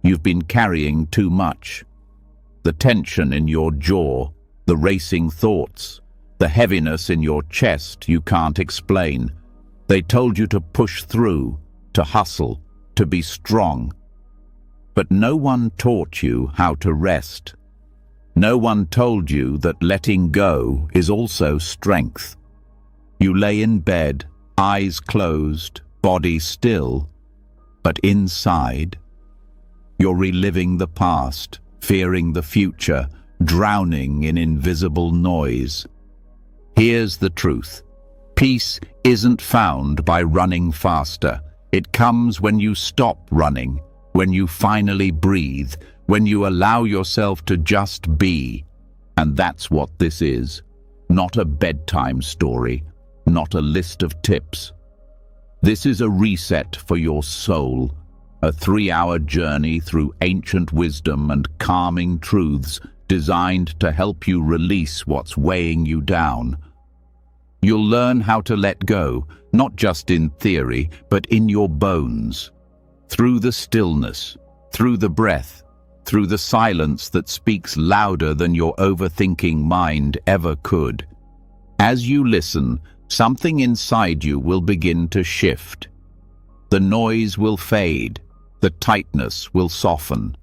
You've been carrying too much. The tension in your jaw, the racing thoughts, the heaviness in your chest you can't explain. They told you to push through, to hustle, to be strong. But no one taught you how to rest. No one told you that letting go is also strength. You lay in bed, eyes closed, body still, but inside, you're reliving the past, fearing the future, drowning in invisible noise. Here's the truth. Peace isn't found by running faster. It comes when you stop running, when you finally breathe, when you allow yourself to just be. And that's what this is. Not a bedtime story, not a list of tips. This is a reset for your soul, a 3-hour journey through ancient wisdom and calming truths designed to help you release what's weighing you down. You'll learn how to let go, not just in theory, but in your bones. Through the stillness, through the breath, through the silence that speaks louder than your overthinking mind ever could. As you listen, something inside you will begin to shift. The noise will fade, the tightness will soften,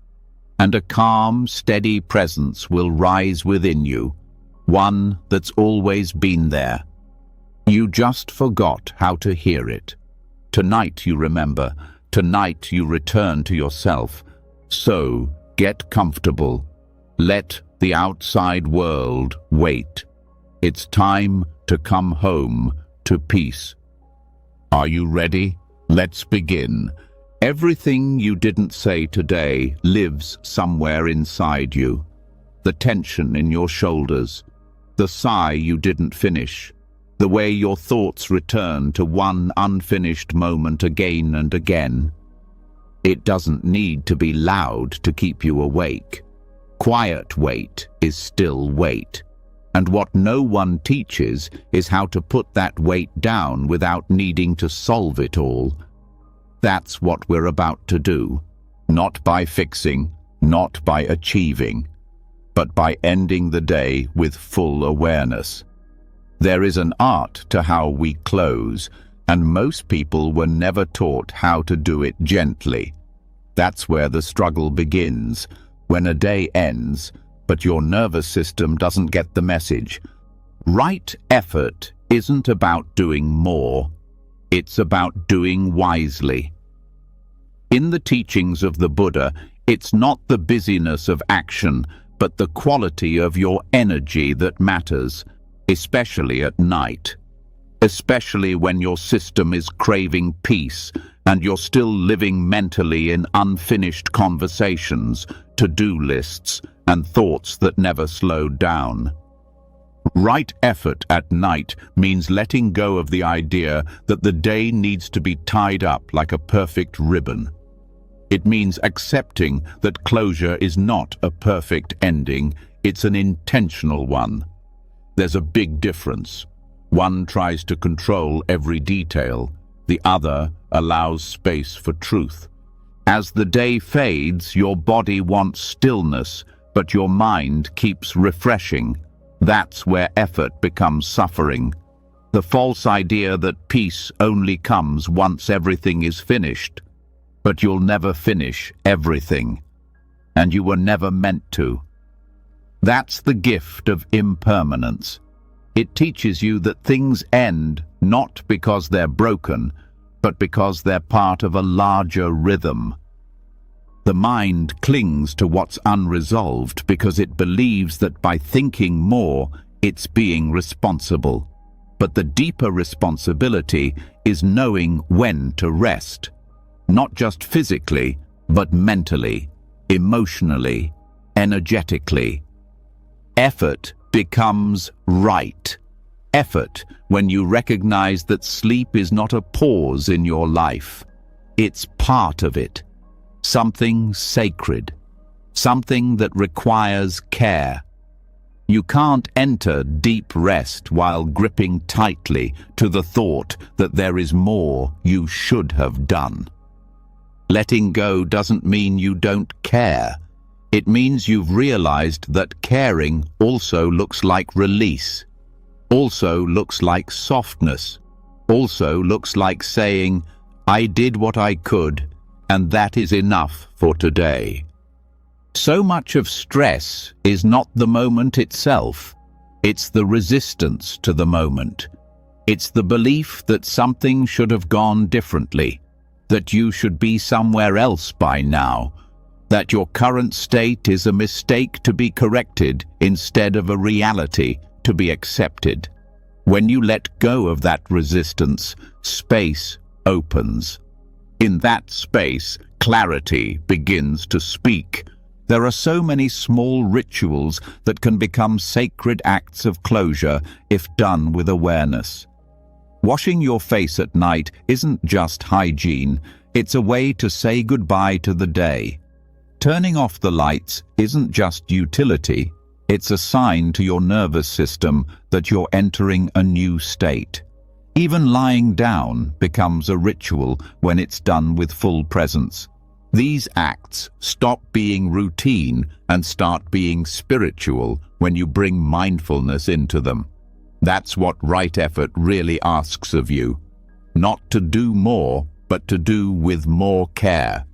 and a calm, steady presence will rise within you, one that's always been there. You just forgot how to hear it. Tonight you remember, tonight you return to yourself. So, get comfortable. Let the outside world wait. It's time to come home to peace. Are you ready? Let's begin. Everything you didn't say today lives somewhere inside you. The tension in your shoulders, the sigh you didn't finish, the way your thoughts return to one unfinished moment again and again. It doesn't need to be loud to keep you awake. Quiet weight is still weight. And what no one teaches is how to put that weight down without needing to solve it all. That's what we're about to do. Not by fixing, not by achieving, but by ending the day with full awareness. There is an art to how we close, and most people were never taught how to do it gently. That's where the struggle begins, when a day ends, but your nervous system doesn't get the message. Right effort isn't about doing more, it's about doing wisely. In the teachings of the Buddha, it's not the busyness of action, but the quality of your energy that matters, especially at night. Especially when your system is craving peace and you're still living mentally in unfinished conversations, to-do lists, and thoughts that never slowed down. Right effort at night means letting go of the idea that the day needs to be tied up like a perfect ribbon. It means accepting that closure is not a perfect ending, it's an intentional one. There's a big difference. One tries to control every detail, the other allows space for truth. As the day fades, your body wants stillness, but your mind keeps refreshing. That's where effort becomes suffering. The false idea that peace only comes once everything is finished. But you'll never finish everything, and you were never meant to. That's the gift of impermanence. It teaches you that things end not because they're broken, but because they're part of a larger rhythm. The mind clings to what's unresolved because it believes that by thinking more, it's being responsible. But the deeper responsibility is knowing when to rest. Not just physically, but mentally, emotionally, energetically. Effort becomes right. Effort when you recognize that sleep is not a pause in your life. It's part of it. Something sacred. Something that requires care. You can't enter deep rest while gripping tightly to the thought that there is more you should have done. Letting go doesn't mean you don't care. It means you've realized that caring also looks like release, also looks like softness, also looks like saying, I did what I could, and that is enough for today. So much of stress is not the moment itself. It's the resistance to the moment. It's the belief that something should have gone differently, that you should be somewhere else by now, that your current state is a mistake to be corrected instead of a reality to be accepted. When you let go of that resistance, space opens. In that space, clarity begins to speak. There are so many small rituals that can become sacred acts of closure if done with awareness. Washing your face at night isn't just hygiene, it's a way to say goodbye to the day. Turning off the lights isn't just utility, it's a sign to your nervous system that you're entering a new state. Even lying down becomes a ritual when it's done with full presence. These acts stop being routine and start being spiritual when you bring mindfulness into them. That's what right effort really asks of you. Not to do more, but to do with more care.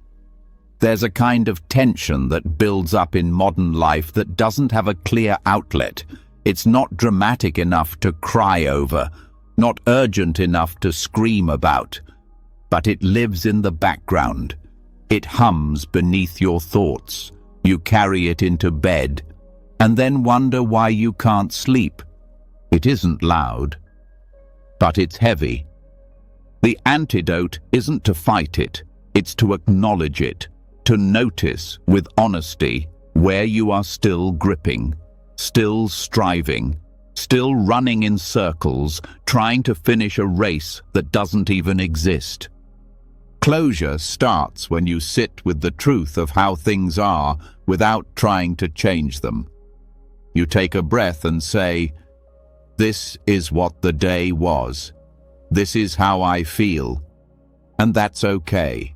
There's a kind of tension that builds up in modern life that doesn't have a clear outlet. It's not dramatic enough to cry over, not urgent enough to scream about, but it lives in the background. It hums beneath your thoughts. You carry it into bed, and then wonder why you can't sleep. It isn't loud, but it's heavy. The antidote isn't to fight it, it's to acknowledge it, to notice with honesty where you are still gripping, still striving, still running in circles, trying to finish a race that doesn't even exist. Closure starts when you sit with the truth of how things are without trying to change them. You take a breath and say, this is what the day was. This is how I feel. And that's okay.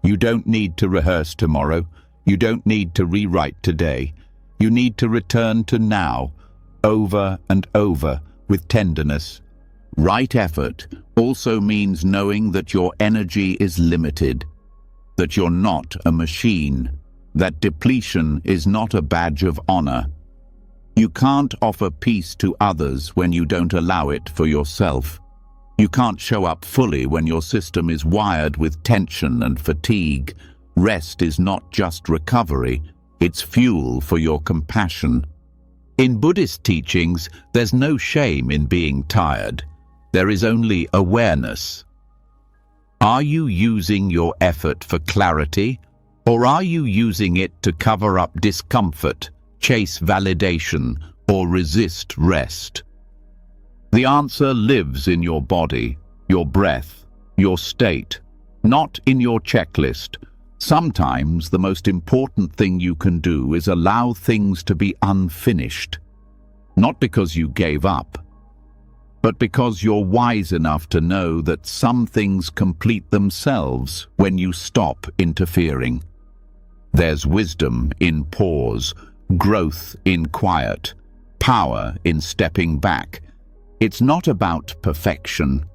You don't need to rehearse tomorrow. You don't need to rewrite today. You need to return to now, over and over, with tenderness. Right effort also means knowing that your energy is limited, that you're not a machine, that depletion is not a badge of honor. You can't offer peace to others when you don't allow it for yourself. You can't show up fully when your system is wired with tension and fatigue. Rest is not just recovery, it's fuel for your compassion. In Buddhist teachings, there's no shame in being tired. There is only awareness. Are you using your effort for clarity, or are you using it to cover up discomfort, chase validation, or resist rest? The answer lives in your body, your breath, your state, not in your checklist. Sometimes the most important thing you can do is allow things to be unfinished. Not because you gave up, but because you're wise enough to know that some things complete themselves when you stop interfering. There's wisdom in pause, growth in quiet, power in stepping back. It's not about perfection,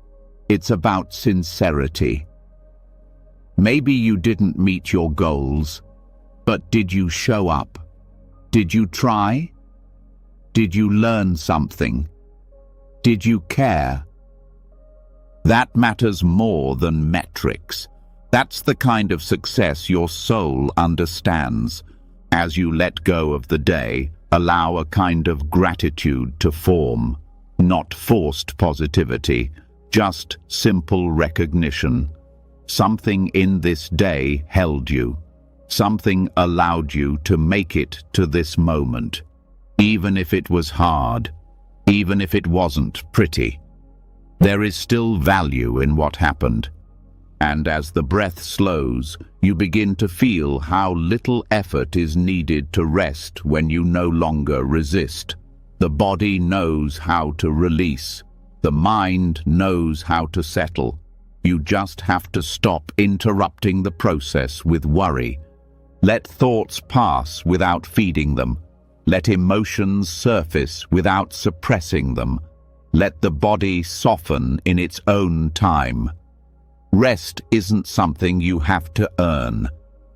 it's about sincerity. Maybe you didn't meet your goals, but did you show up? Did you try? Did you learn something? Did you care? That matters more than metrics. That's the kind of success your soul understands. As you let go of the day, allow a kind of gratitude to form. Not forced positivity, just simple recognition. Something in this day held you. Something allowed you to make it to this moment. Even if it was hard, even if it wasn't pretty. There is still value in what happened. And as the breath slows, you begin to feel how little effort is needed to rest when you no longer resist. The body knows how to release. The mind knows how to settle. You just have to stop interrupting the process with worry. Let thoughts pass without feeding them. Let emotions surface without suppressing them. Let the body soften in its own time. Rest isn't something you have to earn.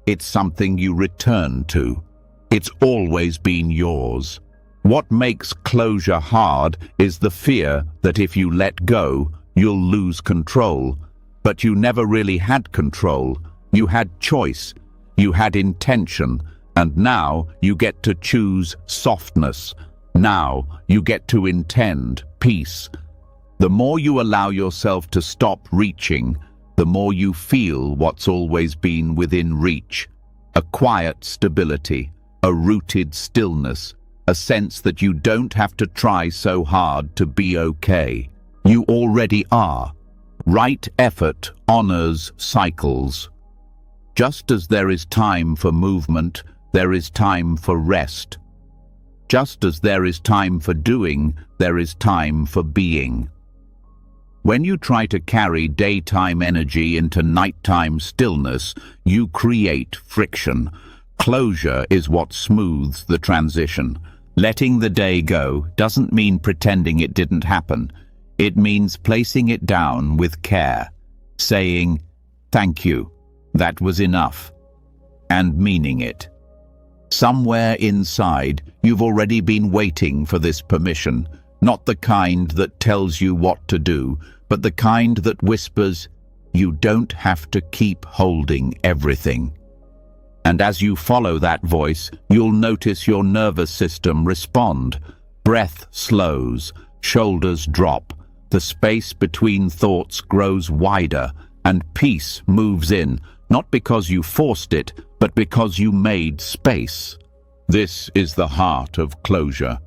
It's something you return to. It's always been yours. What makes closure hard is the fear that if you let go, you'll lose control. But you never really had control. You had choice. You had intention. And now you get to choose softness. Now you get to intend peace. The more you allow yourself to stop reaching, the more you feel what's always been within reach. A quiet stability, a rooted stillness, a sense that you don't have to try so hard to be okay. You already are. Right effort honors cycles. Just as there is time for movement, there is time for rest. Just as there is time for doing, there is time for being. When you try to carry daytime energy into nighttime stillness, you create friction. Closure is what smooths the transition. Letting the day go doesn't mean pretending it didn't happen. It means placing it down with care, saying, "Thank you, that was enough," and meaning it. Somewhere inside, you've already been waiting for this permission, not the kind that tells you what to do, but the kind that whispers, "You don't have to keep holding everything." And as you follow that voice, you'll notice your nervous system respond. Breath slows, shoulders drop, the space between thoughts grows wider, and peace moves in, not because you forced it, but because you made space. This is the heart of closure,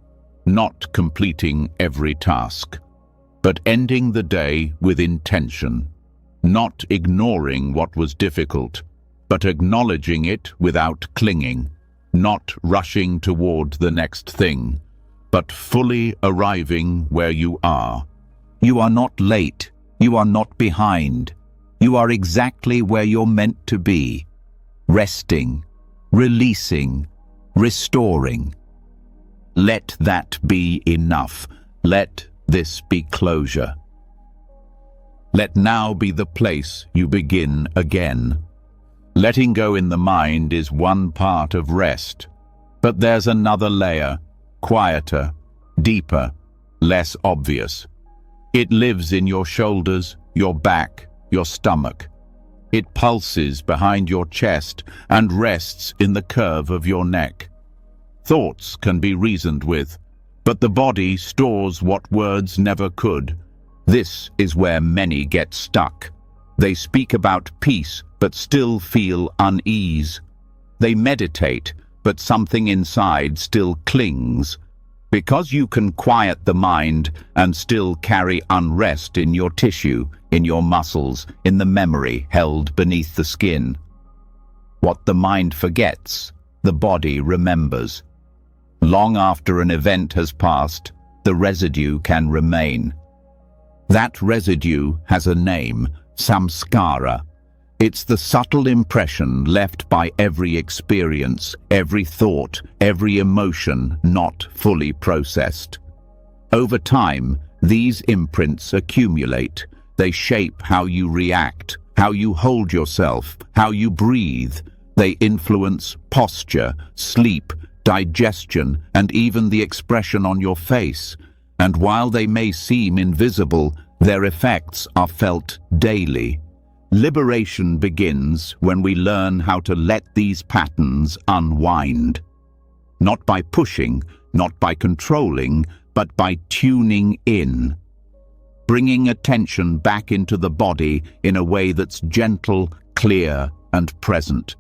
not completing every task, but ending the day with intention, not ignoring what was difficult, but acknowledging it without clinging, not rushing toward the next thing, but fully arriving where you are. You are not late, you are not behind. You are exactly where you're meant to be, resting, releasing, restoring. Let that be enough. Let this be closure. Let now be the place you begin again. Letting go in the mind is one part of rest, but there's another layer, quieter, deeper, less obvious. It lives in your shoulders, your back, your stomach. It pulses behind your chest and rests in the curve of your neck. Thoughts can be reasoned with, but the body stores what words never could. This is where many get stuck. They speak about peace, but still feel unease. They meditate, but something inside still clings. Because you can quiet the mind and still carry unrest in your tissue, in your muscles, in the memory held beneath the skin. What the mind forgets, the body remembers. Long after an event has passed, the residue can remain. That residue has a name, samskara. It's the subtle impression left by every experience, every thought, every emotion not fully processed. Over time, these imprints accumulate. They shape how you react, how you hold yourself, how you breathe. They influence posture, sleep, digestion, and even the expression on your face. And while they may seem invisible, their effects are felt daily. Liberation begins when we learn how to let these patterns unwind. Not by pushing, not by controlling, but by tuning in. Bringing attention back into the body in a way that's gentle, clear, and present.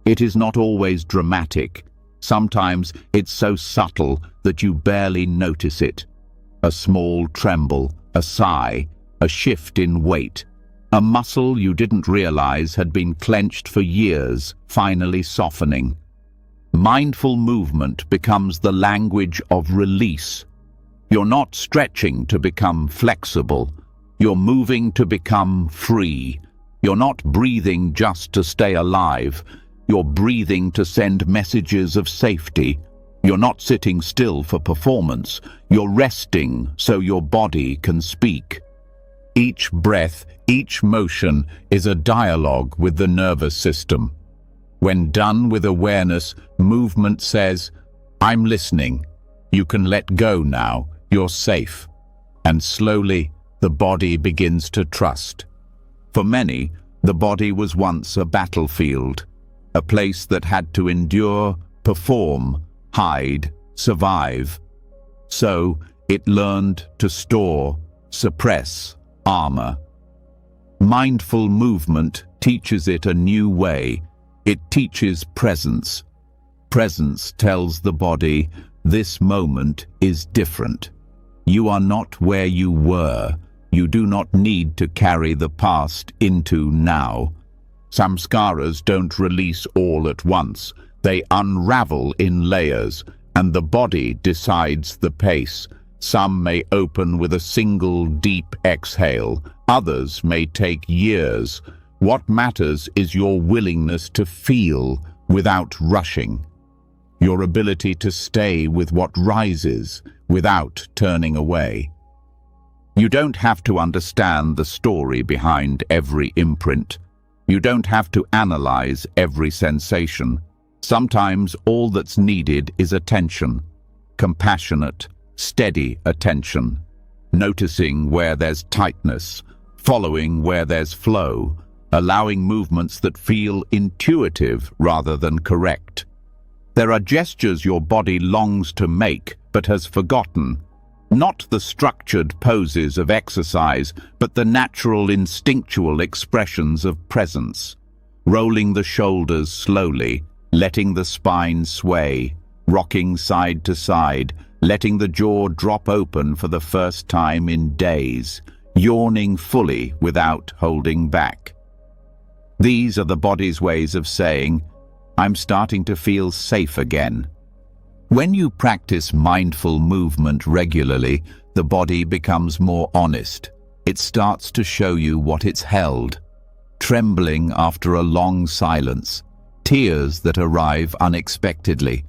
It is not always dramatic. Sometimes it's so subtle that you barely notice it. A small tremble, a sigh, a shift in weight. A muscle you didn't realize had been clenched for years, finally softening. Mindful movement becomes the language of release. You're not stretching to become flexible. You're moving to become free. You're not breathing just to stay alive. You're breathing to send messages of safety. You're not sitting still for performance. You're resting so your body can speak. Each breath, each motion is a dialogue with the nervous system. When done with awareness, movement says, "I'm listening. You can let go now. You're safe." And slowly, the body begins to trust. For many, the body was once a battlefield, a place that had to endure, perform, hide, survive. So it learned to store, suppress, armor. Mindful movement teaches it a new way. It teaches presence. Presence tells the body, this moment is different. You are not where you were. You do not need to carry the past into now. Samskaras don't release all at once. They unravel in layers, and the body decides the pace. Some may open with a single deep exhale. Others may take years. What matters is your willingness to feel without rushing. Your ability to stay with what rises without turning away. You don't have to understand the story behind every imprint. You don't have to analyze every sensation. Sometimes all that's needed is attention, compassionate, steady attention, noticing where there's tightness, following where there's flow, allowing movements that feel intuitive rather than correct. There are gestures your body longs to make but has forgotten. Not the structured poses of exercise, but the natural instinctual expressions of presence. Rolling the shoulders slowly, letting the spine sway, rocking side to side, letting the jaw drop open for the first time in days, yawning fully without holding back. These are the body's ways of saying, I'm starting to feel safe again. When you practice mindful movement regularly, the body becomes more honest. It starts to show you what it's held. Trembling after a long silence, tears that arrive unexpectedly,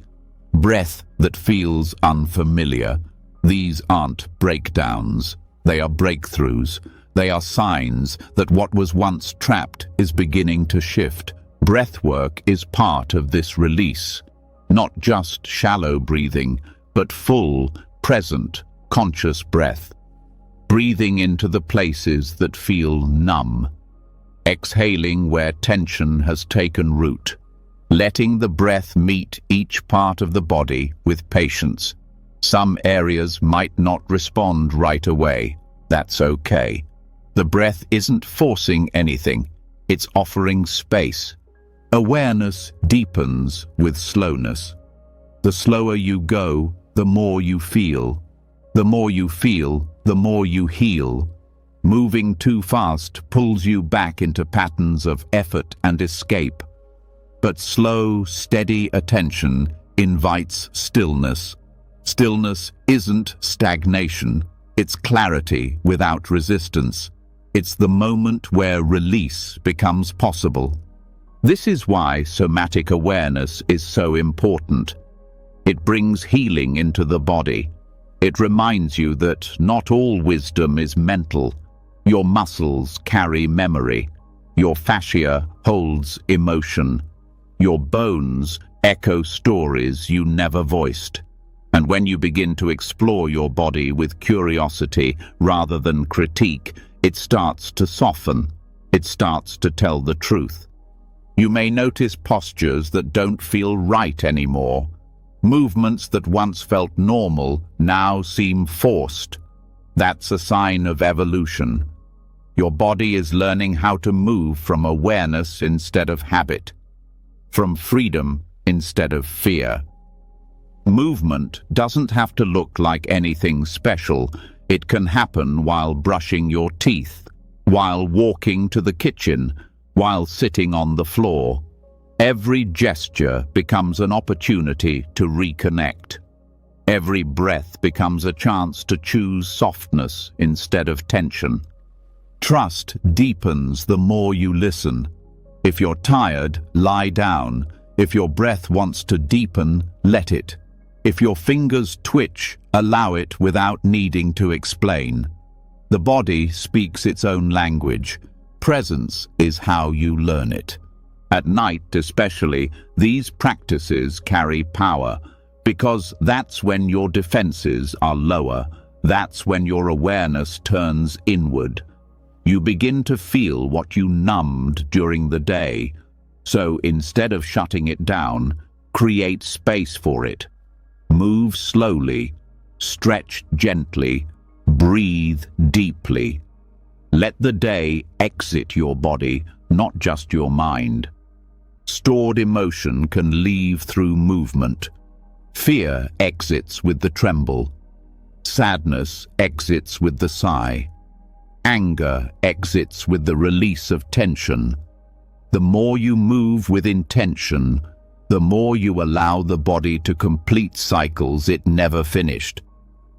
breath that feels unfamiliar. These aren't breakdowns, they are breakthroughs. They are signs that what was once trapped is beginning to shift. Breathwork is part of this release. Not just shallow breathing, but full, present, conscious breath. Breathing into the places that feel numb. Exhaling where tension has taken root. Letting the breath meet each part of the body with patience. Some areas might not respond right away. That's okay. The breath isn't forcing anything. It's offering space. Awareness deepens with slowness. The slower you go, the more you feel. The more you feel, the more you heal. Moving too fast pulls you back into patterns of effort and escape. But slow, steady attention invites stillness. Stillness isn't stagnation. It's clarity without resistance. It's the moment where release becomes possible. This is why somatic awareness is so important. It brings healing into the body. It reminds you that not all wisdom is mental. Your muscles carry memory. Your fascia holds emotion. Your bones echo stories you never voiced. And when you begin to explore your body with curiosity rather than critique, it starts to soften. It starts to tell the truth. You may notice postures that don't feel right anymore. Movements that once felt normal now seem forced. That's a sign of evolution. Your body is learning how to move from awareness instead of habit, from freedom instead of fear. Movement doesn't have to look like anything special. It can happen while brushing your teeth, while walking to the kitchen, while sitting on the floor. Every gesture becomes an opportunity to reconnect. Every breath becomes a chance to choose softness instead of tension. Trust deepens the more you listen. If you're tired, lie down. If your breath wants to deepen, let it. If your fingers twitch, allow it without needing to explain. The body speaks its own language. Presence is how you learn it. At night especially, these practices carry power, because that's when your defenses are lower. That's when your awareness turns inward. You begin to feel what you numbed during the day. So instead of shutting it down, create space for it. Move slowly, stretch gently, breathe deeply. Let the day exit your body, not just your mind. Stored emotion can leave through movement. Fear exits with the tremble. Sadness exits with the sigh. Anger exits with the release of tension. The more you move with intention, the more you allow the body to complete cycles it never finished.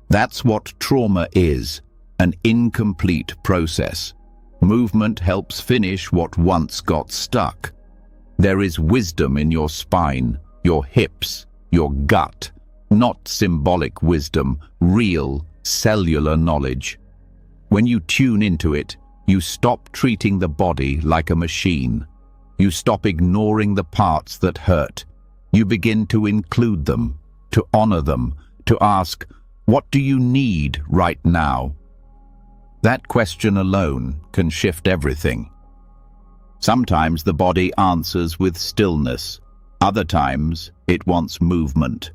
That's what trauma is, an incomplete process. Movement helps finish what once got stuck. There is wisdom in your spine, your hips, your gut, not symbolic wisdom, real, cellular knowledge. When you tune into it, you stop treating the body like a machine. You stop ignoring the parts that hurt. You begin to include them, to honor them, to ask, what do you need right now? That question alone can shift everything. Sometimes the body answers with stillness. Other times, it wants movement.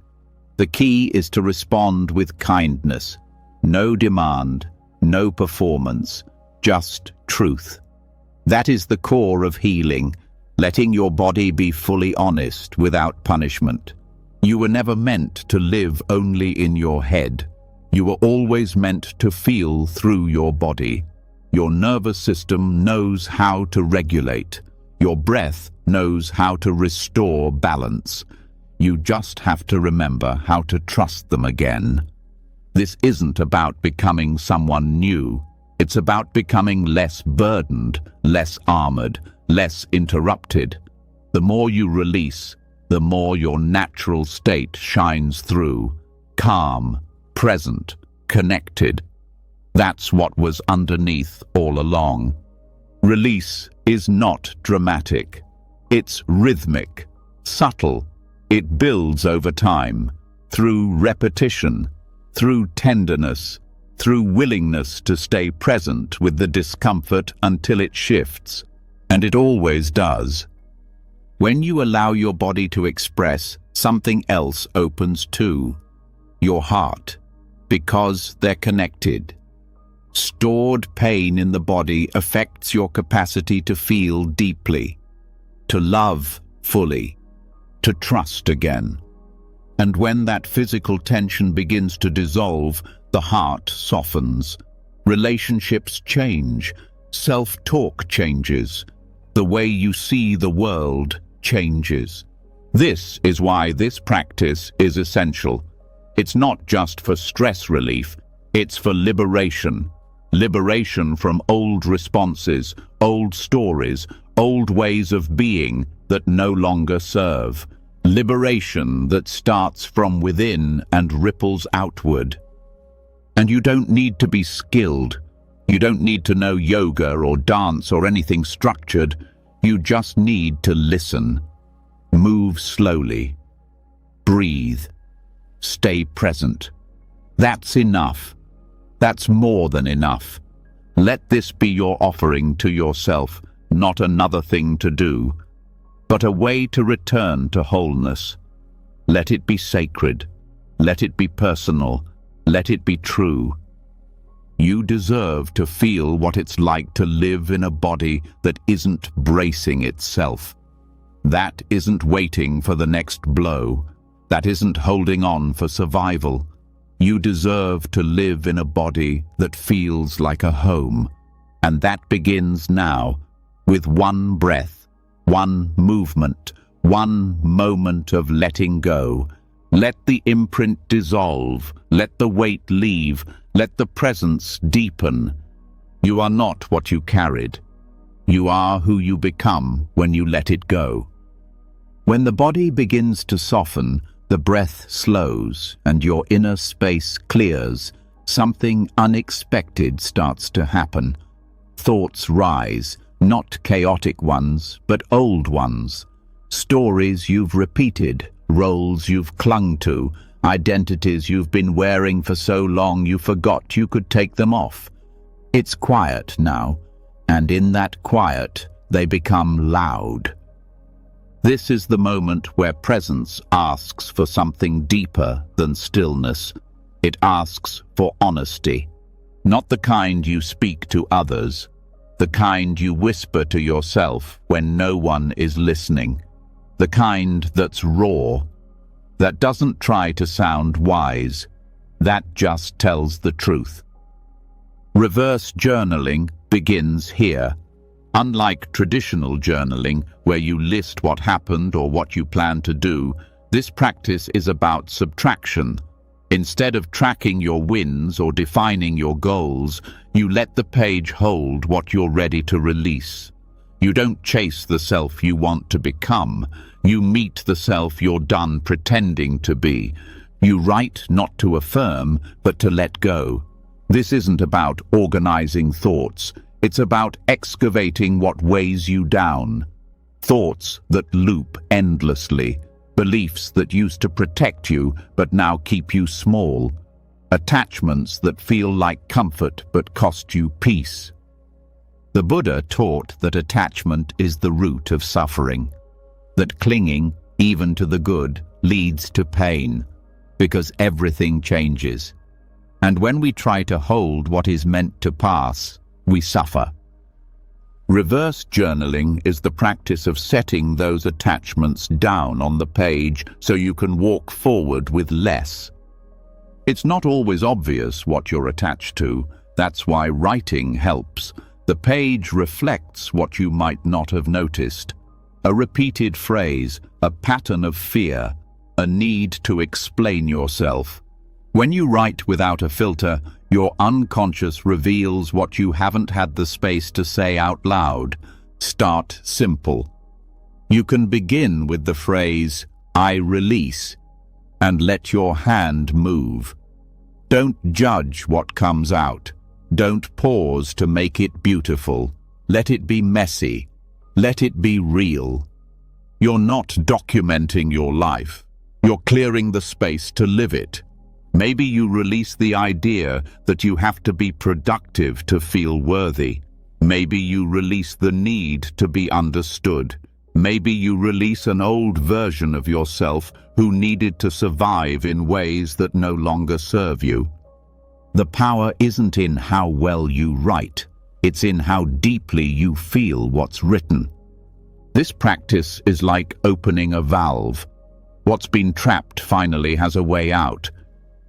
The key is to respond with kindness. No demand, no performance, just truth. That is the core of healing, letting your body be fully honest without punishment. You were never meant to live only in your head. You were always meant to feel through your body. Your nervous system knows how to regulate. Your breath knows how to restore balance. You just have to remember how to trust them again. This isn't about becoming someone new. It's about becoming less burdened, less armored, less interrupted. The more you release, the more your natural state shines through. Calm, present, connected. That's what was underneath all along. Release is not dramatic. It's rhythmic, subtle. It builds over time, through repetition, through tenderness, through willingness to stay present with the discomfort until it shifts. And it always does. When you allow your body to express, something else opens too. Your heart, because they're connected. Stored pain in the body affects your capacity to feel deeply, to love fully, to trust again. And when that physical tension begins to dissolve, the heart softens. Relationships change. Self-talk changes. The way you see the world changes. This is why this practice is essential. It's not just for stress relief, it's for liberation. Liberation from old responses, old stories, old ways of being that no longer serve. Liberation that starts from within and ripples outward. And you don't need to be skilled. You don't need to know yoga or dance or anything structured. You just need to listen. Move slowly. Breathe. Stay present. That's enough. That's more than enough. Let this be your offering to yourself, not another thing to do, but a way to return to wholeness. Let it be sacred. Let it be personal. Let it be true. You deserve to feel what it's like to live in a body that isn't bracing itself. That isn't waiting for the next blow. That isn't holding on for survival. You deserve to live in a body that feels like a home. And that begins now, with one breath, one movement, one moment of letting go. Let the imprint dissolve. Let the weight leave. Let the presence deepen. You are not what you carried. You are who you become when you let it go. When the body begins to soften, the breath slows and your inner space clears, something unexpected starts to happen. Thoughts rise, not chaotic ones, but old ones. Stories you've repeated, roles you've clung to, identities you've been wearing for so long you forgot you could take them off. It's quiet now, and in that quiet, they become loud. This is the moment where presence asks for something deeper than stillness. It asks for honesty, not the kind you speak to others, the kind you whisper to yourself when no one is listening, the kind that's raw, that doesn't try to sound wise, that just tells the truth. Reverse journaling begins here. Unlike traditional journaling, where you list what happened or what you plan to do, this practice is about subtraction. Instead of tracking your wins or defining your goals, you let the page hold what you're ready to release. You don't chase the self you want to become. You meet the self you're done pretending to be. You write not to affirm, but to let go. This isn't about organizing thoughts. It's about excavating what weighs you down. Thoughts that loop endlessly. Beliefs that used to protect you, but now keep you small. Attachments that feel like comfort, but cost you peace. The Buddha taught that attachment is the root of suffering. That clinging, even to the good, leads to pain, because everything changes. And when we try to hold what is meant to pass, we suffer. Reverse journaling is the practice of setting those attachments down on the page so you can walk forward with less. It's not always obvious what you're attached to. That's why writing helps. The page reflects what you might not have noticed. A repeated phrase, a pattern of fear, a need to explain yourself. When you write without a filter, your unconscious reveals what you haven't had the space to say out loud. Start simple. You can begin with the phrase, "I release," and let your hand move. Don't judge what comes out. Don't pause to make it beautiful. Let it be messy. Let it be real. You're not documenting your life. You're clearing the space to live it. Maybe you release the idea that you have to be productive to feel worthy. Maybe you release the need to be understood. Maybe you release an old version of yourself who needed to survive in ways that no longer serve you. The power isn't in how well you write. It's in how deeply you feel what's written. This practice is like opening a valve. What's been trapped finally has a way out.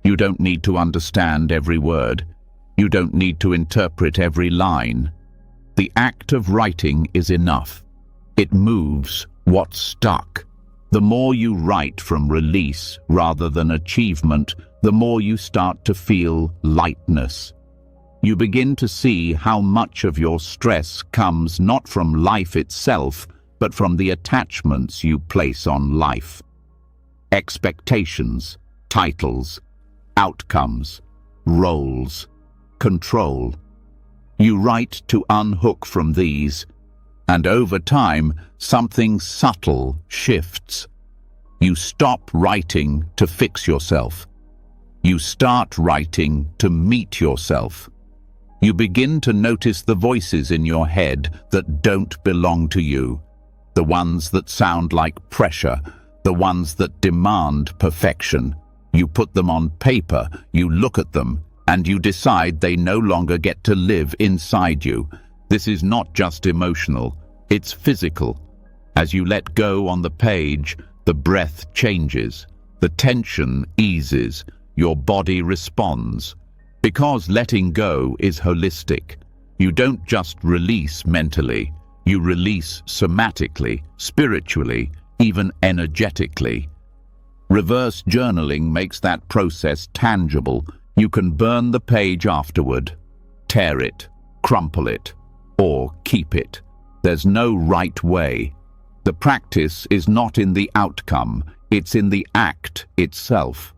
You don't need to understand every word. You don't need to interpret every line. The act of writing is enough. It moves what's stuck. The more you write from release rather than achievement, the more you start to feel lightness. You begin to see how much of your stress comes not from life itself, but from the attachments you place on life. Expectations, titles, outcomes, roles, control. You write to unhook from these, and over time, something subtle shifts. You stop writing to fix yourself. You start writing to meet yourself. You begin to notice the voices in your head that don't belong to you, the ones that sound like pressure, the ones that demand perfection. You put them on paper, you look at them, and you decide they no longer get to live inside you. This is not just emotional, it's physical. As you let go on the page, the breath changes, the tension eases, your body responds. Because letting go is holistic. You don't just release mentally, you release somatically, spiritually, even energetically. Reverse journaling makes that process tangible. You can burn the page afterward, tear it, crumple it, or keep it. There's no right way. The practice is not in the outcome, it's in the act itself,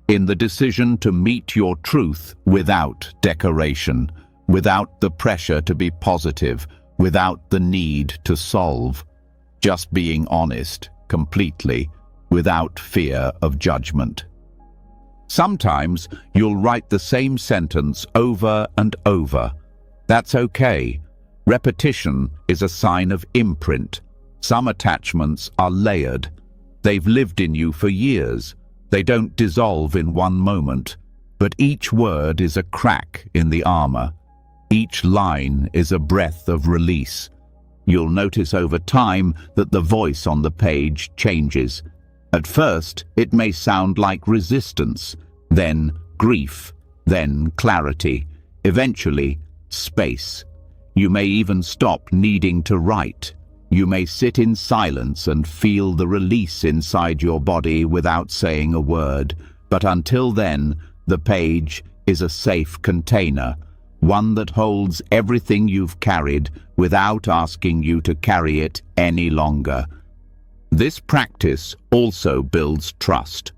in the decision to meet your truth without decoration, without the pressure to be positive, without the need to solve, just being honest, completely, without fear of judgment. Sometimes you'll write the same sentence over and over. That's okay. Repetition is a sign of imprint. Some attachments are layered. They've lived in you for years. They don't dissolve in one moment. But each word is a crack in the armor. Each line is a breath of release. You'll notice over time that the voice on the page changes. At first, it may sound like resistance, then grief, then clarity, eventually space. You may even stop needing to write. You may sit in silence and feel the release inside your body without saying a word. But until then, the page is a safe container, one that holds everything you've carried without asking you to carry it any longer. This practice also builds trust.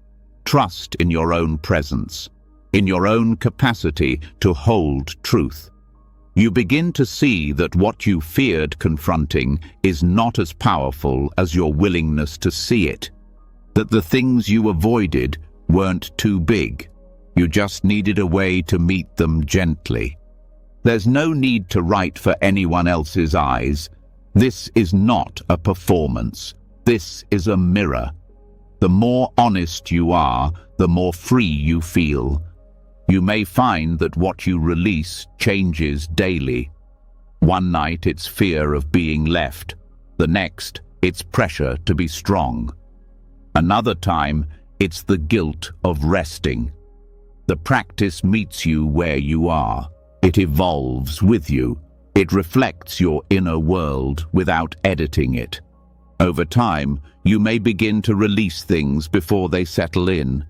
Trust in your own presence, in your own capacity to hold truth. You begin to see that what you feared confronting is not as powerful as your willingness to see it, that the things you avoided weren't too big. You just needed a way to meet them gently. There's no need to write for anyone else's eyes. This is not a performance. This is a mirror. The more honest you are, the more free you feel. You may find that what you release changes daily. One night it's fear of being left. The next, it's pressure to be strong. Another time, it's the guilt of resting. The practice meets you where you are. It evolves with you. It reflects your inner world without editing it. Over time, you may begin to release things before they settle in.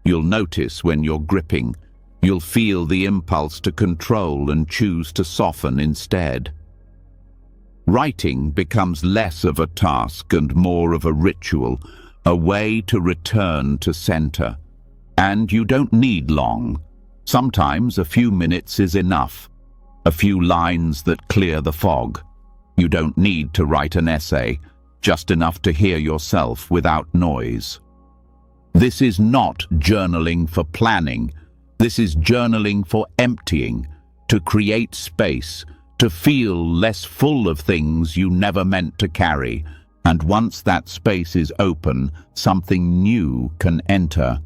You'll notice when you're gripping. You'll feel the impulse to control and choose to soften instead. Writing becomes less of a task and more of a ritual, a way to return to center. And you don't need long. Sometimes a few minutes is enough. A few lines that clear the fog. You don't need to write an essay, just enough to hear yourself without noise. This is not journaling for planning. This is journaling for emptying, to create space, to feel less full of things you never meant to carry. And once that space is open, something new can enter.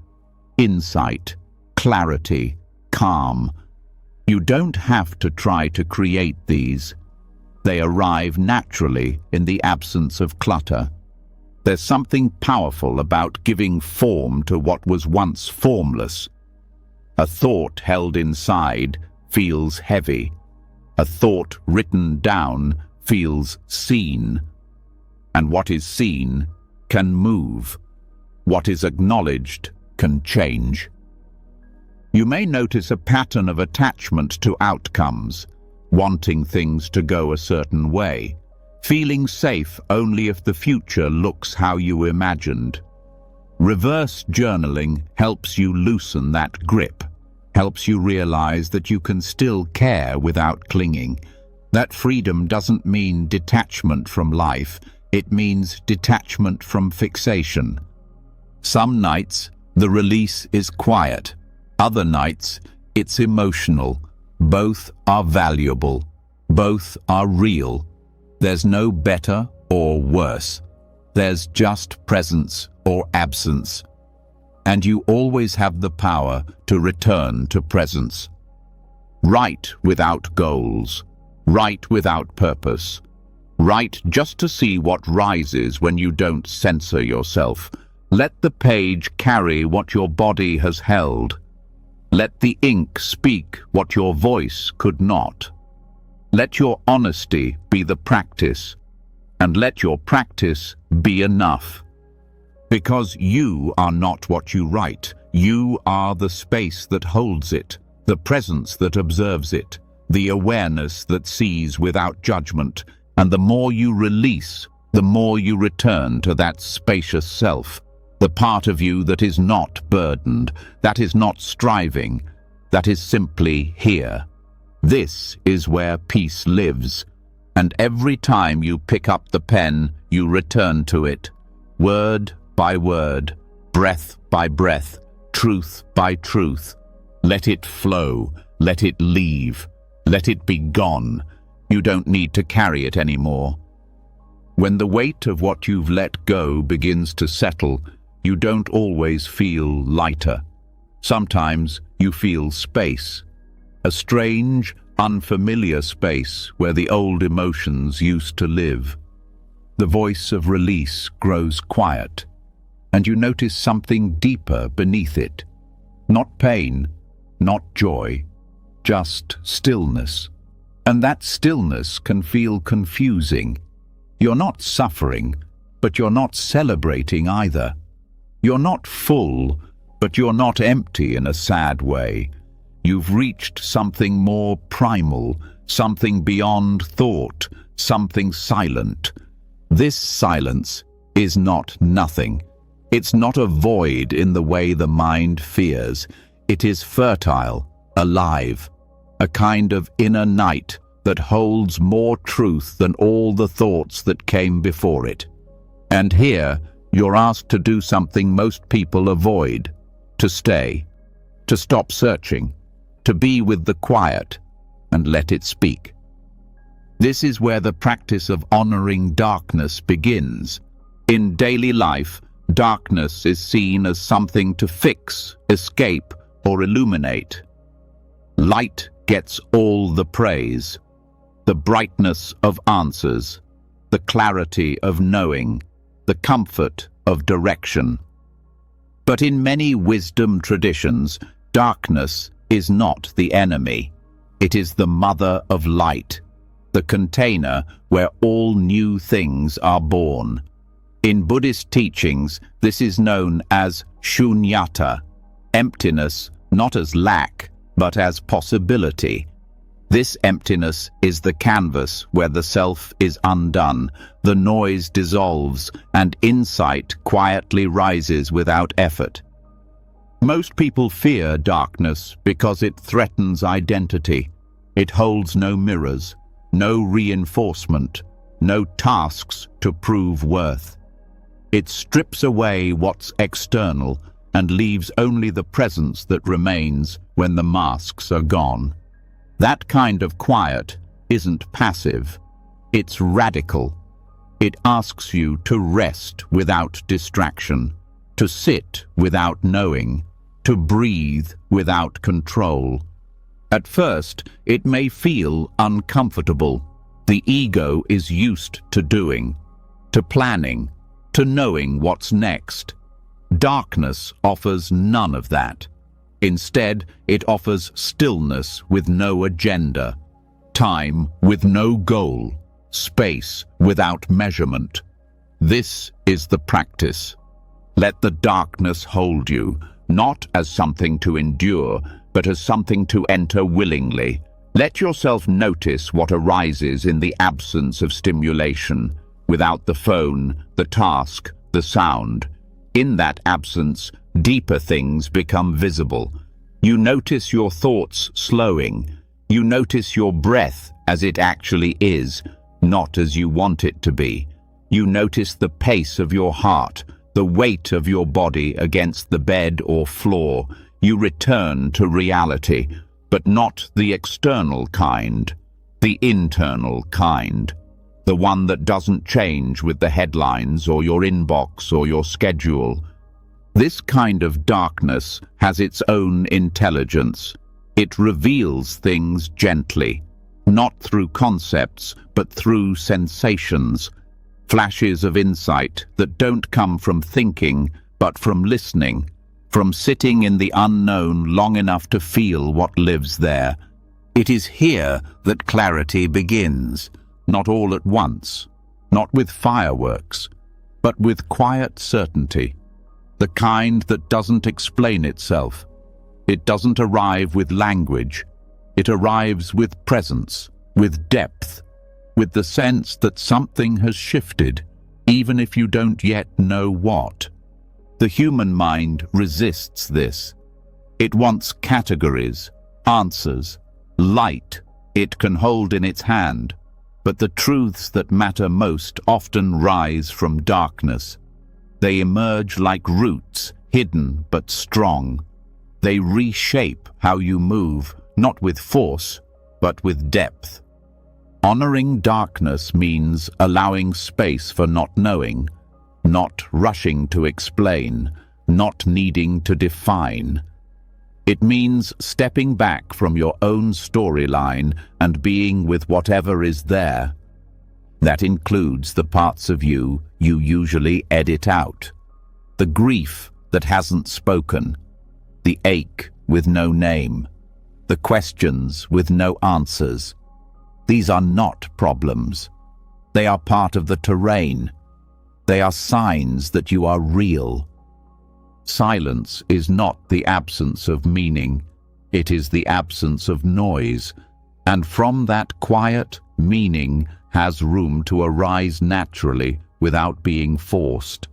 Insight, clarity, calm. You don't have to try to create these. They arrive naturally in the absence of clutter. There's something powerful about giving form to what was once formless. A thought held inside feels heavy. A thought written down feels seen. And what is seen can move. What is acknowledged can change. You may notice a pattern of attachment to outcomes, wanting things to go a certain way, feeling safe only if the future looks how you imagined. Reverse journaling helps you loosen that grip, helps you realize that you can still care without clinging. That freedom doesn't mean detachment from life, it means detachment from fixation. Some nights, the release is quiet. Other nights, it's emotional. Both are valuable. Both are real. There's no better or worse. There's just presence or absence. And you always have the power to return to presence. Write without goals. Write without purpose. Write just to see what rises when you don't censor yourself. Let the page carry what your body has held. Let the ink speak what your voice could not. Let your honesty be the practice, and let your practice be enough. Because you are not what you write. You are the space that holds it, the presence that observes it, the awareness that sees without judgment, and the more you release, the more you return to that spacious self, the part of you that is not burdened, that is not striving, that is simply here. This is where peace lives, and every time you pick up the pen, you return to it, word by word, breath by breath, truth by truth. Let it flow, let it leave, let it be gone. You don't need to carry it anymore. When the weight of what you've let go begins to settle, you don't always feel lighter. Sometimes you feel space, a strange, unfamiliar space where the old emotions used to live. The voice of release grows quiet, and you notice something deeper beneath it. Not pain, not joy, just stillness. And that stillness can feel confusing. You're not suffering, but you're not celebrating either. You're not full, but you're not empty in a sad way. You've reached something more primal, something beyond thought, something silent. This silence is not nothing. It's not a void in the way the mind fears. It is fertile, alive, a kind of inner night that holds more truth than all the thoughts that came before it. And here, you're asked to do something most people avoid, to stay, to stop searching, to be with the quiet and let it speak. This is where the practice of honoring darkness begins. In daily life, darkness is seen as something to fix, escape, or illuminate. Light gets all the praise, the brightness of answers, the clarity of knowing, the comfort of direction. But in many wisdom traditions, darkness is not the enemy. It is the mother of light, the container where all new things are born. In Buddhist teachings, this is known as shunyata, emptiness not as lack, but as possibility. This emptiness is the canvas where the self is undone, the noise dissolves, and insight quietly rises without effort. Most people fear darkness because it threatens identity. It holds no mirrors, no reinforcement, no tasks to prove worth. It strips away what's external and leaves only the presence that remains when the masks are gone. That kind of quiet isn't passive, it's radical. It asks you to rest without distraction, to sit without knowing, to breathe without control. At first, it may feel uncomfortable. The ego is used to doing, to planning, to knowing what's next. Darkness offers none of that. Instead, it offers stillness with no agenda, time with no goal, space without measurement. This is the practice. Let the darkness hold you, not as something to endure, but as something to enter willingly. Let yourself notice what arises in the absence of stimulation, without the phone, the task, the sound. In that absence, deeper things become visible. You notice your thoughts slowing. You notice your breath as it actually is, not as you want it to be. You notice the pace of your heart, the weight of your body against the bed or floor. You return to reality, but not the external kind, the internal kind. The one that doesn't change with the headlines or your inbox or your schedule. This kind of darkness has its own intelligence. It reveals things gently, not through concepts, but through sensations, flashes of insight that don't come from thinking, but from listening, from sitting in the unknown long enough to feel what lives there. It is here that clarity begins. Not all at once, not with fireworks, but with quiet certainty, the kind that doesn't explain itself. It doesn't arrive with language. It arrives with presence, with depth, with the sense that something has shifted, even if you don't yet know what. The human mind resists this. It wants categories, answers, light it can hold in its hand, but the truths that matter most often rise from darkness. They emerge like roots, hidden but strong. They reshape how you move, not with force, but with depth. Honoring darkness means allowing space for not knowing, not rushing to explain, not needing to define. It means stepping back from your own storyline and being with whatever is there. That includes the parts of you usually edit out, the grief that hasn't spoken, the ache with no name, the questions with no answers. These are not problems. They are part of the terrain. They are signs that you are real. Silence is not the absence of meaning. It is the absence of noise. And from that quiet, meaning has room to arise naturally without being forced.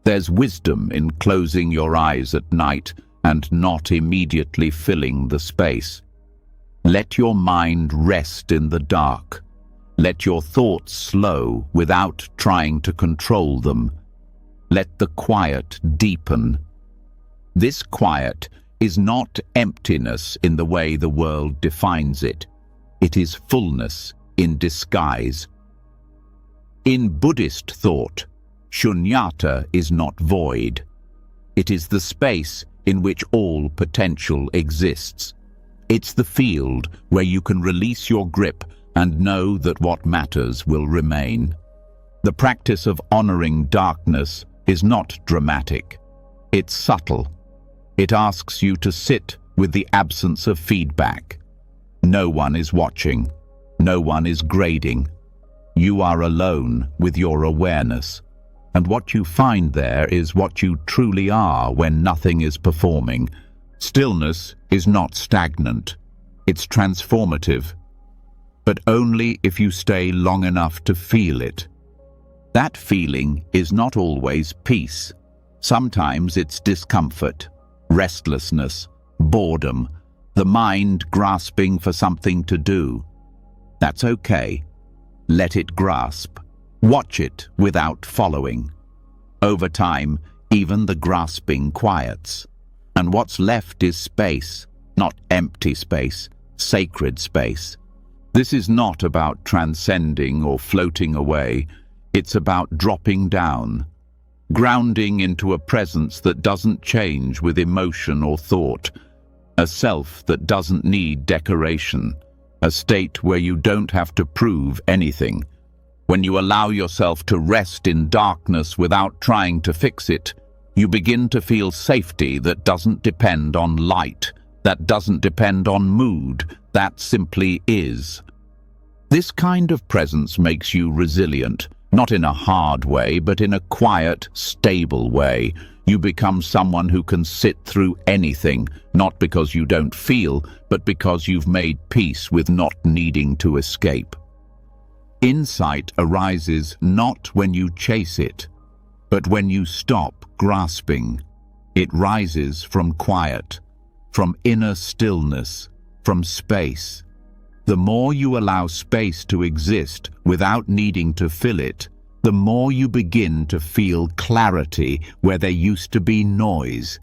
There's wisdom in closing your eyes at night and not immediately filling the space. Let your mind rest in the dark. Let your thoughts slow without trying to control them. Let the quiet deepen. This quiet is not emptiness in the way the world defines it. It is fullness in disguise. In Buddhist thought, shunyata is not void. It is the space in which all potential exists. It's the field where you can release your grip and know that what matters will remain. The practice of honoring darkness is not dramatic. It's subtle. It asks you to sit with the absence of feedback. No one is watching. No one is grading. You are alone with your awareness. And what you find there is what you truly are when nothing is performing. Stillness is not stagnant. It's transformative. But only if you stay long enough to feel it. That feeling is not always peace. Sometimes it's discomfort, restlessness, boredom, the mind grasping for something to do. That's okay. Let it grasp. Watch it without following. Over time, even the grasping quiets. And what's left is space, not empty space, sacred space. This is not about transcending or floating away. It's about dropping down, grounding into a presence that doesn't change with emotion or thought, a self that doesn't need decoration, a state where you don't have to prove anything. When you allow yourself to rest in darkness without trying to fix it, you begin to feel safety that doesn't depend on light, that doesn't depend on mood, that simply is. This kind of presence makes you resilient, not in a hard way, but in a quiet, stable way. You become someone who can sit through anything, not because you don't feel, but because you've made peace with not needing to escape. Insight arises not when you chase it, but when you stop grasping. It rises from quiet, from inner stillness, from space. The more you allow space to exist without needing to fill it, the more you begin to feel clarity where there used to be noise.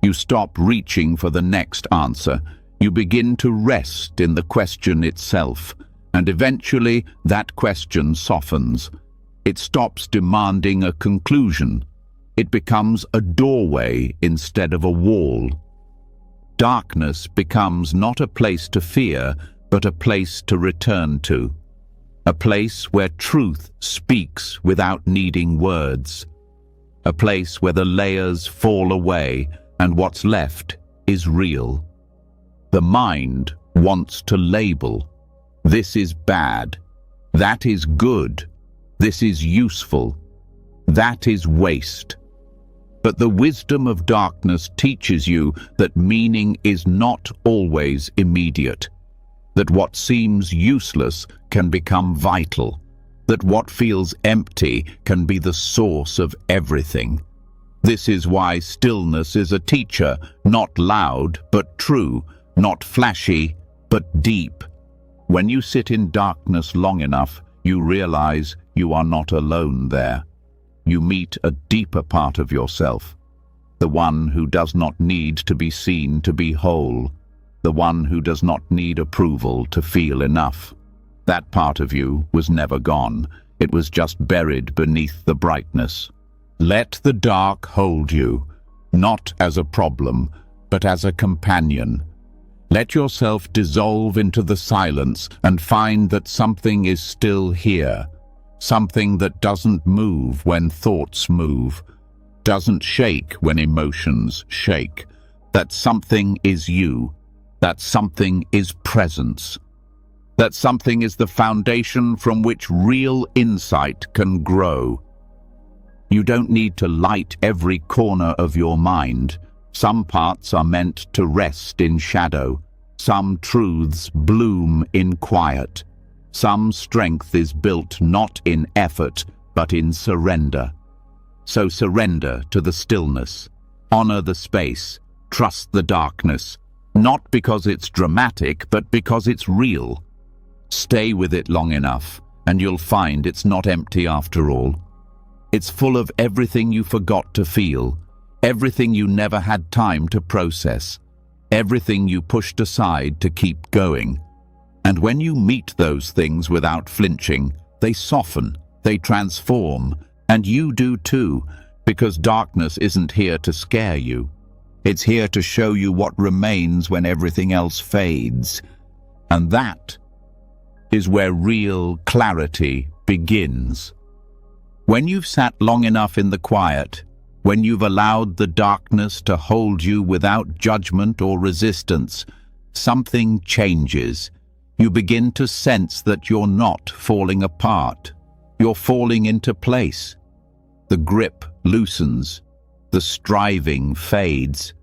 You stop reaching for the next answer. You begin to rest in the question itself, and eventually that question softens. It stops demanding a conclusion. It becomes a doorway instead of a wall. Darkness becomes not a place to fear, but a place to return to. A place where truth speaks without needing words. A place where the layers fall away and what's left is real. The mind wants to label. This is bad. That is good. This is useful. That is waste. But the wisdom of darkness teaches you that meaning is not always immediate. that what seems useless can become vital, that what feels empty can be the source of everything. This is why stillness is a teacher, not loud but true, not flashy but deep. When you sit in darkness long enough, you realize you are not alone there. You meet a deeper part of yourself, the one who does not need to be seen to be whole, the one who does not need approval to feel enough. That part of you was never gone. It was just buried beneath the brightness. Let the dark hold you, not as a problem, but as a companion. Let yourself dissolve into the silence and find that something is still here, something that doesn't move when thoughts move, doesn't shake when emotions shake, that something is you, that something is presence, that something is the foundation from which real insight can grow. You don't need to light every corner of your mind. Some parts are meant to rest in shadow. Some truths bloom in quiet. Some strength is built not in effort, but in surrender. So surrender to the stillness. Honor the space. Trust the darkness. Not because it's dramatic, but because it's real. Stay with it long enough, and you'll find it's not empty after all. It's full of everything you forgot to feel, everything you never had time to process, everything you pushed aside to keep going. And when you meet those things without flinching, they soften, they transform, and you do too, because darkness isn't here to scare you. It's here to show you what remains when everything else fades. And that is where real clarity begins. When you've sat long enough in the quiet, when you've allowed the darkness to hold you without judgment or resistance, something changes. You begin to sense that you're not falling apart. You're falling into place. The grip loosens, the striving fades,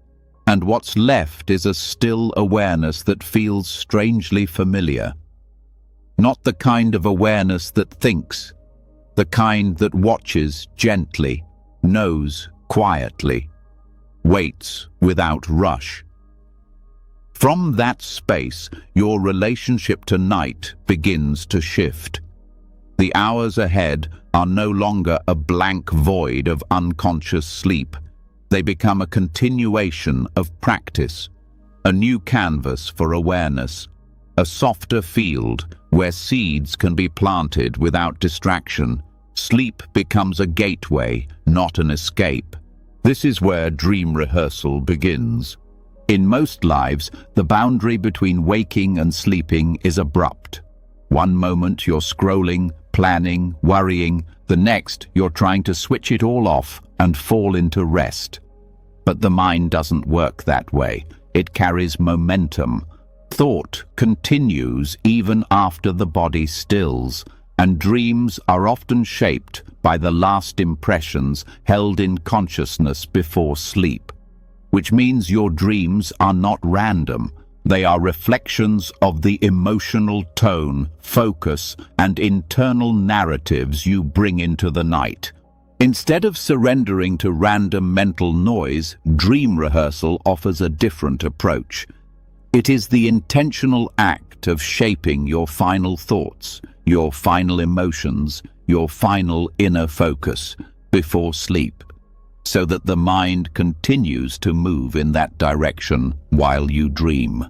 and what's left is a still awareness that feels strangely familiar. Not the kind of awareness that thinks, the kind that watches gently, knows quietly, waits without rush. From that space, your relationship to night begins to shift. The hours ahead are no longer a blank void of unconscious sleep. They become a continuation of practice, a new canvas for awareness, a softer field where seeds can be planted without distraction. Sleep becomes a gateway, not an escape. This is where dream rehearsal begins. In most lives, the boundary between waking and sleeping is abrupt. One moment you're scrolling, planning, worrying. The next, you're trying to switch it all off and fall into rest. But the mind doesn't work that way. It carries momentum. Thought continues even after the body stills, and dreams are often shaped by the last impressions held in consciousness before sleep. Which means your dreams are not random. They are reflections of the emotional tone, focus, and internal narratives you bring into the night. Instead of surrendering to random mental noise, dream rehearsal offers a different approach. It is the intentional act of shaping your final thoughts, your final emotions, your final inner focus before sleep, so that the mind continues to move in that direction while you dream.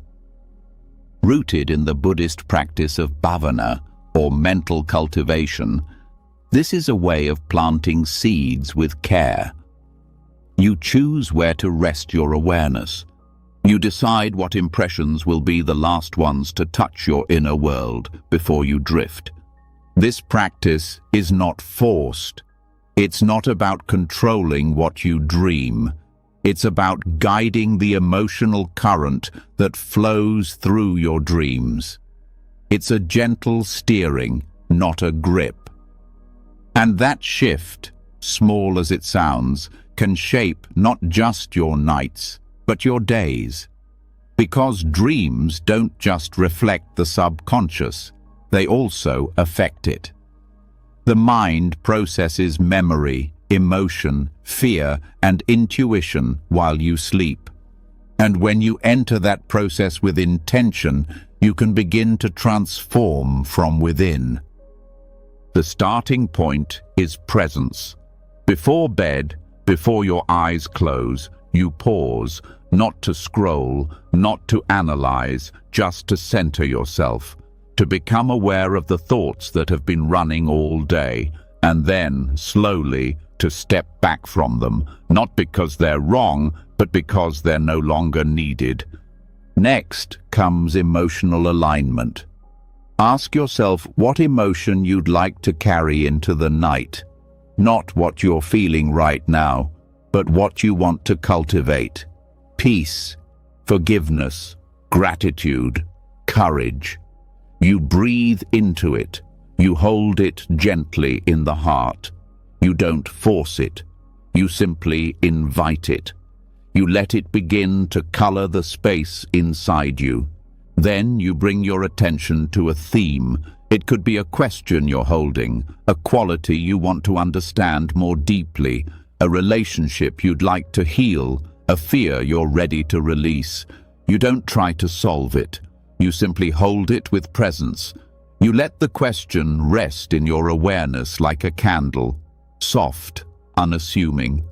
Rooted in the Buddhist practice of bhavana, or mental cultivation, this is a way of planting seeds with care. You choose where to rest your awareness. You decide what impressions will be the last ones to touch your inner world before you drift. This practice is not forced. It's not about controlling what you dream. It's about guiding the emotional current that flows through your dreams. It's a gentle steering, not a grip. And that shift, small as it sounds, can shape not just your nights, but your days. Because dreams don't just reflect the subconscious, they also affect it. The mind processes memory, emotion, fear, and intuition while you sleep. And when you enter that process with intention, you can begin to transform from within. The starting point is presence. Before bed, before your eyes close, you pause, not to scroll, not to analyze, just to center yourself, to become aware of the thoughts that have been running all day, and then, slowly, to step back from them, not because they're wrong, but because they're no longer needed. Next comes emotional alignment. Ask yourself what emotion you'd like to carry into the night. Not what you're feeling right now, but what you want to cultivate. Peace, forgiveness, gratitude, courage. You breathe into it. You hold it gently in the heart. You don't force it. You simply invite it. You let it begin to color the space inside you. Then you bring your attention to a theme. It could be a question you're holding, a quality you want to understand more deeply, a relationship you'd like to heal, a fear you're ready to release. You don't try to solve it. You simply hold it with presence. You let the question rest in your awareness like a candle, soft, unassuming,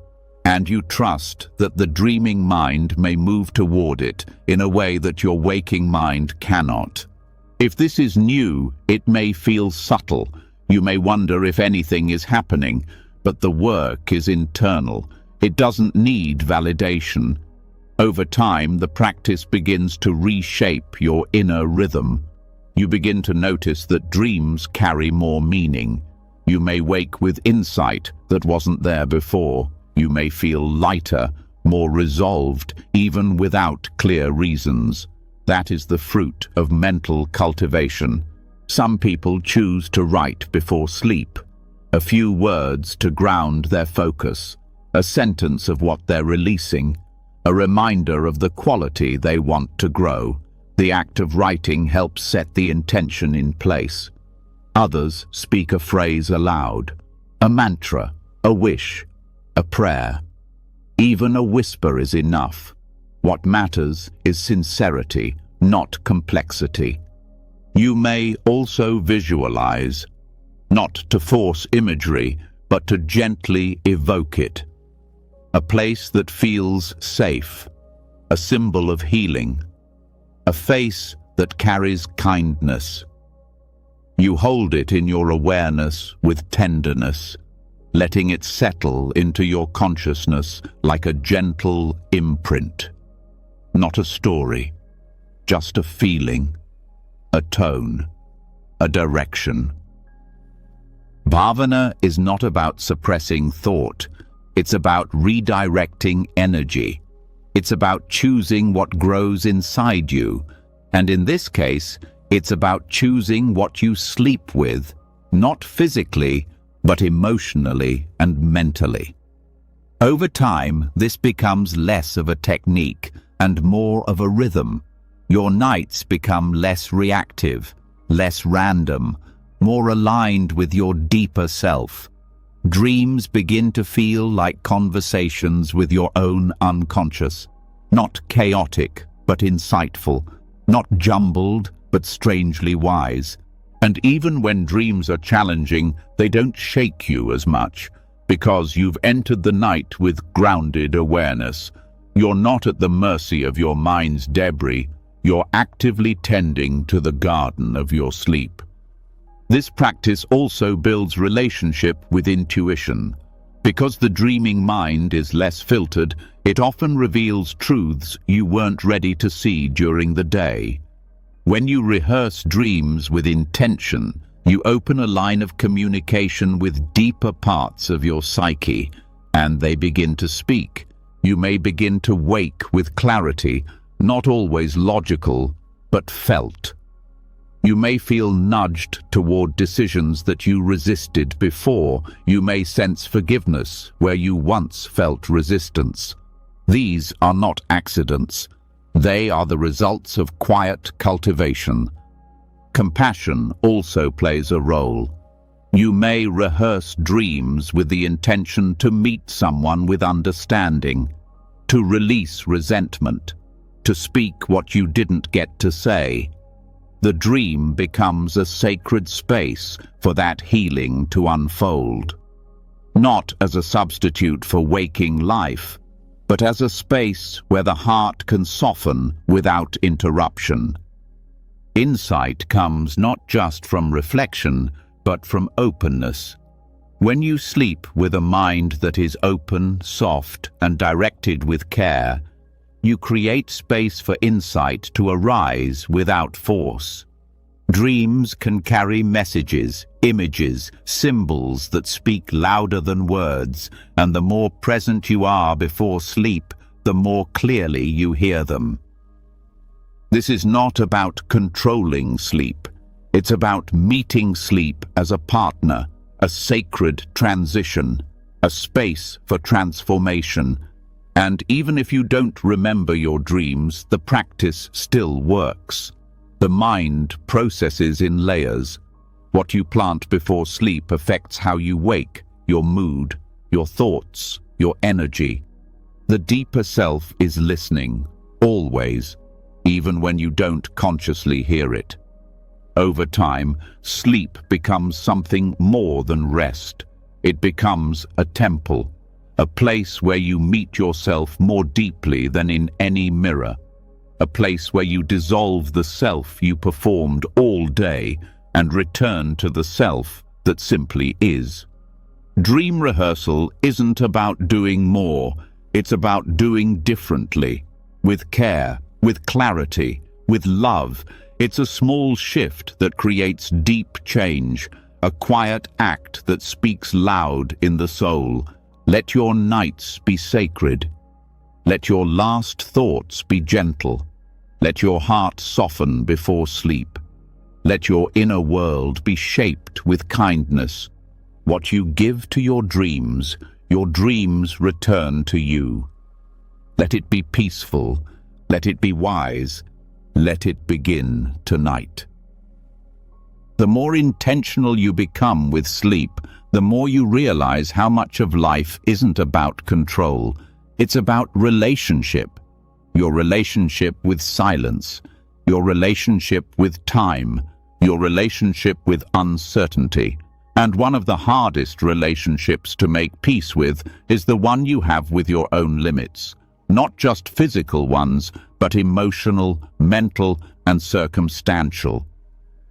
and you trust that the dreaming mind may move toward it in a way that your waking mind cannot. If this is new, it may feel subtle. You may wonder if anything is happening, but the work is internal. It doesn't need validation. Over time, the practice begins to reshape your inner rhythm. You begin to notice that dreams carry more meaning. You may wake with insight that wasn't there before. You may feel lighter, more resolved, even without clear reasons. That is the fruit of mental cultivation. Some people choose to write before sleep. A few words to ground their focus, a sentence of what they're releasing, a reminder of the quality they want to grow. The act of writing helps set the intention in place. Others speak a phrase aloud, a mantra, a wish, a prayer. Even a whisper is enough. What matters is sincerity, not complexity. You may also visualize, not to force imagery, but to gently evoke it. A place that feels safe, a symbol of healing, a face that carries kindness. You hold it in your awareness with tenderness, letting it settle into your consciousness like a gentle imprint. Not a story, just a feeling, a tone, a direction. Bhavana is not about suppressing thought. It's about redirecting energy. It's about choosing what grows inside you. And in this case, it's about choosing what you sleep with, not physically, but emotionally and mentally. Over time, this becomes less of a technique and more of a rhythm. Your nights become less reactive, less random, more aligned with your deeper self. Dreams begin to feel like conversations with your own unconscious, not chaotic but insightful, not jumbled but strangely wise. And even when dreams are challenging, they don't shake you as much, because you've entered the night with grounded awareness. You're not at the mercy of your mind's debris. You're actively tending to the garden of your sleep. This practice also builds relationship with intuition. Because the dreaming mind is less filtered, it often reveals truths you weren't ready to see during the day. When you rehearse dreams with intention, you open a line of communication with deeper parts of your psyche, and they begin to speak. You may begin to wake with clarity, not always logical, but felt. You may feel nudged toward decisions that you resisted before. You may sense forgiveness where you once felt resistance. These are not accidents. They are the results of quiet cultivation. Compassion also plays a role. You may rehearse dreams with the intention to meet someone with understanding, to release resentment, to speak what you didn't get to say. The dream becomes a sacred space for that healing to unfold. Not as a substitute for waking life, but as a space where the heart can soften without interruption. Insight comes not just from reflection, but from openness. When you sleep with a mind that is open, soft, and directed with care, you create space for insight to arise without force. Dreams can carry messages, images, symbols that speak louder than words, and the more present you are before sleep, the more clearly you hear them. This is not about controlling sleep. It's about meeting sleep as a partner, a sacred transition, a space for transformation. And even if you don't remember your dreams, the practice still works. The mind processes in layers. What you plant before sleep affects how you wake, your mood, your thoughts, your energy. The deeper self is listening, always, even when you don't consciously hear it. Over time, sleep becomes something more than rest. It becomes a temple, a place where you meet yourself more deeply than in any mirror, a place where you dissolve the self you performed all day and return to the self that simply is. Dream rehearsal isn't about doing more, it's about doing differently, with care, with clarity, with love. It's a small shift that creates deep change, a quiet act that speaks loud in the soul. Let your nights be sacred. Let your last thoughts be gentle. Let your heart soften before sleep. Let your inner world be shaped with kindness. What you give to your dreams return to you. Let it be peaceful. Let it be wise. Let it begin tonight. The more intentional you become with sleep, the more you realize how much of life isn't about control. It's about relationship. Your relationship with silence, your relationship with time, your relationship with uncertainty. And one of the hardest relationships to make peace with is the one you have with your own limits. Not just physical ones, but emotional, mental, and circumstantial.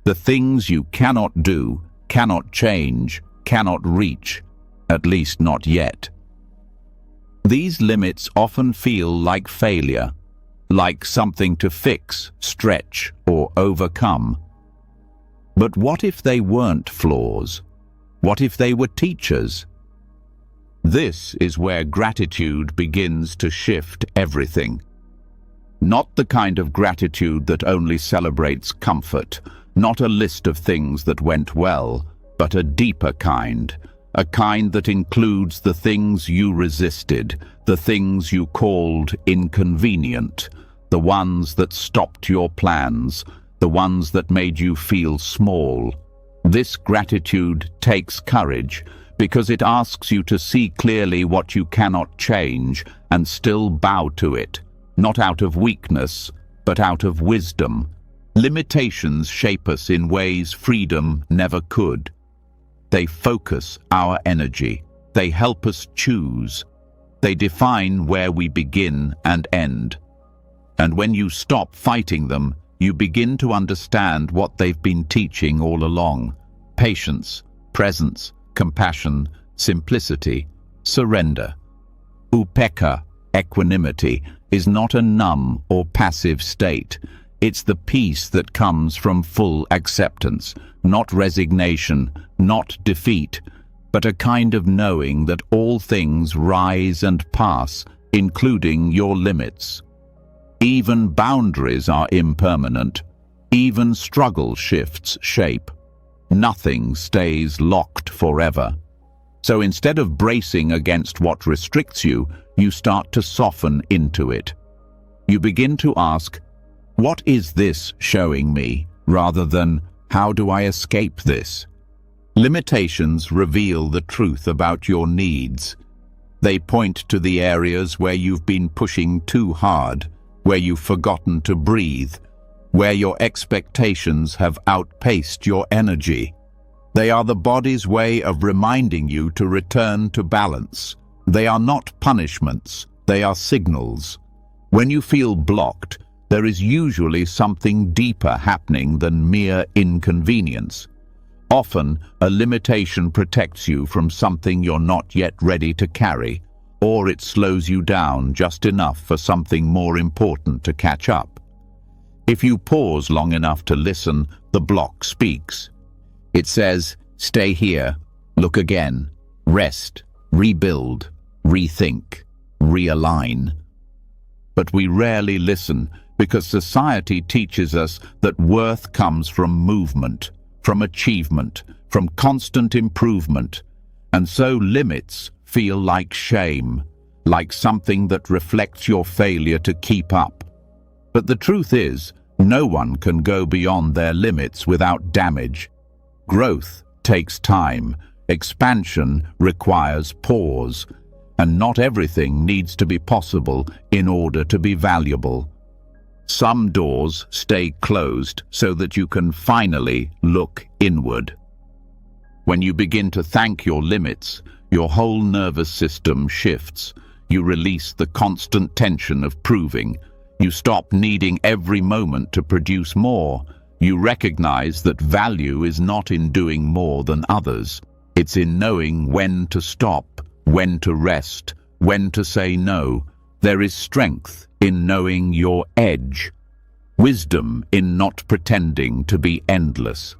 The things you cannot do, cannot change, cannot reach, at least not yet. These limits often feel like failure, like something to fix, stretch, or overcome. But what if they weren't flaws? What if they were teachers? This is where gratitude begins to shift everything. Not the kind of gratitude that only celebrates comfort, not a list of things that went well, but a deeper kind, a kind that includes the things you resisted, the things you called inconvenient, the ones that stopped your plans, the ones that made you feel small. This gratitude takes courage because it asks you to see clearly what you cannot change and still bow to it, not out of weakness, but out of wisdom. Limitations shape us in ways freedom never could. They focus our energy. They help us choose. They define where we begin and end. And when you stop fighting them, you begin to understand what they've been teaching all along. Patience, presence, compassion, simplicity, surrender. Upekkha, equanimity, is not a numb or passive state. It's the peace that comes from full acceptance, not resignation, not defeat, but a kind of knowing that all things rise and pass, including your limits. Even boundaries are impermanent. Even struggle shifts shape. Nothing stays locked forever. So instead of bracing against what restricts you, you start to soften into it. You begin to ask, what is this showing me, rather than, how do I escape this? Limitations reveal the truth about your needs. They point to the areas where you've been pushing too hard, where you've forgotten to breathe, where your expectations have outpaced your energy. They are the body's way of reminding you to return to balance. They are not punishments, they are signals. When you feel blocked, there is usually something deeper happening than mere inconvenience. Often, a limitation protects you from something you're not yet ready to carry, or it slows you down just enough for something more important to catch up. If you pause long enough to listen, the block speaks. It says, stay here, look again, rest, rebuild, rethink, realign. But we rarely listen because society teaches us that worth comes from movement, from achievement, from constant improvement, and so limits feel like shame, like something that reflects your failure to keep up. But the truth is, no one can go beyond their limits without damage. Growth takes time, expansion requires pause, and not everything needs to be possible in order to be valuable. Some doors stay closed so that you can finally look inward. When you begin to thank your limits, your whole nervous system shifts. You release the constant tension of proving. You stop needing every moment to produce more. You recognize that value is not in doing more than others. It's in knowing when to stop, when to rest, when to say no. There is strength in knowing your edge, wisdom in not pretending to be endless.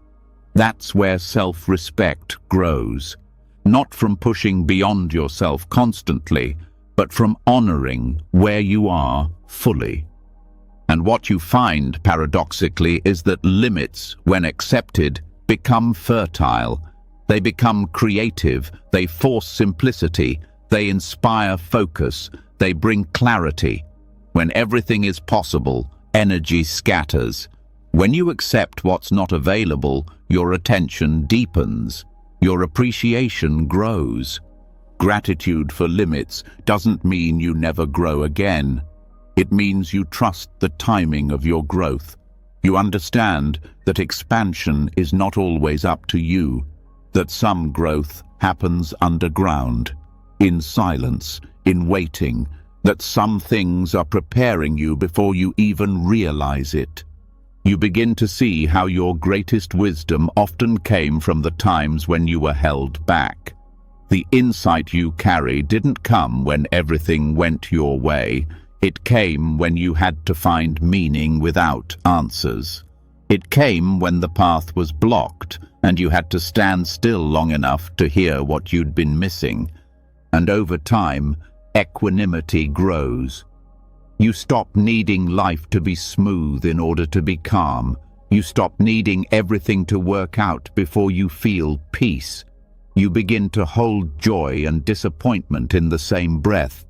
That's where self-respect grows, not from pushing beyond yourself constantly, but from honoring where you are fully. And what you find, paradoxically, is that limits, when accepted, become fertile. They become creative, they force simplicity, they inspire focus, they bring clarity. When everything is possible, energy scatters. When you accept what's not available, your attention deepens, your appreciation grows. Gratitude for limits doesn't mean you never grow again. It means you trust the timing of your growth. You understand that expansion is not always up to you, that some growth happens underground, in silence, in waiting, that some things are preparing you before you even realize it. You begin to see how your greatest wisdom often came from the times when you were held back. The insight you carry didn't come when everything went your way. It came when you had to find meaning without answers. It came when the path was blocked and you had to stand still long enough to hear what you'd been missing. And over time, equanimity grows. You stop needing life to be smooth in order to be calm. You stop needing everything to work out before you feel peace. You begin to hold joy and disappointment in the same breath.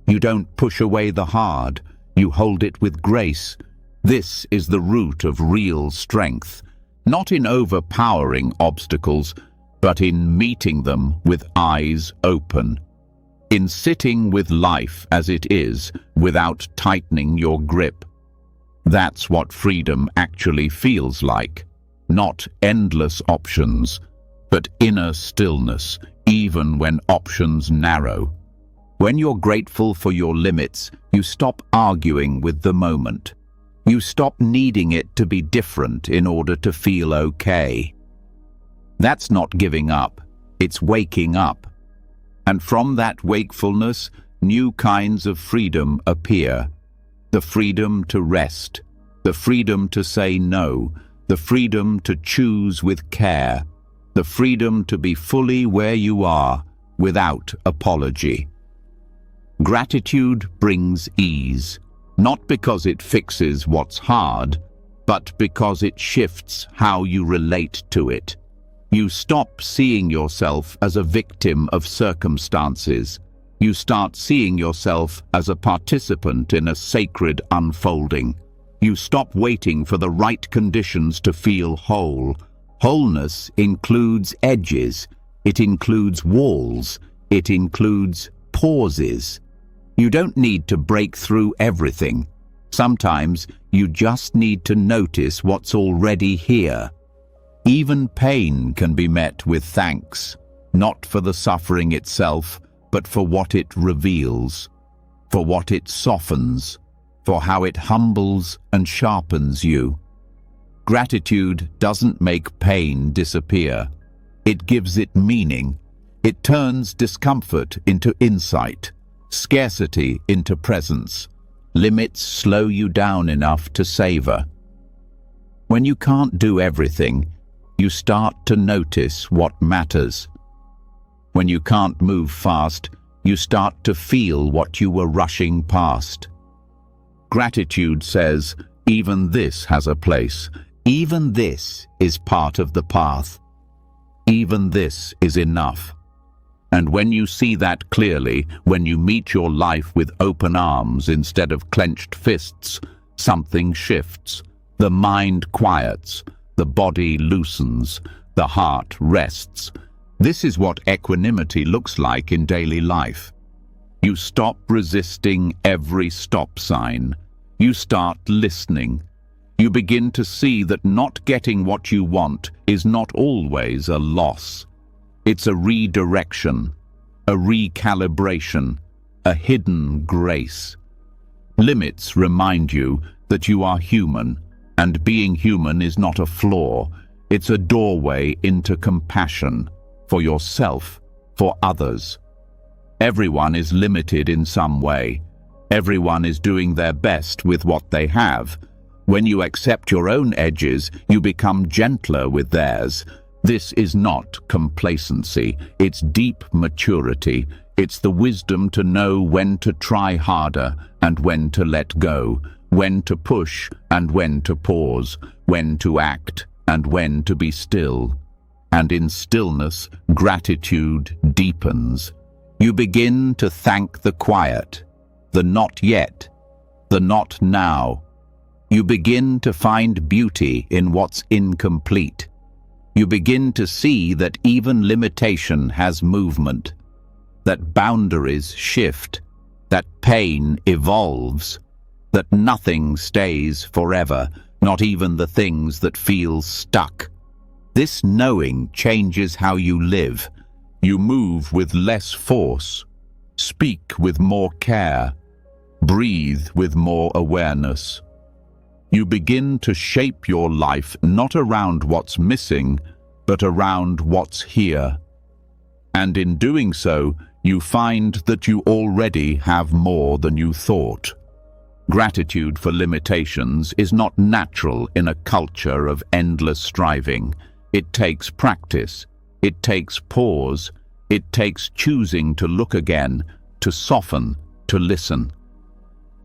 You don't push away the hard, you hold it with grace. This is the root of real strength, not in overpowering obstacles, but in meeting them with eyes open. In sitting with life as it is, without tightening your grip. That's what freedom actually feels like. Not endless options, but inner stillness, even when options narrow. When you're grateful for your limits, you stop arguing with the moment. You stop needing it to be different in order to feel okay. That's not giving up, it's waking up. And from that wakefulness, new kinds of freedom appear. The freedom to rest, the freedom to say no, the freedom to choose with care, the freedom to be fully where you are, without apology. Gratitude brings ease, not because it fixes what's hard, but because it shifts how you relate to it. You stop seeing yourself as a victim of circumstances. You start seeing yourself as a participant in a sacred unfolding. You stop waiting for the right conditions to feel whole. Wholeness includes edges. It includes walls. It includes pauses. You don't need to break through everything. Sometimes you just need to notice what's already here. Even pain can be met with thanks, not for the suffering itself, but for what it reveals, for what it softens, for how it humbles and sharpens you. Gratitude doesn't make pain disappear. It gives it meaning. It turns discomfort into insight, scarcity into presence. Limits slow you down enough to savor. When you can't do everything, you start to notice what matters. When you can't move fast, you start to feel what you were rushing past. Gratitude says, even this has a place. Even this is part of the path. Even this is enough. And when you see that clearly, when you meet your life with open arms instead of clenched fists, something shifts. The mind quiets, the body loosens, the heart rests. This is what equanimity looks like in daily life. You stop resisting every stop sign. You start listening. You begin to see that not getting what you want is not always a loss. It's a redirection, a recalibration, a hidden grace. Limits remind you that you are human, and being human is not a flaw. It's a doorway into compassion, for yourself, for others. Everyone is limited in some way. Everyone is doing their best with what they have. When you accept your own edges, you become gentler with theirs. This is not complacency, it's deep maturity. It's the wisdom to know when to try harder and when to let go, when to push and when to pause, when to act and when to be still. And in stillness, gratitude deepens. You begin to thank the quiet, the not yet, the not now. You begin to find beauty in what's incomplete. You begin to see that even limitation has movement, that boundaries shift, that pain evolves, that nothing stays forever, not even the things that feel stuck. This knowing changes how you live. You move with less force, speak with more care, breathe with more awareness. You begin to shape your life not around what's missing, but around what's here. And in doing so, you find that you already have more than you thought. Gratitude for limitations is not natural in a culture of endless striving. It takes practice. It takes pause. It takes choosing to look again, to soften, to listen.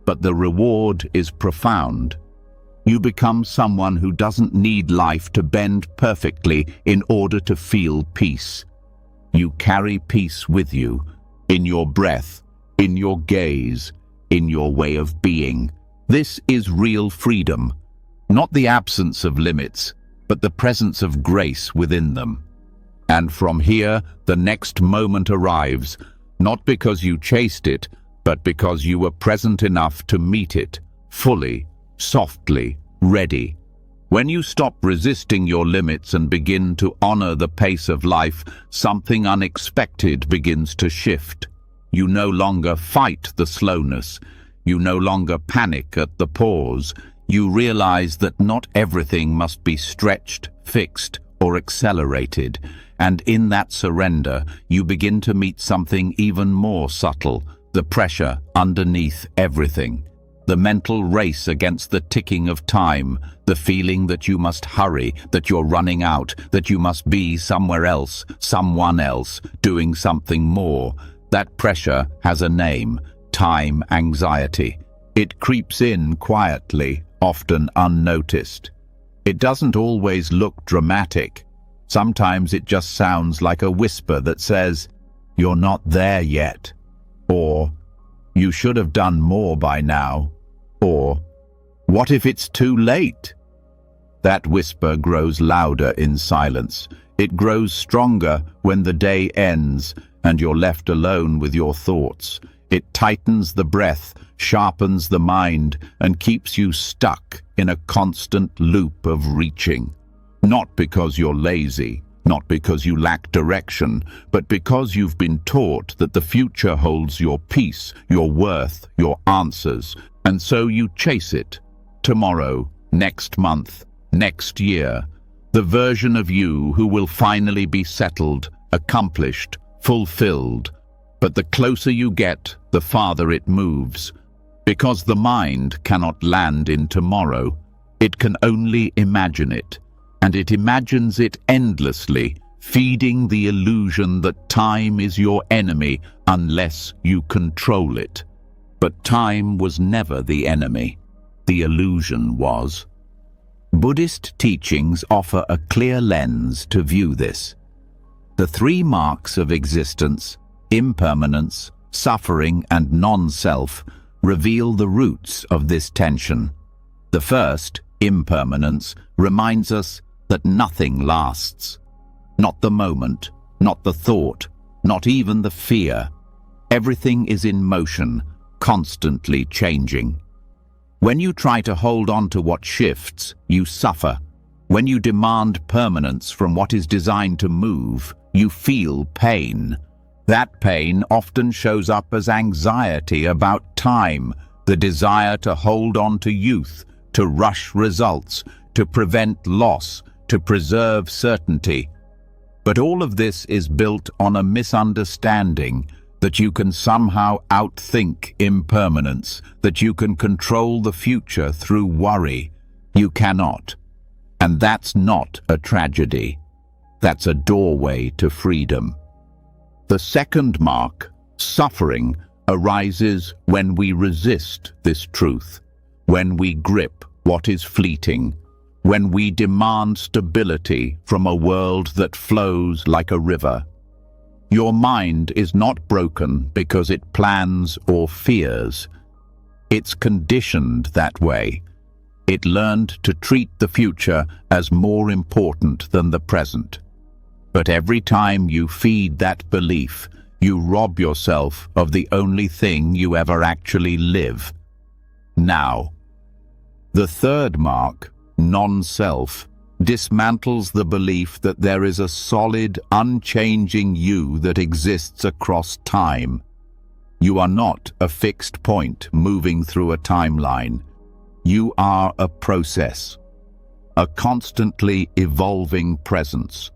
But the reward is profound. You become someone who doesn't need life to bend perfectly in order to feel peace. You carry peace with you, in your breath, in your gaze, in your way of being. This is real freedom, not the absence of limits, but the presence of grace within them. And from here, the next moment arrives, not because you chased it, but because you were present enough to meet it, fully, softly, ready. When you stop resisting your limits and begin to honor the pace of life, something unexpected begins to shift. You no longer fight the slowness. You no longer panic at the pause. You realize that not everything must be stretched, fixed, or accelerated. And in that surrender, you begin to meet something even more subtle, the pressure underneath everything. The mental race against the ticking of time, the feeling that you must hurry, that you're running out, that you must be somewhere else, someone else, doing something more. That pressure has a name: time anxiety. It creeps in quietly, often unnoticed. It doesn't always look dramatic. Sometimes it just sounds like a whisper that says, "You're not there yet." Or, "You should have done more by now." Or, "What if it's too late?" That whisper grows louder in silence. It grows stronger when the day ends and you're left alone with your thoughts. It tightens the breath, sharpens the mind, and keeps you stuck in a constant loop of reaching. Not because you're lazy, not because you lack direction, but because you've been taught that the future holds your peace, your worth, your answers, and so you chase it. Tomorrow, next month, next year, the version of you who will finally be settled, accomplished, fulfilled. But the closer you get, the farther it moves. Because the mind cannot land in tomorrow. It can only imagine it. And it imagines it endlessly, feeding the illusion that time is your enemy unless you control it. But time was never the enemy. The illusion was. Buddhist teachings offer a clear lens to view this. The three marks of existence, impermanence, suffering, and non-self, reveal the roots of this tension. The first, impermanence, reminds us that nothing lasts. Not the moment, not the thought, not even the fear. Everything is in motion, constantly changing. When you try to hold on to what shifts, you suffer. When you demand permanence from what is designed to move, you feel pain. That pain often shows up as anxiety about time, the desire to hold on to youth, to rush results, to prevent loss, to preserve certainty. But all of this is built on a misunderstanding that you can somehow outthink impermanence, that you can control the future through worry. You cannot. And that's not a tragedy. That's a doorway to freedom. The second mark, suffering, arises when we resist this truth, when we grip what is fleeting, when we demand stability from a world that flows like a river. Your mind is not broken because it plans or fears. It's conditioned that way. It learned to treat the future as more important than the present. But every time you feed that belief, you rob yourself of the only thing you ever actually live. Now. The third mark, non-self, dismantles the belief that there is a solid, unchanging you that exists across time. You are not a fixed point moving through a timeline. You are a process, a constantly evolving presence.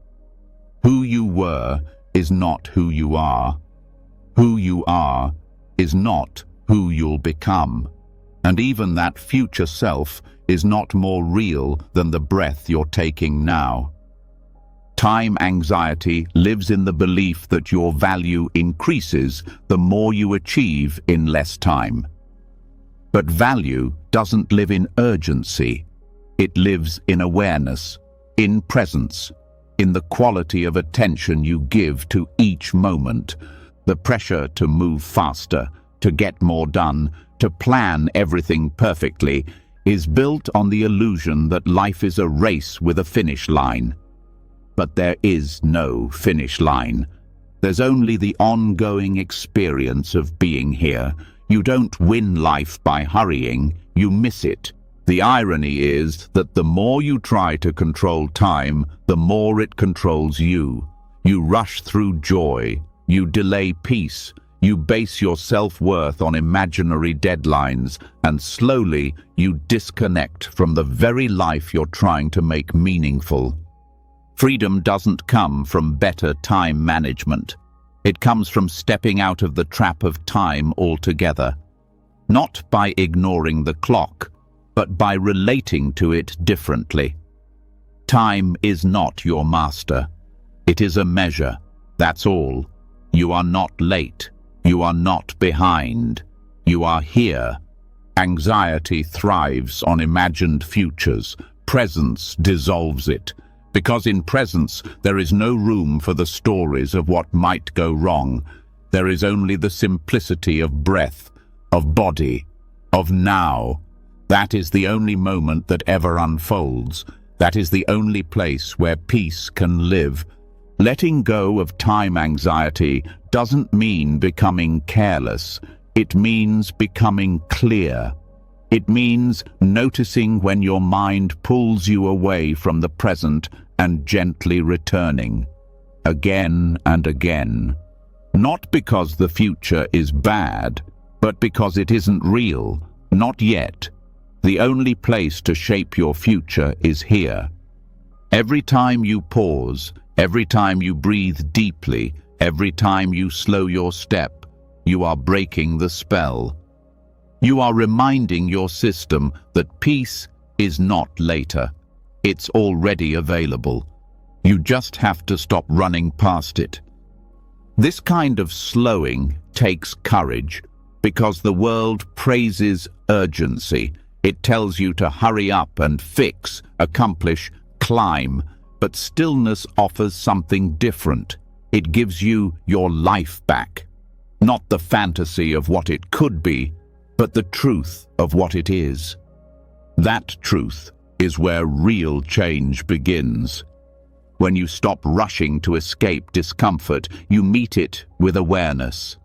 Who you were is not who you are. Who you are is not who you'll become. And even that future self is not more real than the breath you're taking now. Time anxiety lives in the belief that your value increases the more you achieve in less time. But value doesn't live in urgency. It lives in awareness, in presence, in the quality of attention you give to each moment. The pressure to move faster, to get more done, to plan everything perfectly, is built on the illusion that life is a race with a finish line. But there is no finish line. There's only the ongoing experience of being here. You don't win life by hurrying, you miss it. The irony is that the more you try to control time, the more it controls you. You rush through joy, you delay peace, you base your self-worth on imaginary deadlines, and slowly you disconnect from the very life you're trying to make meaningful. Freedom doesn't come from better time management. It comes from stepping out of the trap of time altogether. Not by ignoring the clock, but by relating to it differently. Time is not your master. It is a measure, that's all. You are not late. You are not behind. You are here. Anxiety thrives on imagined futures. Presence dissolves it. Because in presence, there is no room for the stories of what might go wrong. There is only the simplicity of breath, of body, of now. That is the only moment that ever unfolds. That is the only place where peace can live. Letting go of time anxiety doesn't mean becoming careless. It means becoming clear. It means noticing when your mind pulls you away from the present and gently returning, again and again. Not because the future is bad, but because it isn't real, not yet. The only place to shape your future is here. Every time you pause, every time you breathe deeply, every time you slow your step, you are breaking the spell. You are reminding your system that peace is not later. It's already available. You just have to stop running past it. This kind of slowing takes courage because the world praises urgency. It tells you to hurry up and fix, accomplish, climb, but stillness offers something different. It gives you your life back. Not the fantasy of what it could be, but the truth of what it is. That truth is where real change begins. When you stop rushing to escape discomfort, you meet it with awareness.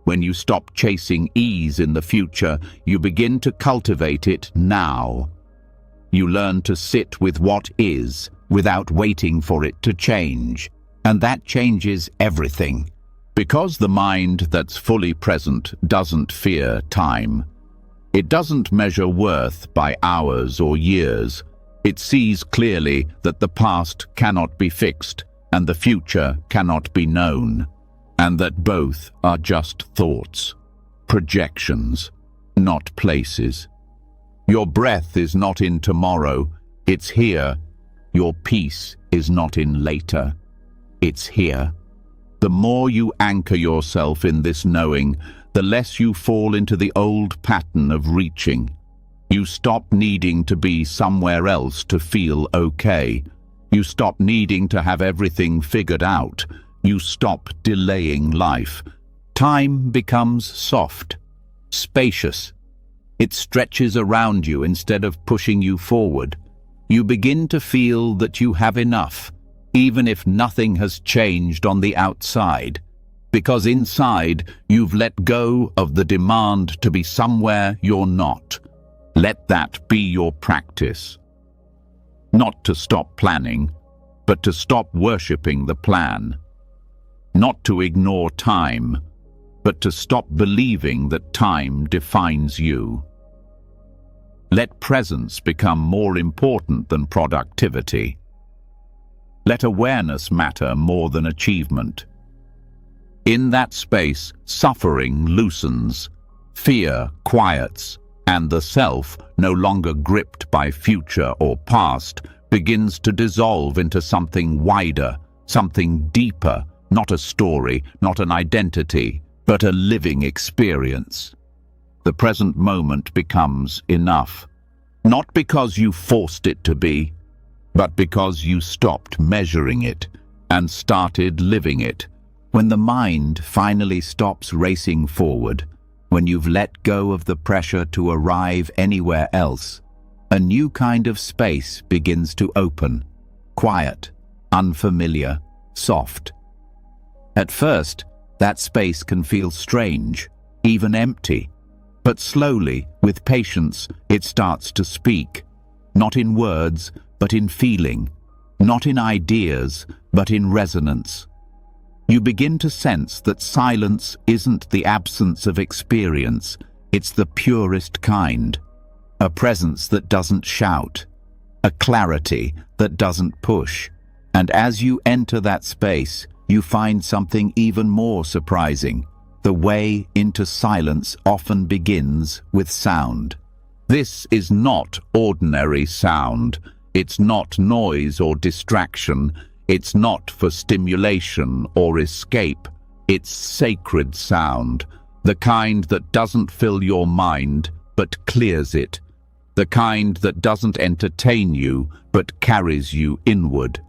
When you stop chasing ease in the future, you begin to cultivate it now. You learn to sit with what is, without waiting for it to change. And that changes everything. Because the mind that's fully present doesn't fear time. It doesn't measure worth by hours or years. It sees clearly that the past cannot be fixed and the future cannot be known, and that both are just thoughts, projections, not places. Your breath is not in tomorrow, it's here. Your peace is not in later, it's here. The more you anchor yourself in this knowing, the less you fall into the old pattern of reaching. You stop needing to be somewhere else to feel okay. You stop needing to have everything figured out. You stop delaying life. Time becomes soft, spacious. It stretches around you instead of pushing you forward. You begin to feel that you have enough, even if nothing has changed on the outside, because inside you've let go of the demand to be somewhere you're not. Let that be your practice. Not to stop planning, but to stop worshipping the plan. Not to ignore time, but to stop believing that time defines you. Let presence become more important than productivity. Let awareness matter more than achievement. In that space, suffering loosens, fear quiets, and the self, no longer gripped by future or past, begins to dissolve into something wider, something deeper, not a story, not an identity, but a living experience. The present moment becomes enough, not because you forced it to be, but because you stopped measuring it and started living it. When the mind finally stops racing forward, when you've let go of the pressure to arrive anywhere else, a new kind of space begins to open, quiet, unfamiliar, soft. At first, that space can feel strange, even empty, but slowly, with patience, it starts to speak, not in words, but in feeling, not in ideas, but in resonance. You begin to sense that silence isn't the absence of experience, it's the purest kind. A presence that doesn't shout, a clarity that doesn't push. And as you enter that space, you find something even more surprising. The way into silence often begins with sound. This is not ordinary sound. It's not noise or distraction. It's not for stimulation or escape. It's sacred sound, the kind that doesn't fill your mind, but clears it. The kind that doesn't entertain you, but carries you inward.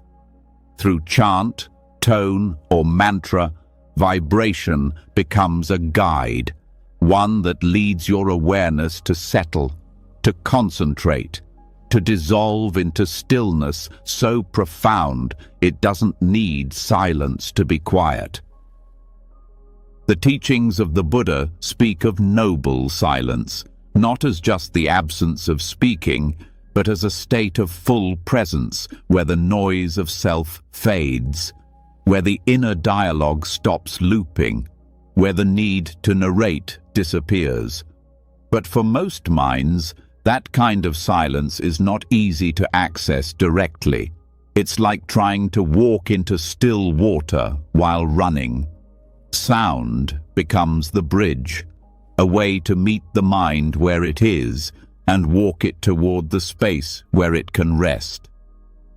Through chant, tone, or mantra, vibration becomes a guide, one that leads your awareness to settle, to concentrate, to dissolve into stillness so profound it doesn't need silence to be quiet. The teachings of the Buddha speak of noble silence, not as just the absence of speaking, but as a state of full presence where the noise of self fades, where the inner dialogue stops looping, where the need to narrate disappears. But for most minds, that kind of silence is not easy to access directly. It's like trying to walk into still water while running. Sound becomes the bridge, a way to meet the mind where it is and walk it toward the space where it can rest.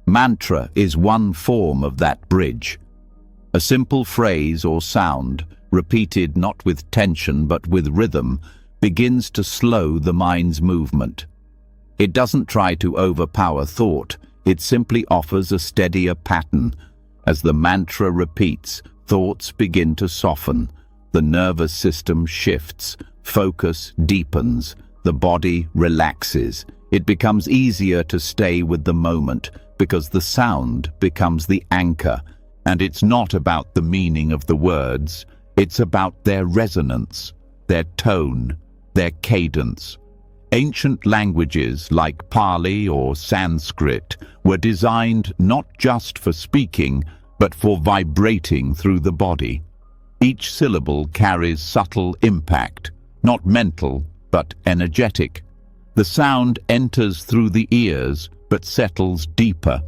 Mantra is one form of that bridge. A simple phrase or sound, repeated not with tension but with rhythm, begins to slow the mind's movement. It doesn't try to overpower thought, it simply offers a steadier pattern. As the mantra repeats, thoughts begin to soften, the nervous system shifts, focus deepens, the body relaxes. It becomes easier to stay with the moment because the sound becomes the anchor. And it's not about the meaning of the words, it's about their resonance, their tone, their cadence. Ancient languages like Pali or Sanskrit were designed not just for speaking, but for vibrating through the body. Each syllable carries subtle impact, not mental, but energetic. The sound enters through the ears, but settles deeper.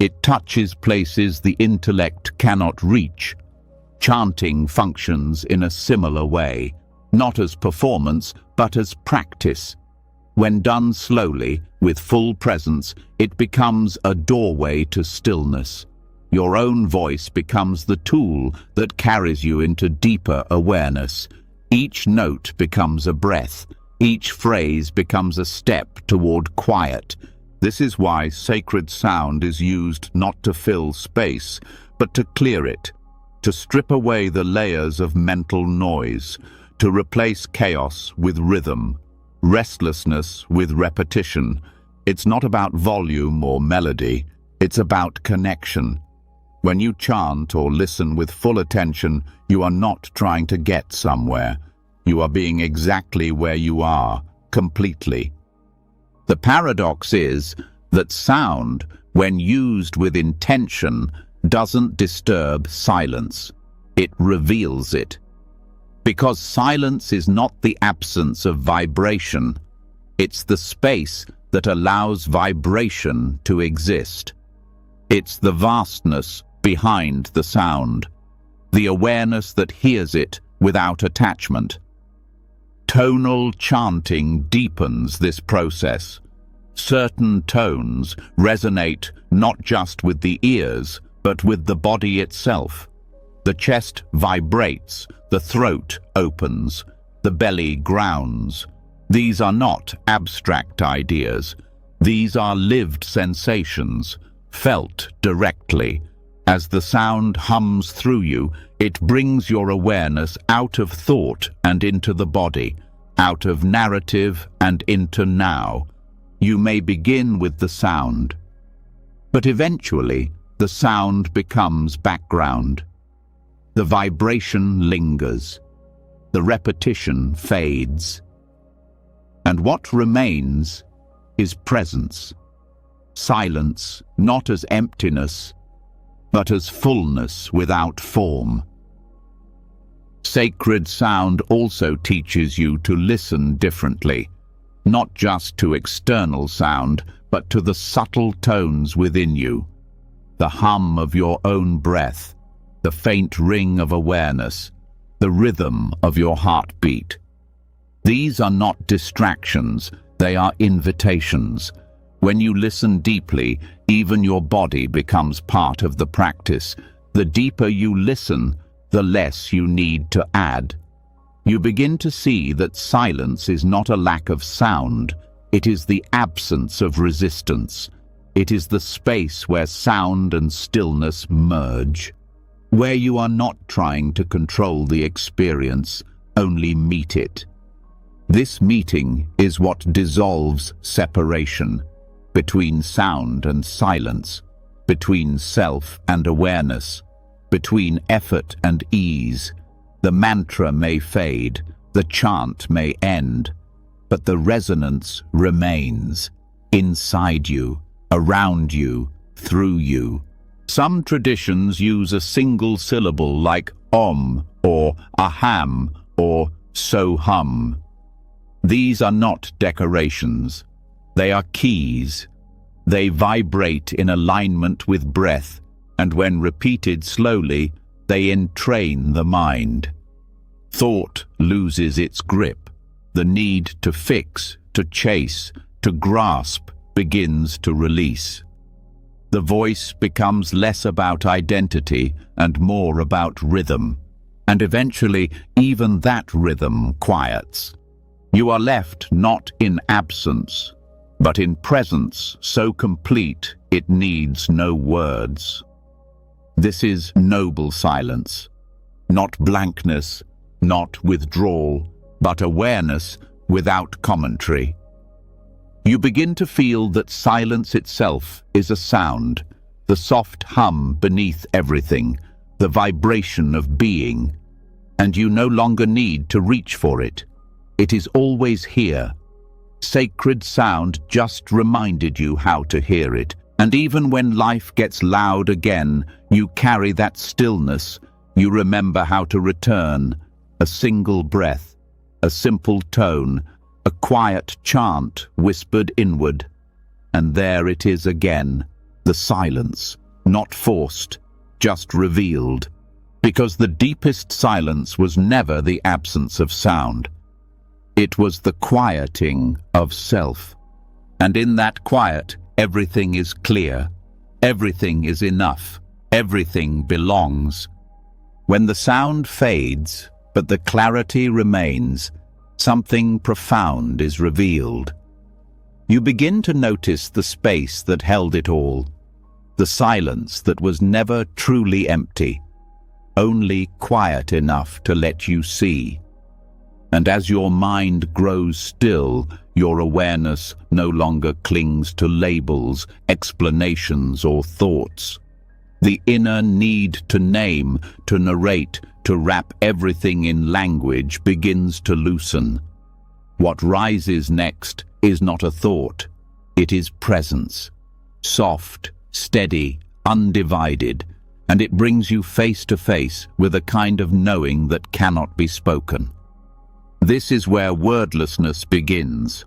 It touches places the intellect cannot reach. Chanting functions in a similar way, not as performance, but as practice. When done slowly, with full presence, it becomes a doorway to stillness. Your own voice becomes the tool that carries you into deeper awareness. Each note becomes a breath. Each phrase becomes a step toward quiet. This is why sacred sound is used not to fill space, but to clear it, to strip away the layers of mental noise, to replace chaos with rhythm, restlessness with repetition. It's not about volume or melody, it's about connection. When you chant or listen with full attention, you are not trying to get somewhere. You are being exactly where you are, completely. The paradox is that sound, when used with intention, doesn't disturb silence. It reveals it. Because silence is not the absence of vibration, it's the space that allows vibration to exist. It's the vastness behind the sound, the awareness that hears it without attachment. Tonal chanting deepens this process. Certain tones resonate not just with the ears, but with the body itself. The chest vibrates, the throat opens, the belly grounds. These are not abstract ideas. These are lived sensations, felt directly. As the sound hums through you, it brings your awareness out of thought and into the body, out of narrative and into now. You may begin with the sound, but eventually the sound becomes background. The vibration lingers, the repetition fades, and what remains is presence. Silence, not as emptiness, but as fullness without form. Sacred sound also teaches you to listen differently, not just to external sound, but to the subtle tones within you, the hum of your own breath, the faint ring of awareness, the rhythm of your heartbeat. These are not distractions, they are invitations. When you listen deeply, even your body becomes part of the practice. The deeper you listen, the less you need to add. You begin to see that silence is not a lack of sound, it is the absence of resistance. It is the space where sound and stillness merge. where you are not trying to control the experience, only meet it. This meeting is what dissolves separation between sound and silence, between self and awareness, between effort and ease. The mantra may fade, the chant may end, but the resonance remains inside you, around you, through you. Some traditions use a single syllable like Om or Aham or Soham. These are not decorations. They are keys. They vibrate in alignment with breath, and when repeated slowly, they entrain the mind. Thought loses its grip. The need to fix, to chase, to grasp begins to release. The voice becomes less about identity and more about rhythm, and eventually even that rhythm quiets. You are left not in absence, but in presence so complete it needs no words. This is noble silence, not blankness, not withdrawal, but awareness without commentary. You begin to feel that silence itself is a sound, the soft hum beneath everything, the vibration of being, and you no longer need to reach for it. It is always here. Sacred sound just reminded you how to hear it, and even when life gets loud again, you carry that stillness. You remember how to return. A single breath, a simple tone, a quiet chant whispered inward. And there it is again, the silence, not forced, just revealed. Because the deepest silence was never the absence of sound. It was the quieting of self. And in that quiet, everything is clear, everything is enough, everything belongs. When the sound fades, but the clarity remains, something profound is revealed. You begin to notice the space that held it all, the silence that was never truly empty, only quiet enough to let you see. And as your mind grows still, your awareness no longer clings to labels, explanations, or thoughts. The inner need to name, to narrate, to wrap everything in language begins to loosen. What rises next is not a thought, it is presence. Soft, steady, undivided, and it brings you face to face with a kind of knowing that cannot be spoken. This is where wordlessness begins,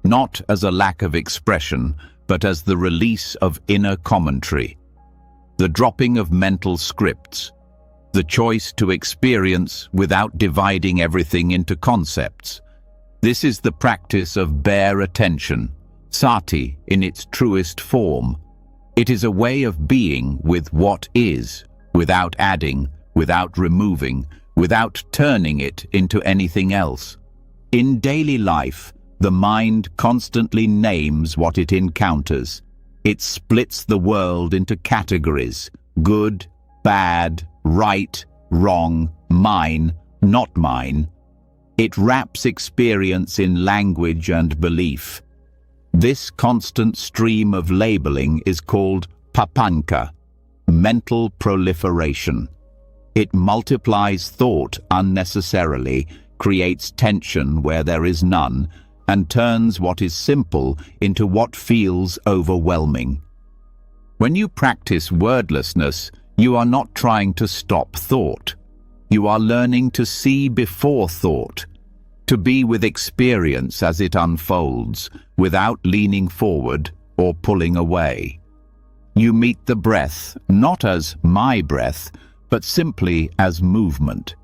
not as a lack of expression, but as the release of inner commentary, the dropping of mental scripts, the choice to experience without dividing everything into concepts. This is the practice of bare attention, sati in its truest form. It is a way of being with what is, without adding, without removing, without turning it into anything else. In daily life, the mind constantly names what it encounters. It splits the world into categories: good, bad, right, wrong, mine, not mine. It wraps experience in language and belief. This constant stream of labeling is called papanka, mental proliferation. It multiplies thought unnecessarily, creates tension where there is none, and turns what is simple into what feels overwhelming. When you practice wordlessness, you are not trying to stop thought. You are learning to see before thought, to be with experience as it unfolds, without leaning forward or pulling away. You meet the breath, not as my breath, but simply as movement.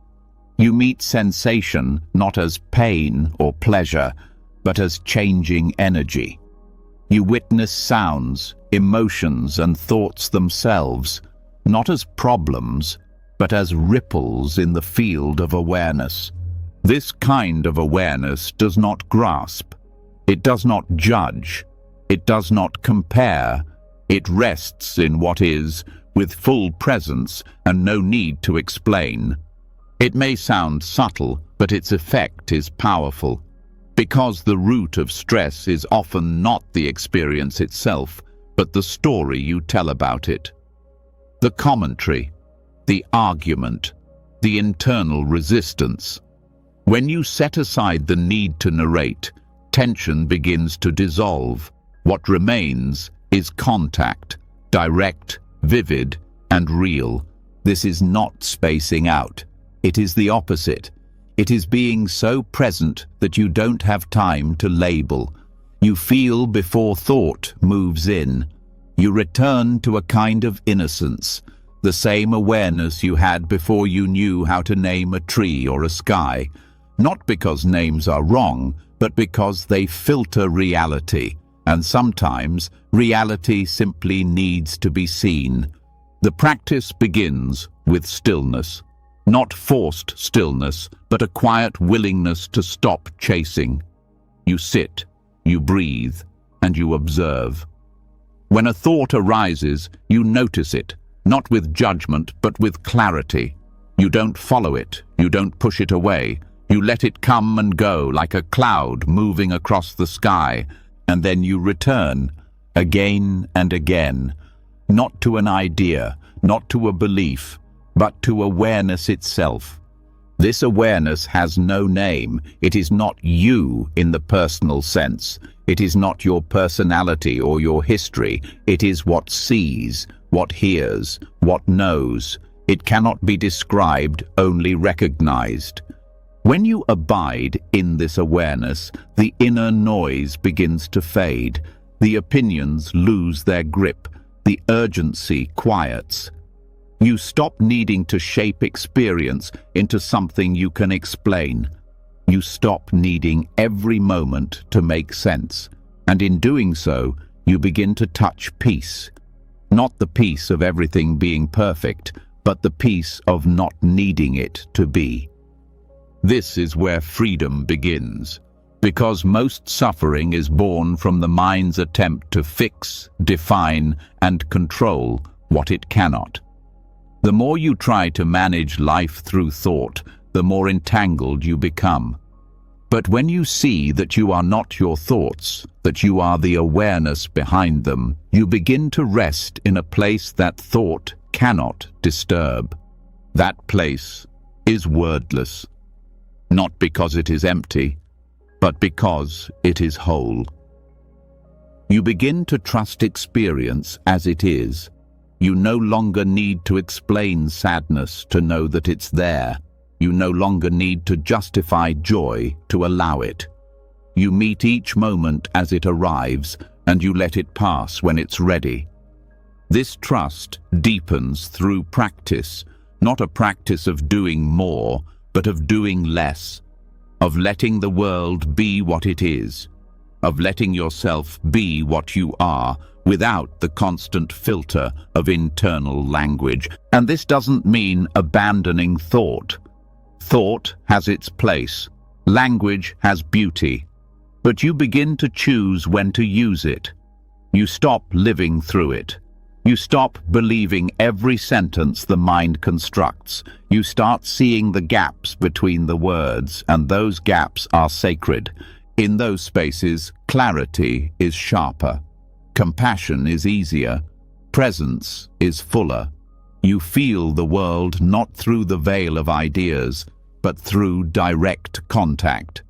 You meet sensation, not as pain or pleasure, but as changing energy. You witness sounds, emotions, and thoughts themselves, not as problems, but as ripples in the field of awareness. This kind of awareness does not grasp. It does not judge. It does not compare. It rests in what is with full presence and no need to explain. It may sound subtle, but its effect is powerful, because the root of stress is often not the experience itself, but the story you tell about it. The commentary, the argument, the internal resistance. When you set aside the need to narrate, tension begins to dissolve. What remains is contact, direct, vivid, and real. This is not spacing out. It is the opposite. It is being so present that you don't have time to label. You feel before thought moves in. You return to a kind of innocence, the same awareness you had before you knew how to name a tree or a sky. Not because names are wrong, but because they filter reality, and sometimes reality simply needs to be seen. The practice begins with stillness. Not forced stillness, but a quiet willingness to stop chasing. You sit, you breathe, and you observe. When a thought arises, you notice it, not with judgment, but with clarity. You don't follow it, you don't push it away. You let it come and go like a cloud moving across the sky, and then you return, again and again, not to an idea, not to a belief, but to awareness itself. This awareness has no name. It is not you in the personal sense. It is not your personality or your history. It is what sees, what hears, what knows. It cannot be described, only recognized. When you abide in this awareness, the inner noise begins to fade. The opinions lose their grip. The urgency quiets. You stop needing to shape experience into something you can explain. You stop needing every moment to make sense. And in doing so, you begin to touch peace. Not the peace of everything being perfect, but the peace of not needing it to be. This is where freedom begins, because most suffering is born from the mind's attempt to fix, define, and control what it cannot. The more you try to manage life through thought, the more entangled you become. But when you see that you are not your thoughts, that you are the awareness behind them, you begin to rest in a place that thought cannot disturb. That place is wordless, not because it is empty, but because it is whole. You begin to trust experience as it is. You no longer need to explain sadness to know that it's there. You no longer need to justify joy to allow it. You meet each moment as it arrives, and you let it pass when it's ready. This trust deepens through practice, not a practice of doing more, but of doing less, of letting the world be what it is, of letting yourself be what you are, without the constant filter of internal language. And this doesn't mean abandoning thought. Thought has its place. Language has beauty. But you begin to choose when to use it. You stop living through it. You stop believing every sentence the mind constructs. You start seeing the gaps between the words, and those gaps are sacred. In those spaces, clarity is sharper. Compassion is easier. Presence is fuller. You feel the world not through the veil of ideas, but through direct contact.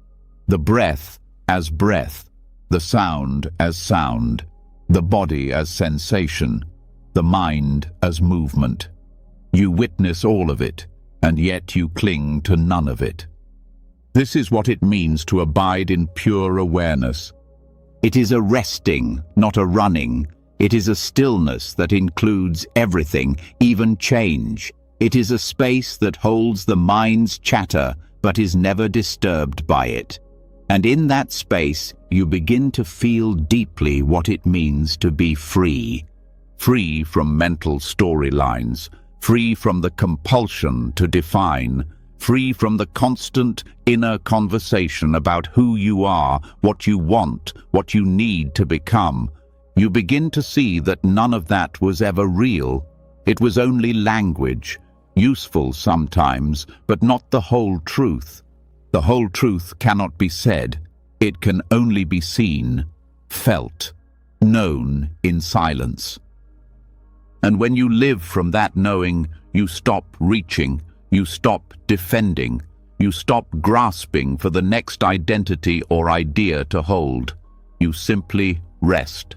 The breath as breath, the sound as sound, the body as sensation, the mind as movement. You witness all of it, and yet you cling to none of it. This is what it means to abide in pure awareness. It is a resting, not a running. It is a stillness that includes everything, even change. It is a space that holds the mind's chatter, but is never disturbed by it. And in that space, you begin to feel deeply what it means to be free. Free from mental storylines, free from the compulsion to define, free from the constant inner conversation about who you are, what you want, what you need to become. You begin to see that none of that was ever real. It was only language, useful sometimes, but not the whole truth. The whole truth cannot be said. It can only be seen, felt, known in silence. And when you live from that knowing, you stop reaching, you stop defending, you stop grasping for the next identity or idea to hold. You simply rest,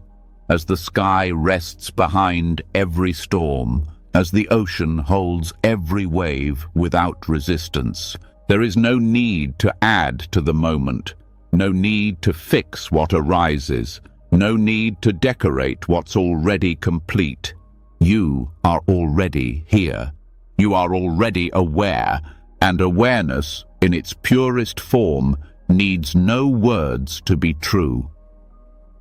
as the sky rests behind every storm, as the ocean holds every wave without resistance. There is no need to add to the moment, no need to fix what arises, no need to decorate what's already complete. You are already here. You are already aware, and awareness, in its purest form, needs no words to be true.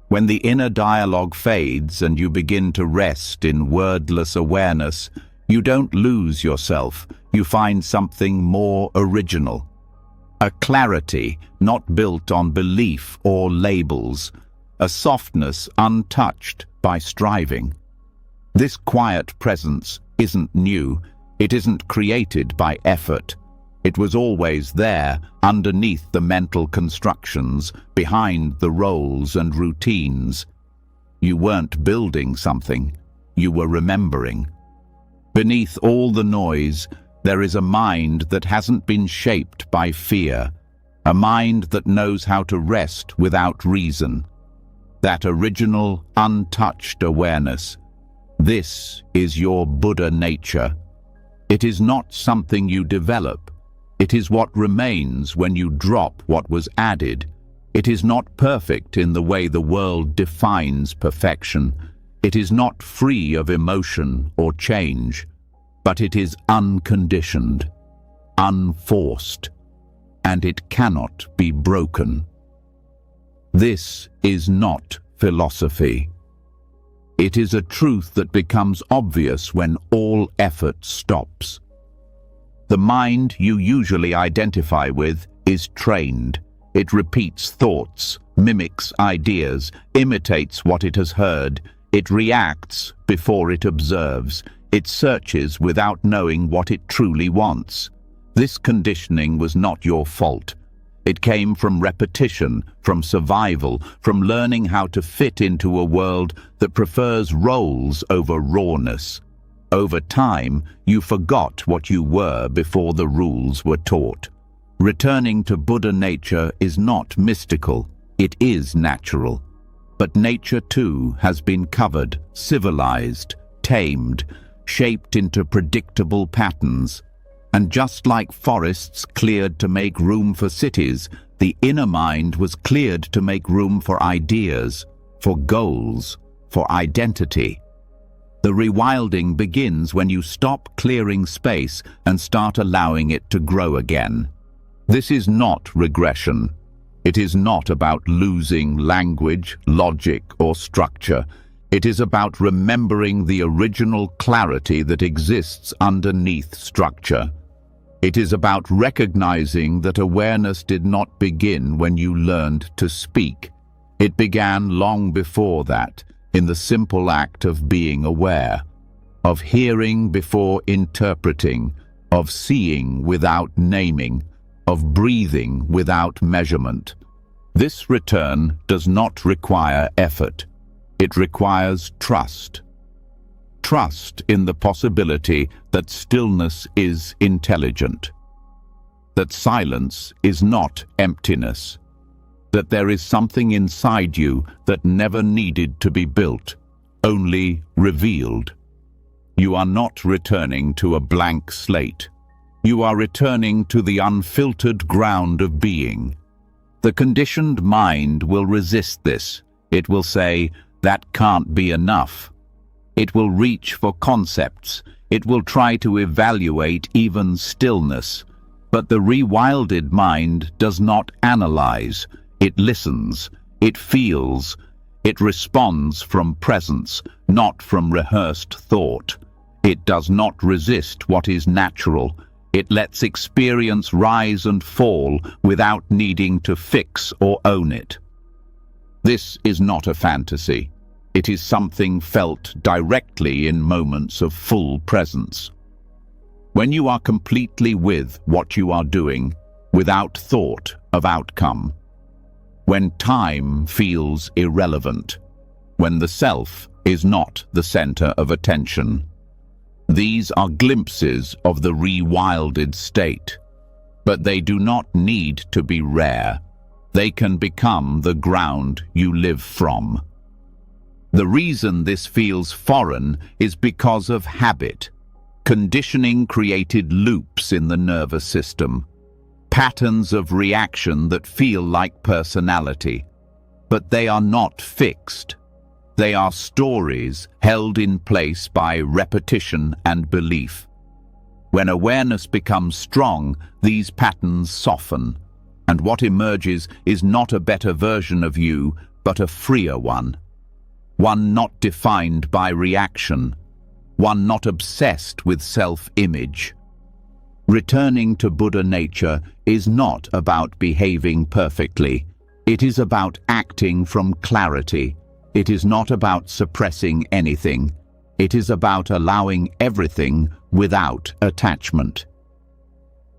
When the inner dialogue fades and you begin to rest in wordless awareness, you don't lose yourself, you find something more original. A clarity not built on belief or labels, a softness untouched by striving. This quiet presence isn't new, it isn't created by effort. It was always there, underneath the mental constructions, behind the roles and routines. You weren't building something, you were remembering. Beneath all the noise, there is a mind that hasn't been shaped by fear, a mind that knows how to rest without reason. That original, untouched awareness. This is your Buddha nature. It is not something you develop. It is what remains when you drop what was added. It is not perfect in the way the world defines perfection. It is not free of emotion or change, but it is unconditioned, unforced, and it cannot be broken. This is not philosophy. It is a truth that becomes obvious when all effort stops. The mind you usually identify with is trained. It repeats thoughts, mimics ideas, imitates what it has heard. It reacts before it observes. It searches without knowing what it truly wants. This conditioning was not your fault. It came from repetition, from survival, from learning how to fit into a world that prefers roles over rawness. Over time, you forgot what you were before the rules were taught. Returning to Buddha nature is not mystical, it is natural. But nature too has been covered, civilized, tamed, shaped into predictable patterns. And just like forests cleared to make room for cities, the inner mind was cleared to make room for ideas, for goals, for identity. The rewilding begins when you stop clearing space and start allowing it to grow again. This is not regression. It is not about losing language, logic, or structure. It is about remembering the original clarity that exists underneath structure. It is about recognizing that awareness did not begin when you learned to speak. It began long before that, in the simple act of being aware, of hearing before interpreting, of seeing without naming, of breathing without measurement. This return does not require effort. It requires trust. Trust in the possibility that stillness is intelligent, that silence is not emptiness, that there is something inside you that never needed to be built, only revealed. You are not returning to a blank slate. You are returning to the unfiltered ground of being. The conditioned mind will resist this. It will say, "That can't be enough." It will reach for concepts. It will try to evaluate even stillness. But the rewilded mind does not analyze. It listens. It feels. It responds from presence, not from rehearsed thought. It does not resist what is natural. It lets experience rise and fall without needing to fix or own it. This is not a fantasy. It is something felt directly in moments of full presence. When you are completely with what you are doing, without thought of outcome. When time feels irrelevant. When the self is not the center of attention. These are glimpses of the rewilded state. But they do not need to be rare. They can become the ground you live from. The reason this feels foreign is because of habit. Conditioning created loops in the nervous system, patterns of reaction that feel like personality. But they are not fixed. They are stories held in place by repetition and belief. When awareness becomes strong, these patterns soften, and what emerges is not a better version of you, but a freer one. One not defined by reaction. One not obsessed with self-image. Returning to Buddha nature is not about behaving perfectly. It is about acting from clarity. It is not about suppressing anything. It is about allowing everything without attachment.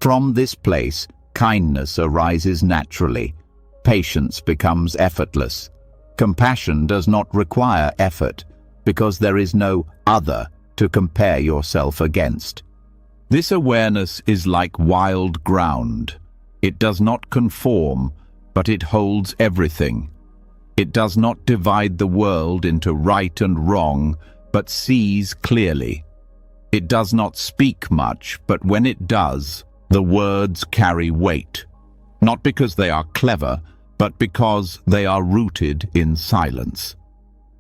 From this place, kindness arises naturally. Patience becomes effortless. Compassion does not require effort, because there is no other to compare yourself against. This awareness is like wild ground. It does not conform, but it holds everything. It does not divide the world into right and wrong, but sees clearly. It does not speak much, but when it does, the words carry weight. Not because they are clever, but because they are rooted in silence.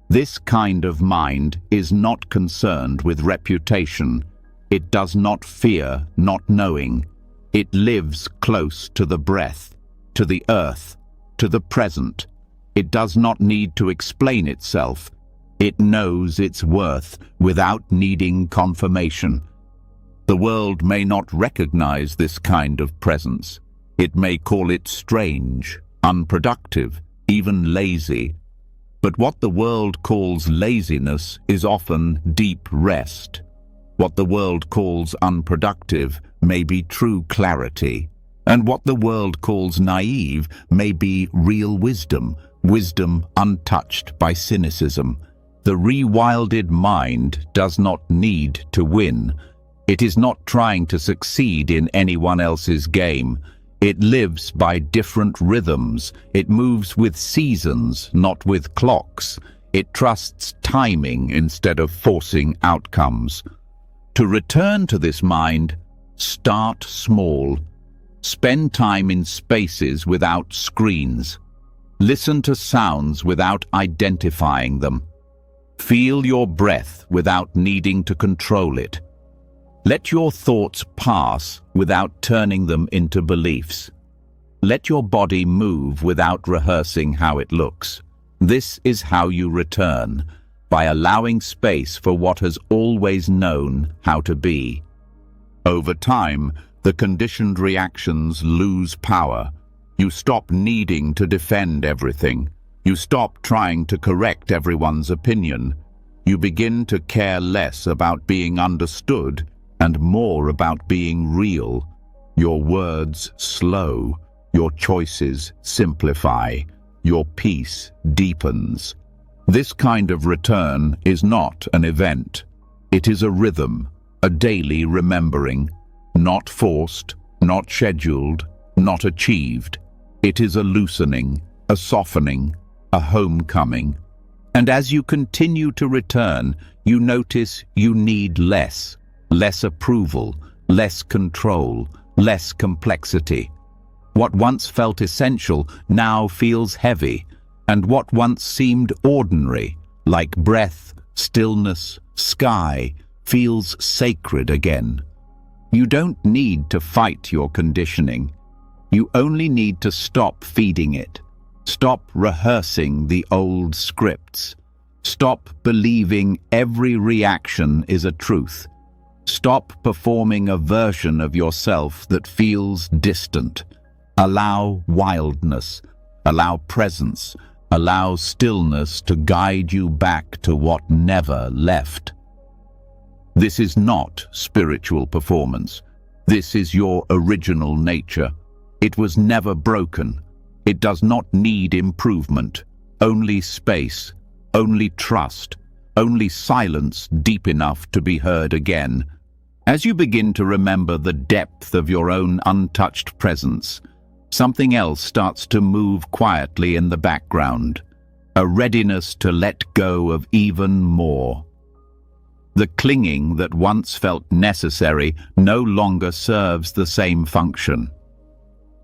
This kind of mind is not concerned with reputation. It does not fear not knowing. It lives close to the breath, to the earth, to the present. It does not need to explain itself. It knows its worth without needing confirmation. The world may not recognize this kind of presence. It may call it strange, unproductive, even lazy. But what the world calls laziness is often deep rest. What the world calls unproductive may be true clarity. And what the world calls naive may be real wisdom, wisdom untouched by cynicism. The rewilded mind does not need to win. It is not trying to succeed in anyone else's game. It lives by different rhythms. It moves with seasons, not with clocks. It trusts timing instead of forcing outcomes. To return to this mind, start small. Spend time in spaces without screens. Listen to sounds without identifying them. Feel your breath without needing to control it. Let your thoughts pass without turning them into beliefs. Let your body move without rehearsing how it looks. This is how you return, by allowing space for what has always known how to be. Over time, the conditioned reactions lose power. You stop needing to defend everything. You stop trying to correct everyone's opinion. You begin to care less about being understood and more about being real. Your words slow, your choices simplify, your peace deepens. This kind of return is not an event. It is a rhythm, a daily remembering, not forced, not scheduled, not achieved. It is a loosening, a softening, a homecoming. And as you continue to return, you notice you need less approval, less control, less complexity. What once felt essential now feels heavy, and what once seemed ordinary, like breath, stillness, sky, feels sacred again. You don't need to fight your conditioning. You only need to stop feeding it. Stop rehearsing the old scripts. Stop believing every reaction is a truth. Stop performing a version of yourself that feels distant. Allow wildness. Allow presence. Allow stillness to guide you back to what never left. This is not spiritual performance. This is your original nature. It was never broken. It does not need improvement. Only space, only trust, only silence deep enough to be heard again. As you begin to remember the depth of your own untouched presence, something else starts to move quietly in the background, a readiness to let go of even more. The clinging that once felt necessary no longer serves the same function.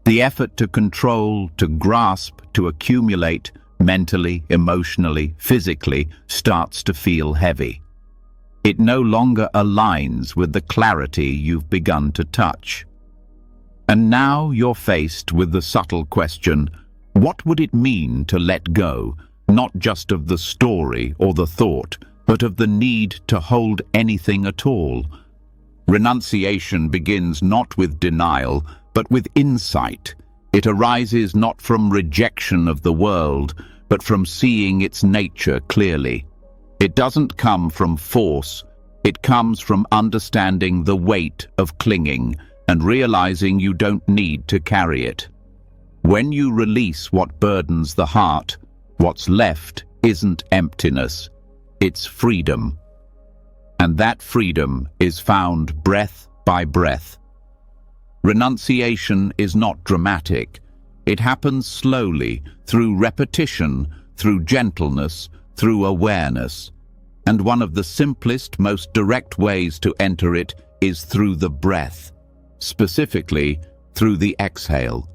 The effort to control, to grasp, to accumulate, mentally, emotionally, physically, starts to feel heavy. It no longer aligns with the clarity you've begun to touch. And now you're faced with the subtle question, what would it mean to let go, not just of the story or the thought, but of the need to hold anything at all? Renunciation begins not with denial, but with insight. It arises not from rejection of the world, but from seeing its nature clearly. It doesn't come from force. It comes from understanding the weight of clinging and realizing you don't need to carry it. When you release what burdens the heart, what's left isn't emptiness, it's freedom. And that freedom is found breath by breath. Renunciation is not dramatic. It happens slowly, through repetition, through gentleness, through awareness. And one of the simplest, most direct ways to enter it is through the breath, specifically through the exhale.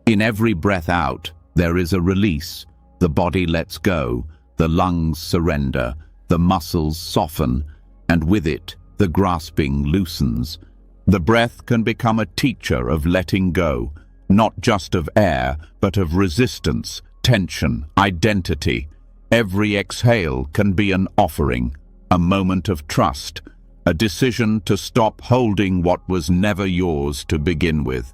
In every breath out, there is a release. The body lets go, the lungs surrender, the muscles soften, and with it, the grasping loosens. The breath can become a teacher of letting go, not just of air, but of resistance, tension, identity. Every exhale can be an offering, a moment of trust, a decision to stop holding what was never yours to begin with.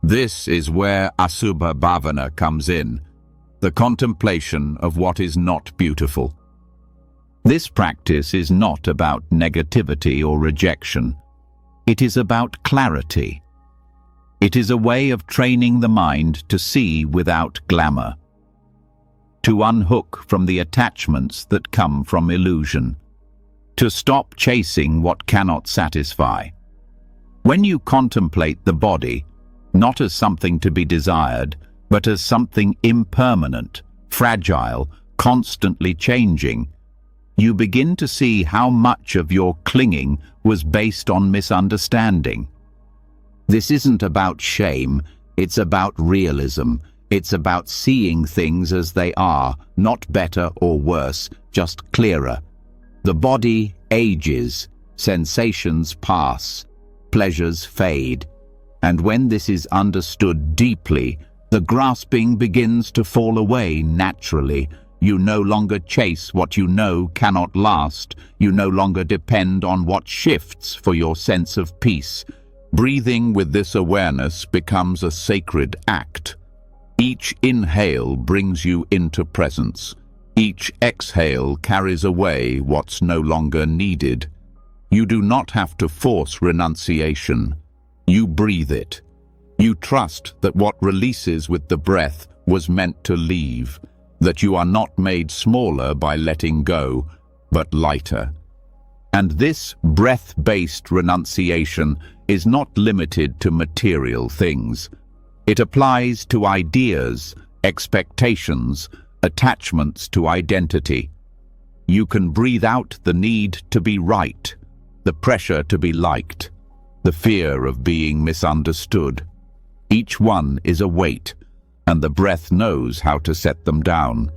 This is where Asubha Bhavana comes in, the contemplation of what is not beautiful. This practice is not about negativity or rejection. It is about clarity. It is a way of training the mind to see without glamour, to unhook from the attachments that come from illusion, to stop chasing what cannot satisfy. When you contemplate the body, not as something to be desired, but as something impermanent, fragile, constantly changing, you begin to see how much of your clinging was based on misunderstanding. This isn't about shame, it's about realism. It's about seeing things as they are, not better or worse, just clearer. The body ages, sensations pass, pleasures fade. And when this is understood deeply, the grasping begins to fall away naturally. You no longer chase what you know cannot last. You no longer depend on what shifts for your sense of peace. Breathing with this awareness becomes a sacred act. Each inhale brings you into presence. Each exhale carries away what's no longer needed. You do not have to force renunciation. You breathe it. You trust that what releases with the breath was meant to leave, that you are not made smaller by letting go, but lighter. And this breath-based renunciation is not limited to material things. It applies to ideas, expectations, attachments to identity. You can breathe out the need to be right, the pressure to be liked, the fear of being misunderstood. Each one is a weight, and the breath knows how to set them down.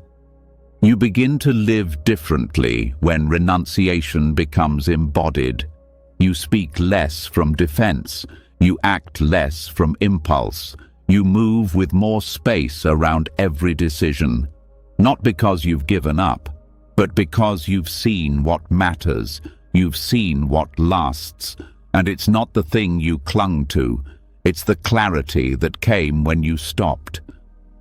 You begin to live differently when renunciation becomes embodied. You speak less from defense. You act less from impulse. You move with more space around every decision. Not because you've given up, but because you've seen what matters. You've seen what lasts. And it's not the thing you clung to. It's the clarity that came when you stopped.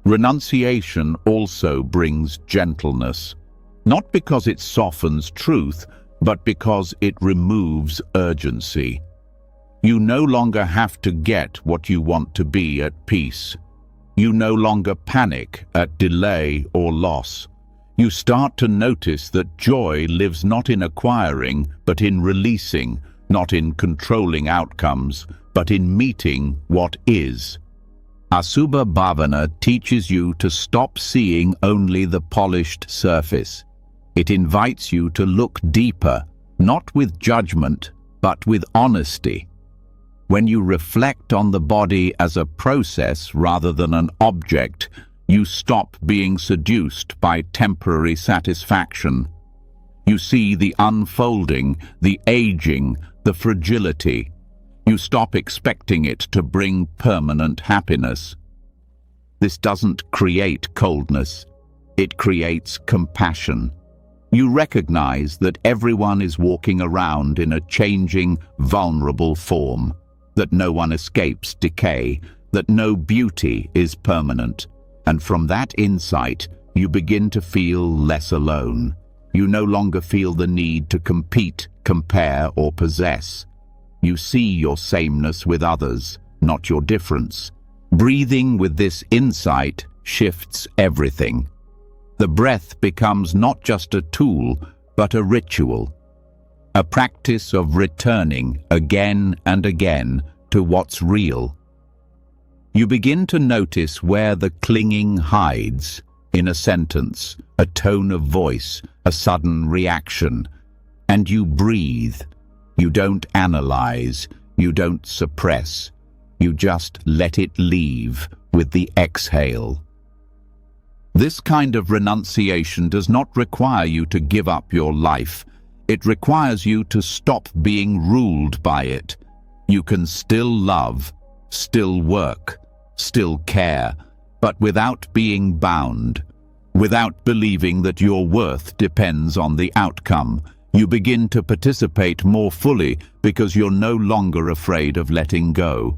Renunciation also brings gentleness, not because it softens truth, but because it removes urgency. You no longer have to get what you want to be at peace. You no longer panic at delay or loss. You start to notice that joy lives not in acquiring, but in releasing, not in controlling outcomes, but in meeting what is. Asubha Bhavana teaches you to stop seeing only the polished surface. It invites you to look deeper, not with judgment, but with honesty. When you reflect on the body as a process rather than an object, you stop being seduced by temporary satisfaction. You see the unfolding, the aging, the fragility. You stop expecting it to bring permanent happiness. This doesn't create coldness. It creates compassion. You recognize that everyone is walking around in a changing, vulnerable form, that no one escapes decay, that no beauty is permanent. And from that insight, you begin to feel less alone. You no longer feel the need to compete, compare, or possess. You see your sameness with others, not your difference. Breathing with this insight shifts everything. The breath becomes not just a tool, but a ritual. A practice of returning again and again to what's real. You begin to notice where the clinging hides in a sentence, a tone of voice, a sudden reaction, and you breathe. You don't analyze, you don't suppress, you just let it leave with the exhale. This kind of renunciation does not require you to give up your life. It requires you to stop being ruled by it. You can still love, still work, still care, but without being bound, without believing that your worth depends on the outcome. You begin to participate more fully because you're no longer afraid of letting go.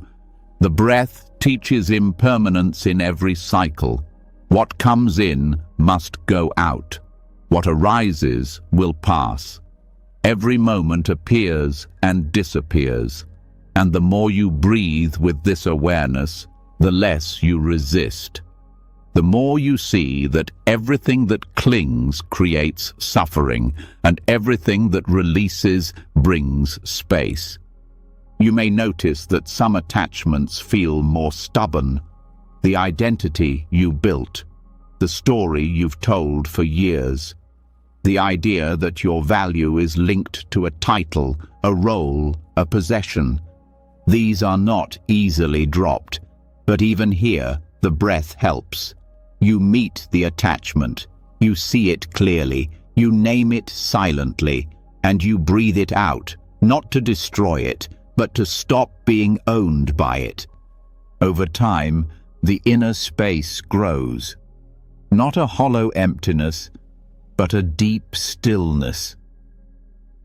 The breath teaches impermanence in every cycle. What comes in must go out. What arises will pass. Every moment appears and disappears. And the more you breathe with this awareness, the less you resist. The more you see that everything that clings creates suffering, and everything that releases brings space. You may notice that some attachments feel more stubborn. The identity you built, the story you've told for years, the idea that your value is linked to a title, a role, a possession. These are not easily dropped, but even here, the breath helps. You meet the attachment, you see it clearly, you name it silently, and you breathe it out, not to destroy it, but to stop being owned by it. Over time, the inner space grows. Not a hollow emptiness, but a deep stillness.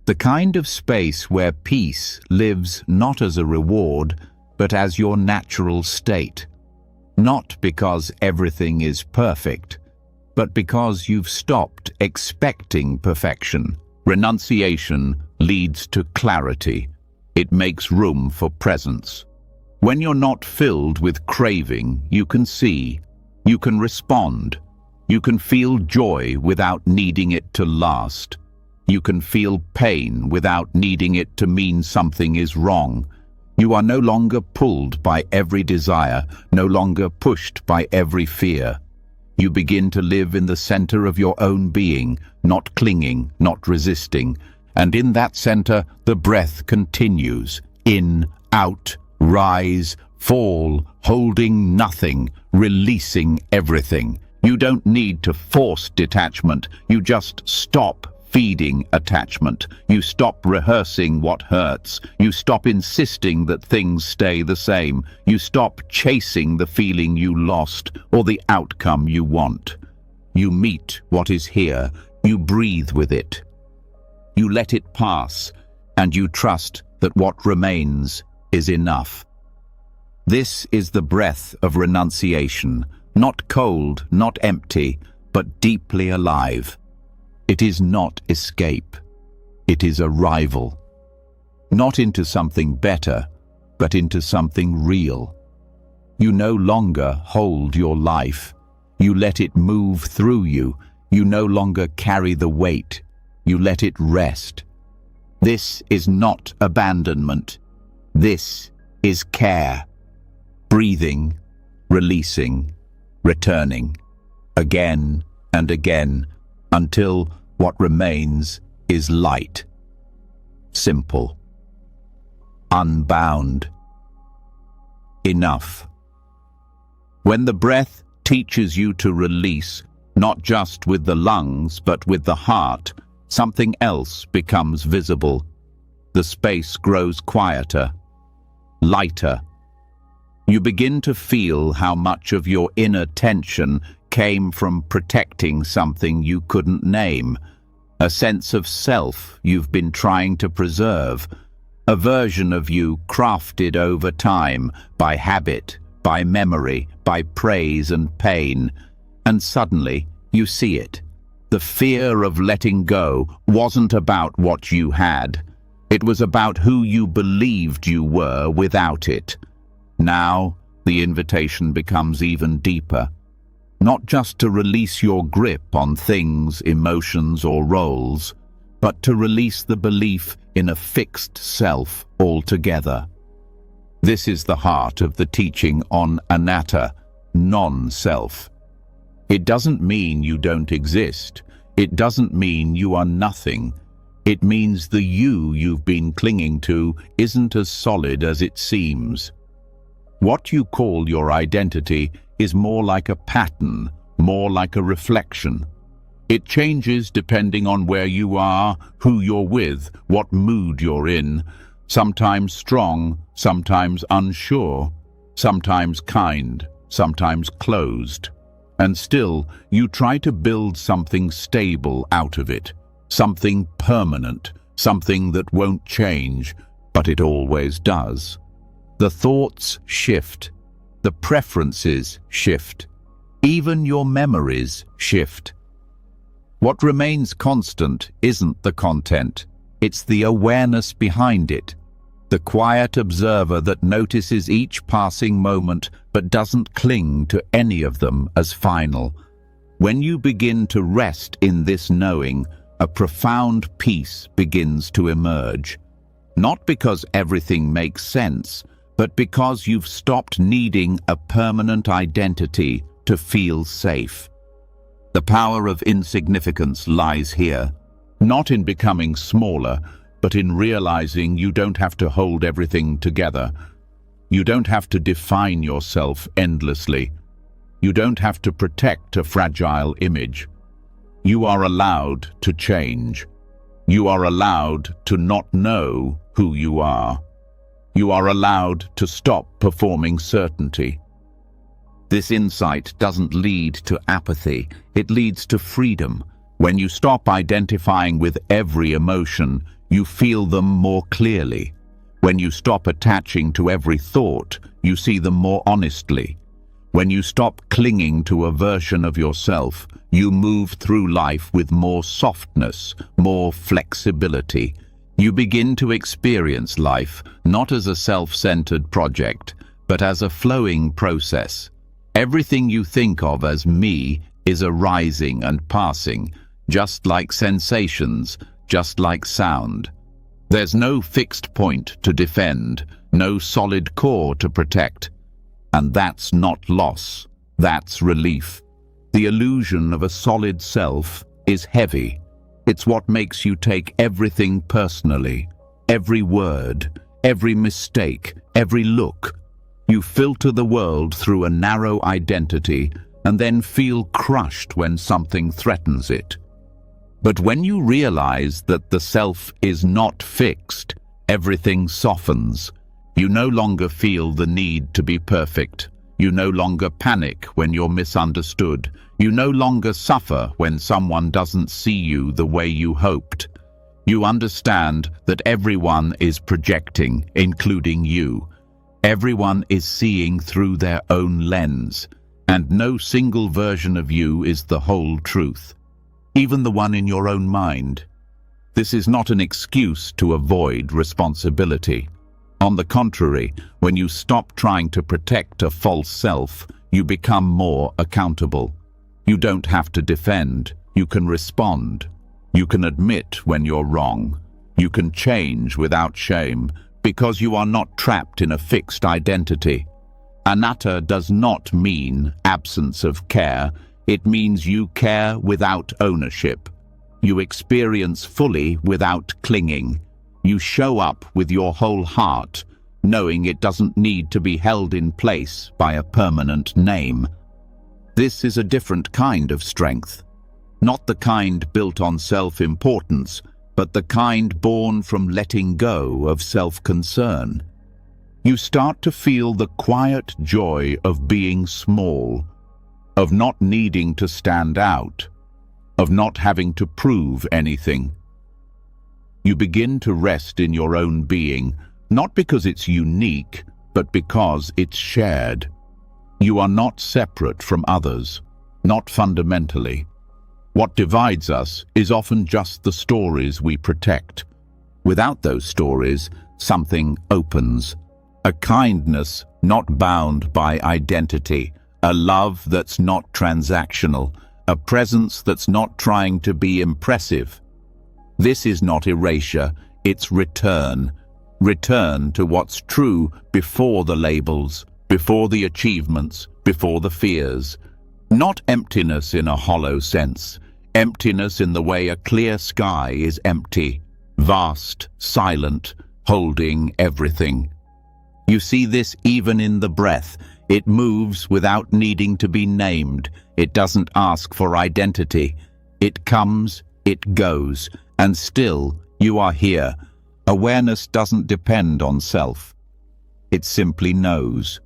The kind of space where peace lives not as a reward, but as your natural state. Not because everything is perfect, but because you've stopped expecting perfection. Renunciation leads to clarity. It makes room for presence. When you're not filled with craving, you can see, you can respond, you can feel joy without needing it to last. You can feel pain without needing it to mean something is wrong. You are no longer pulled by every desire, no longer pushed by every fear. You begin to live in the center of your own being, not clinging, not resisting. And in that center, the breath continues. In, out, rise, fall, holding nothing, releasing everything. You don't need to force detachment. You just stop feeding attachment. You stop rehearsing what hurts. You stop insisting that things stay the same. You stop chasing the feeling you lost or the outcome you want. You meet what is here. You breathe with it. You let it pass, and you trust that what remains is enough. This is the breath of renunciation, Not cold, not empty, but deeply alive. It is not escape. It is arrival. Not into something better, but into something real. You no longer hold your life. You let it move through you. You no longer carry the weight. You let it rest. This is not abandonment. This is care. Breathing, releasing, returning, again and again, until what remains is light. Simple. Unbound. Enough. When the breath teaches you to release, not just with the lungs, but with the heart, something else becomes visible. The space grows quieter, lighter. You begin to feel how much of your inner tension came from protecting something you couldn't name, a sense of self you've been trying to preserve, a version of you crafted over time by habit, by memory, by praise and pain, and suddenly you see it. The fear of letting go wasn't about what you had. It was about who you believed you were without it. Now, the invitation becomes even deeper. Not just to release your grip on things, emotions, or roles, but to release the belief in a fixed self altogether. This is the heart of the teaching on anatta, non-self. It doesn't mean you don't exist. It doesn't mean you are nothing. It means the you you've been clinging to isn't as solid as it seems. What you call your identity is more like a pattern, more like a reflection. It changes depending on where you are, who you're with, what mood you're in, sometimes strong, sometimes unsure, sometimes kind, sometimes closed. And still, you try to build something stable out of it, something permanent, something that won't change, but it always does. The thoughts shift, the preferences shift, even your memories shift. What remains constant isn't the content, it's the awareness behind it, the quiet observer that notices each passing moment but doesn't cling to any of them as final. When you begin to rest in this knowing, a profound peace begins to emerge. Not because everything makes sense, but because you've stopped needing a permanent identity to feel safe. The power of insignificance lies here, not in becoming smaller, but in realizing you don't have to hold everything together. You don't have to define yourself endlessly. You don't have to protect a fragile image. You are allowed to change. You are allowed to not know who you are. You are allowed to stop performing certainty. This insight doesn't lead to apathy, it leads to freedom. When you stop identifying with every emotion, you feel them more clearly. When you stop attaching to every thought, you see them more honestly. When you stop clinging to a version of yourself, you move through life with more softness, more flexibility. You begin to experience life not as a self-centered project, but as a flowing process. Everything you think of as me is arising and passing, just like sensations, just like sound. There's no fixed point to defend, no solid core to protect. And that's not loss, that's relief. The illusion of a solid self is heavy. It's what makes you take everything personally, every word, every mistake, every look. You filter the world through a narrow identity and then feel crushed when something threatens it. But when you realize that the self is not fixed, everything softens. You no longer feel the need to be perfect. You no longer panic when you're misunderstood. You no longer suffer when someone doesn't see you the way you hoped. You understand that everyone is projecting, including you. Everyone is seeing through their own lens. And no single version of you is the whole truth, even the one in your own mind. This is not an excuse to avoid responsibility. On the contrary, when you stop trying to protect a false self, you become more accountable. You don't have to defend, you can respond. You can admit when you're wrong. You can change without shame, because you are not trapped in a fixed identity. Anatta does not mean absence of care. It means you care without ownership. You experience fully without clinging. You show up with your whole heart, knowing it doesn't need to be held in place by a permanent name. This is a different kind of strength. Not the kind built on self-importance, but the kind born from letting go of self-concern. You start to feel the quiet joy of being small, of not needing to stand out, of not having to prove anything. You begin to rest in your own being, not because it's unique, but because it's shared. You are not separate from others, not fundamentally. What divides us is often just the stories we protect. Without those stories, something opens. A kindness not bound by identity, a love that's not transactional, a presence that's not trying to be impressive. This is not erasure, it's return. Return to what's true before the labels, before the achievements, before the fears. Not emptiness in a hollow sense, emptiness in the way a clear sky is empty, vast, silent, holding everything. You see this even in the breath. It moves without needing to be named. It doesn't ask for identity. It comes, it goes, and still you are here. Awareness doesn't depend on self. It simply knows.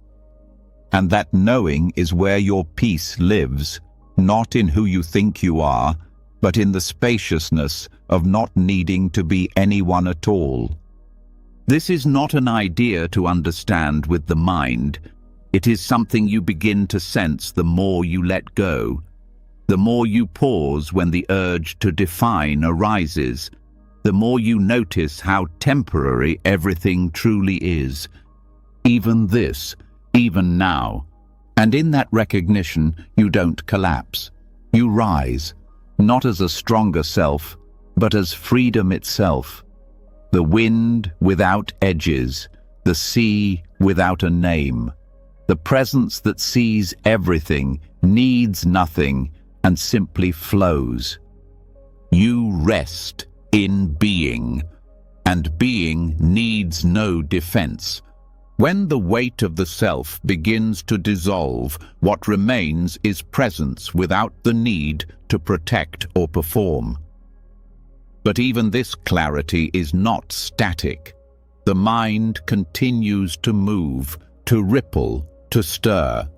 And that knowing is where your peace lives, not in who you think you are, but in the spaciousness of not needing to be anyone at all. This is not an idea to understand with the mind. It is something you begin to sense the more you let go, the more you pause when the urge to define arises, the more you notice how temporary everything truly is. Even this, even now. And in that recognition, you don't collapse. You rise, not as a stronger self, but as freedom itself. The wind without edges, the sea without a name. The presence that sees everything, needs nothing, and simply flows. You rest in being, and being needs no defense. When the weight of the self begins to dissolve, what remains is presence without the need to protect or perform. But even this clarity is not static. The mind continues to move, to ripple, to stir.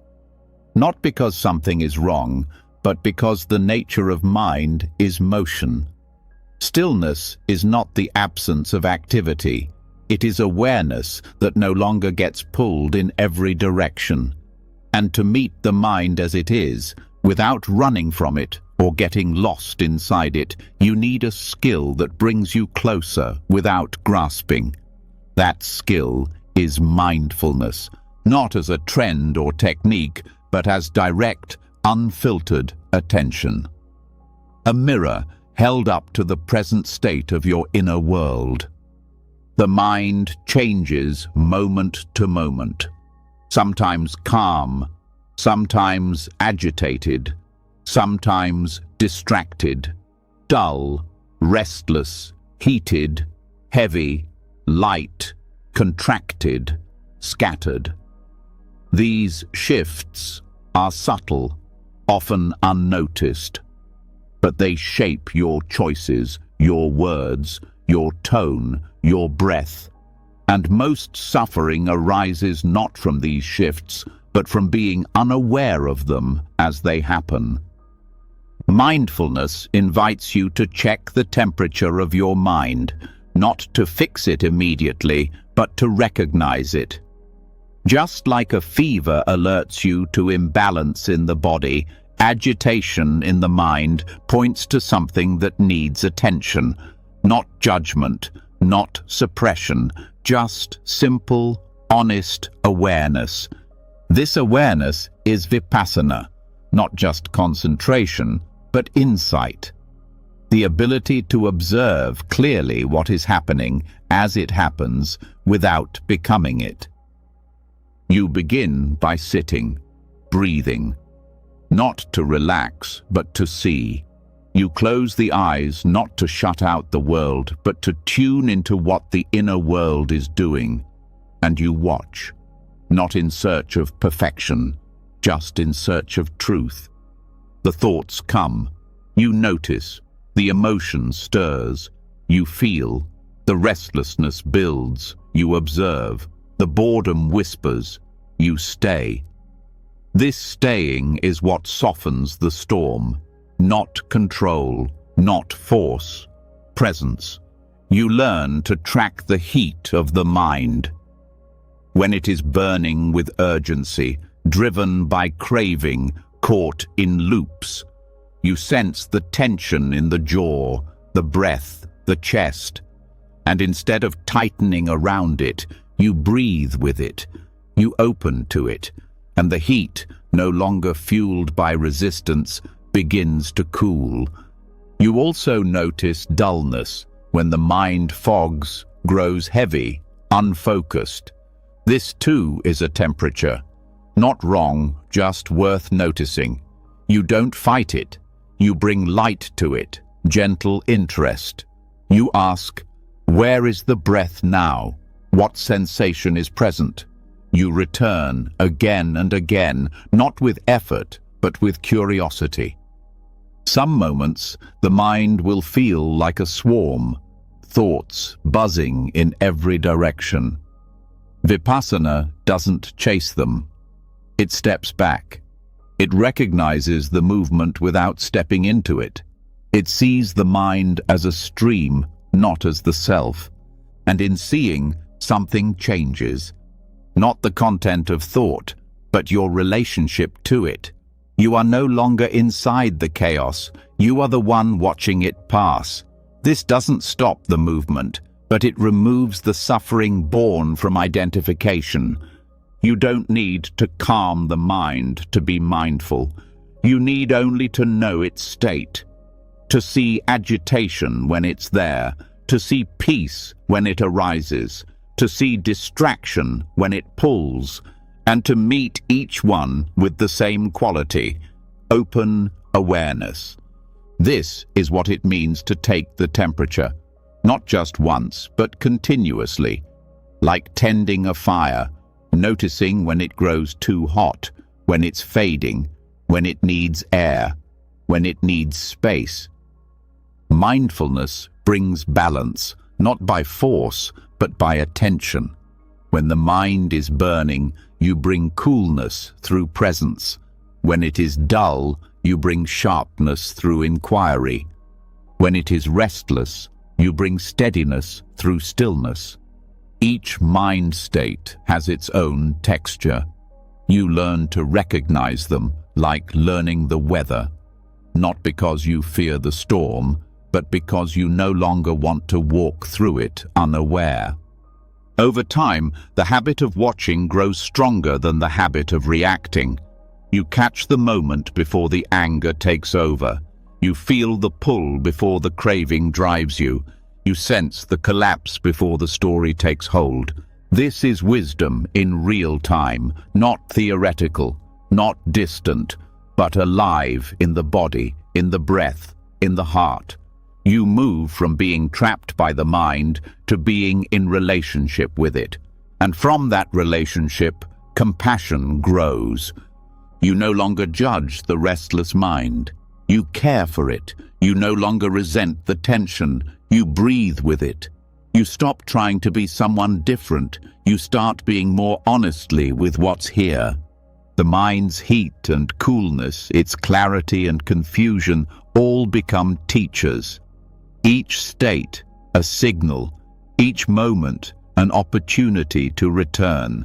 Not because something is wrong, but because the nature of mind is motion. Stillness is not the absence of activity. It is awareness that no longer gets pulled in every direction. And to meet the mind as it is, without running from it or getting lost inside it, you need a skill that brings you closer without grasping. That skill is mindfulness, not as a trend or technique, but as direct, unfiltered attention. A mirror held up to the present state of your inner world. The mind changes moment to moment, sometimes calm, sometimes agitated, sometimes distracted, dull, restless, heated, heavy, light, contracted, scattered. These shifts are subtle, often unnoticed, but they shape your choices, your words, your tone, your breath. And most suffering arises not from these shifts, but from being unaware of them as they happen. Mindfulness invites you to check the temperature of your mind, not to fix it immediately, but to recognize it. Just like a fever alerts you to imbalance in the body, agitation in the mind points to something that needs attention, not judgment, not suppression, just simple, honest awareness. This awareness is vipassana, not just concentration, but insight. The ability to observe clearly what is happening as it happens without becoming it. You begin by sitting, breathing, not to relax, but to see. You close the eyes not to shut out the world, but to tune into what the inner world is doing. And you watch, not in search of perfection, just in search of truth. The thoughts come. You notice. The emotion stirs. You feel. The restlessness builds. You observe. The boredom whispers. You stay. This staying is what softens the storm. Not control, not force. Presence. You learn to track the heat of the mind. When it is burning with urgency, driven by craving, caught in loops, you sense the tension in the jaw, the breath, the chest, and instead of tightening around it, you breathe with it, you open to it, and the heat, no longer fueled by resistance, begins to cool. You also notice dullness when the mind fogs, grows heavy, unfocused. This too is a temperature. Not wrong, just worth noticing. You don't fight it. You bring light to it, gentle interest. You ask, where is the breath now? What sensation is present? You return again and again, not with effort, but with curiosity. Some moments, the mind will feel like a swarm, thoughts buzzing in every direction. Vipassana doesn't chase them. It steps back. It recognizes the movement without stepping into it. It sees the mind as a stream, not as the self. And in seeing, something changes. Not the content of thought, but your relationship to it. You are no longer inside the chaos. You are the one watching it pass. This doesn't stop the movement, but it removes the suffering born from identification. You don't need to calm the mind to be mindful. You need only to know its state, to see agitation when it's there, to see peace when it arises, to see distraction when it pulls, and to meet each one with the same quality, open awareness. This is what it means to take the temperature, not just once, but continuously, like tending a fire, noticing when it grows too hot, when it's fading, when it needs air, when it needs space. Mindfulness brings balance, not by force, but by attention. When the mind is burning, you bring coolness through presence. When it is dull, you bring sharpness through inquiry. When it is restless, you bring steadiness through stillness. Each mind state has its own texture. You learn to recognize them, like learning the weather, not because you fear the storm, but because you no longer want to walk through it unaware. Over time, the habit of watching grows stronger than the habit of reacting. You catch the moment before the anger takes over. You feel the pull before the craving drives you. You sense the collapse before the story takes hold. This is wisdom in real time, not theoretical, not distant, but alive in the body, in the breath, in the heart. You move from being trapped by the mind to being in relationship with it. And from that relationship, compassion grows. You no longer judge the restless mind. You care for it. You no longer resent the tension. You breathe with it. You stop trying to be someone different. You start being more honestly with what's here. The mind's heat and coolness, its clarity and confusion, all become teachers. Each state, a signal, each moment, an opportunity to return.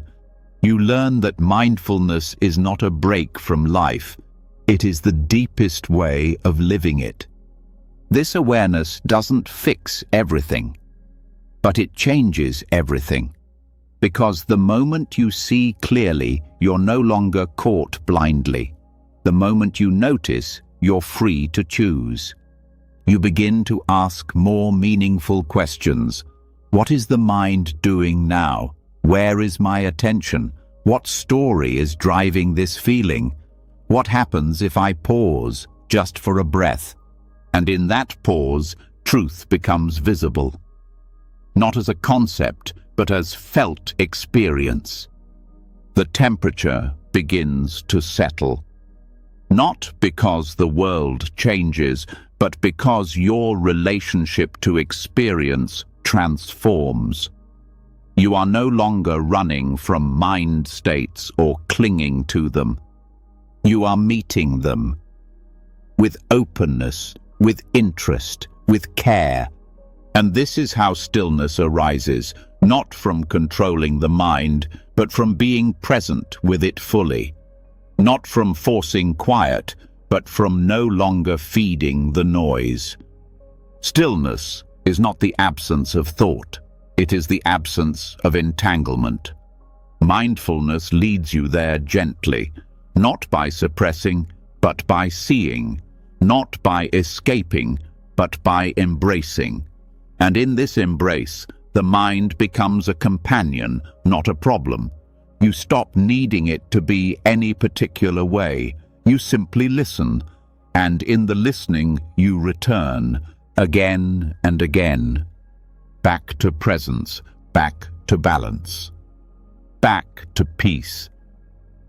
You learn that mindfulness is not a break from life. It is the deepest way of living it. This awareness doesn't fix everything, but it changes everything. Because the moment you see clearly, you're no longer caught blindly. The moment you notice, you're free to choose. You begin to ask more meaningful questions. What is the mind doing now? Where is my attention? What story is driving this feeling? What happens if I pause just for a breath? And in that pause, truth becomes visible. Not as a concept, but as felt experience. The temperature begins to settle. Not because the world changes, but because your relationship to experience transforms. You are no longer running from mind states or clinging to them. You are meeting them with openness, with interest, with care. And this is how stillness arises, not from controlling the mind, but from being present with it fully. Not from forcing quiet, but from no longer feeding the noise. Stillness is not the absence of thought. It is the absence of entanglement. Mindfulness leads you there gently, not by suppressing, but by seeing, not by escaping, but by embracing. And in this embrace, the mind becomes a companion, not a problem. You stop needing it to be any particular way. You simply listen, and in the listening you return, again and again. Back to presence, back to balance, back to peace.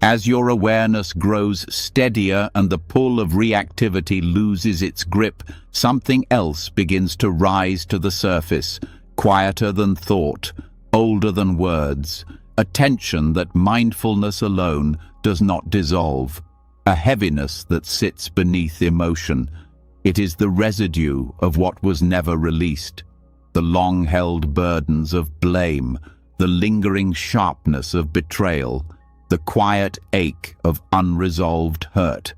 As your awareness grows steadier and the pull of reactivity loses its grip, something else begins to rise to the surface, quieter than thought, older than words, a tension that mindfulness alone does not dissolve, a heaviness that sits beneath emotion. It is the residue of what was never released, the long-held burdens of blame, the lingering sharpness of betrayal, the quiet ache of unresolved hurt.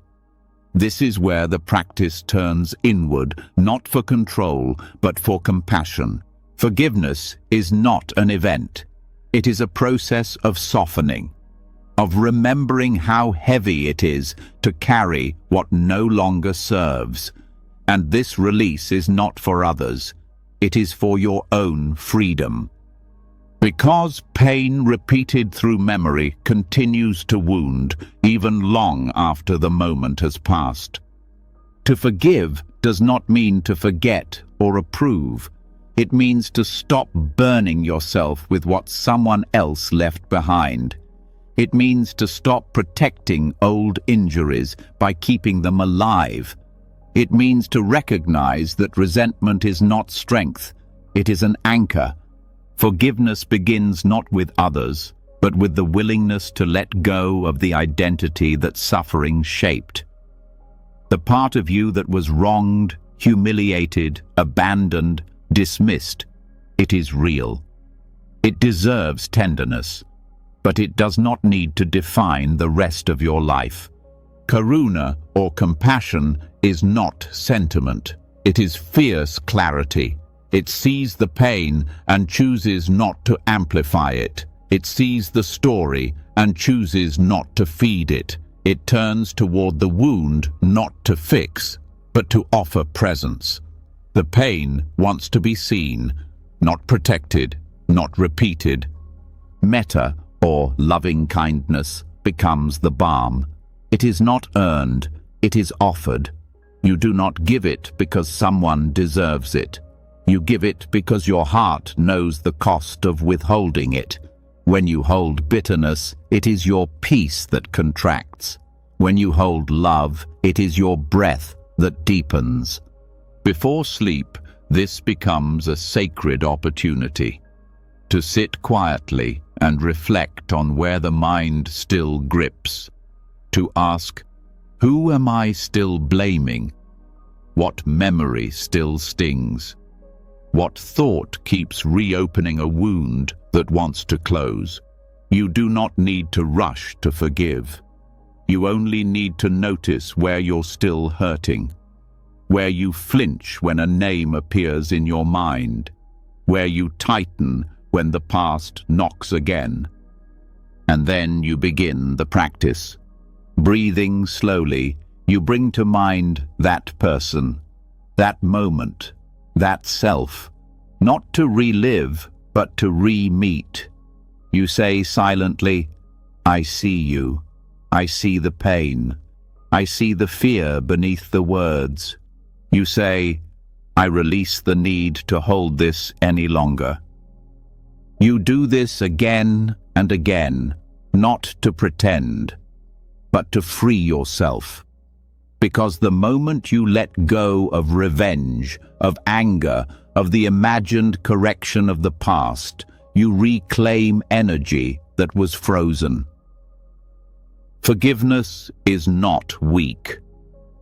This is where the practice turns inward, not for control, but for compassion. Forgiveness is not an event. It is a process of softening, of remembering how heavy it is to carry what no longer serves. And this release is not for others. It is for your own freedom. Because pain repeated through memory continues to wound even long after the moment has passed. To forgive does not mean to forget or approve. It means to stop burning yourself with what someone else left behind. It means to stop protecting old injuries by keeping them alive. It means to recognize that resentment is not strength, it is an anchor. Forgiveness begins not with others, but with the willingness to let go of the identity that suffering shaped. The part of you that was wronged, humiliated, abandoned, dismissed, it is real. It deserves tenderness, but it does not need to define the rest of your life. Karuna, or compassion, is not sentiment. It is fierce clarity. It sees the pain and chooses not to amplify it. It sees the story and chooses not to feed it. It turns toward the wound not to fix, but to offer presence. The pain wants to be seen, not protected, not repeated. Metta, or loving kindness, becomes the balm. It is not earned, it is offered. You do not give it because someone deserves it. You give it because your heart knows the cost of withholding it. When you hold bitterness, it is your peace that contracts. When you hold love, it is your breath that deepens. Before sleep, this becomes a sacred opportunity to sit quietly and reflect on where the mind still grips, to ask, who am I still blaming? What memory still stings? What thought keeps reopening a wound that wants to close? You do not need to rush to forgive. You only need to notice where you're still hurting, where you flinch when a name appears in your mind, where you tighten when the past knocks again. And then you begin the practice. Breathing slowly, you bring to mind that person, that moment, that self, not to relive, but to re-meet. You say silently, "I see you. I see the pain. I see the fear beneath the words." You say, "I release the need to hold this any longer." You do this again and again, not to pretend, but to free yourself. Because the moment you let go of revenge, of anger, of the imagined correction of the past, you reclaim energy that was frozen. Forgiveness is not weak.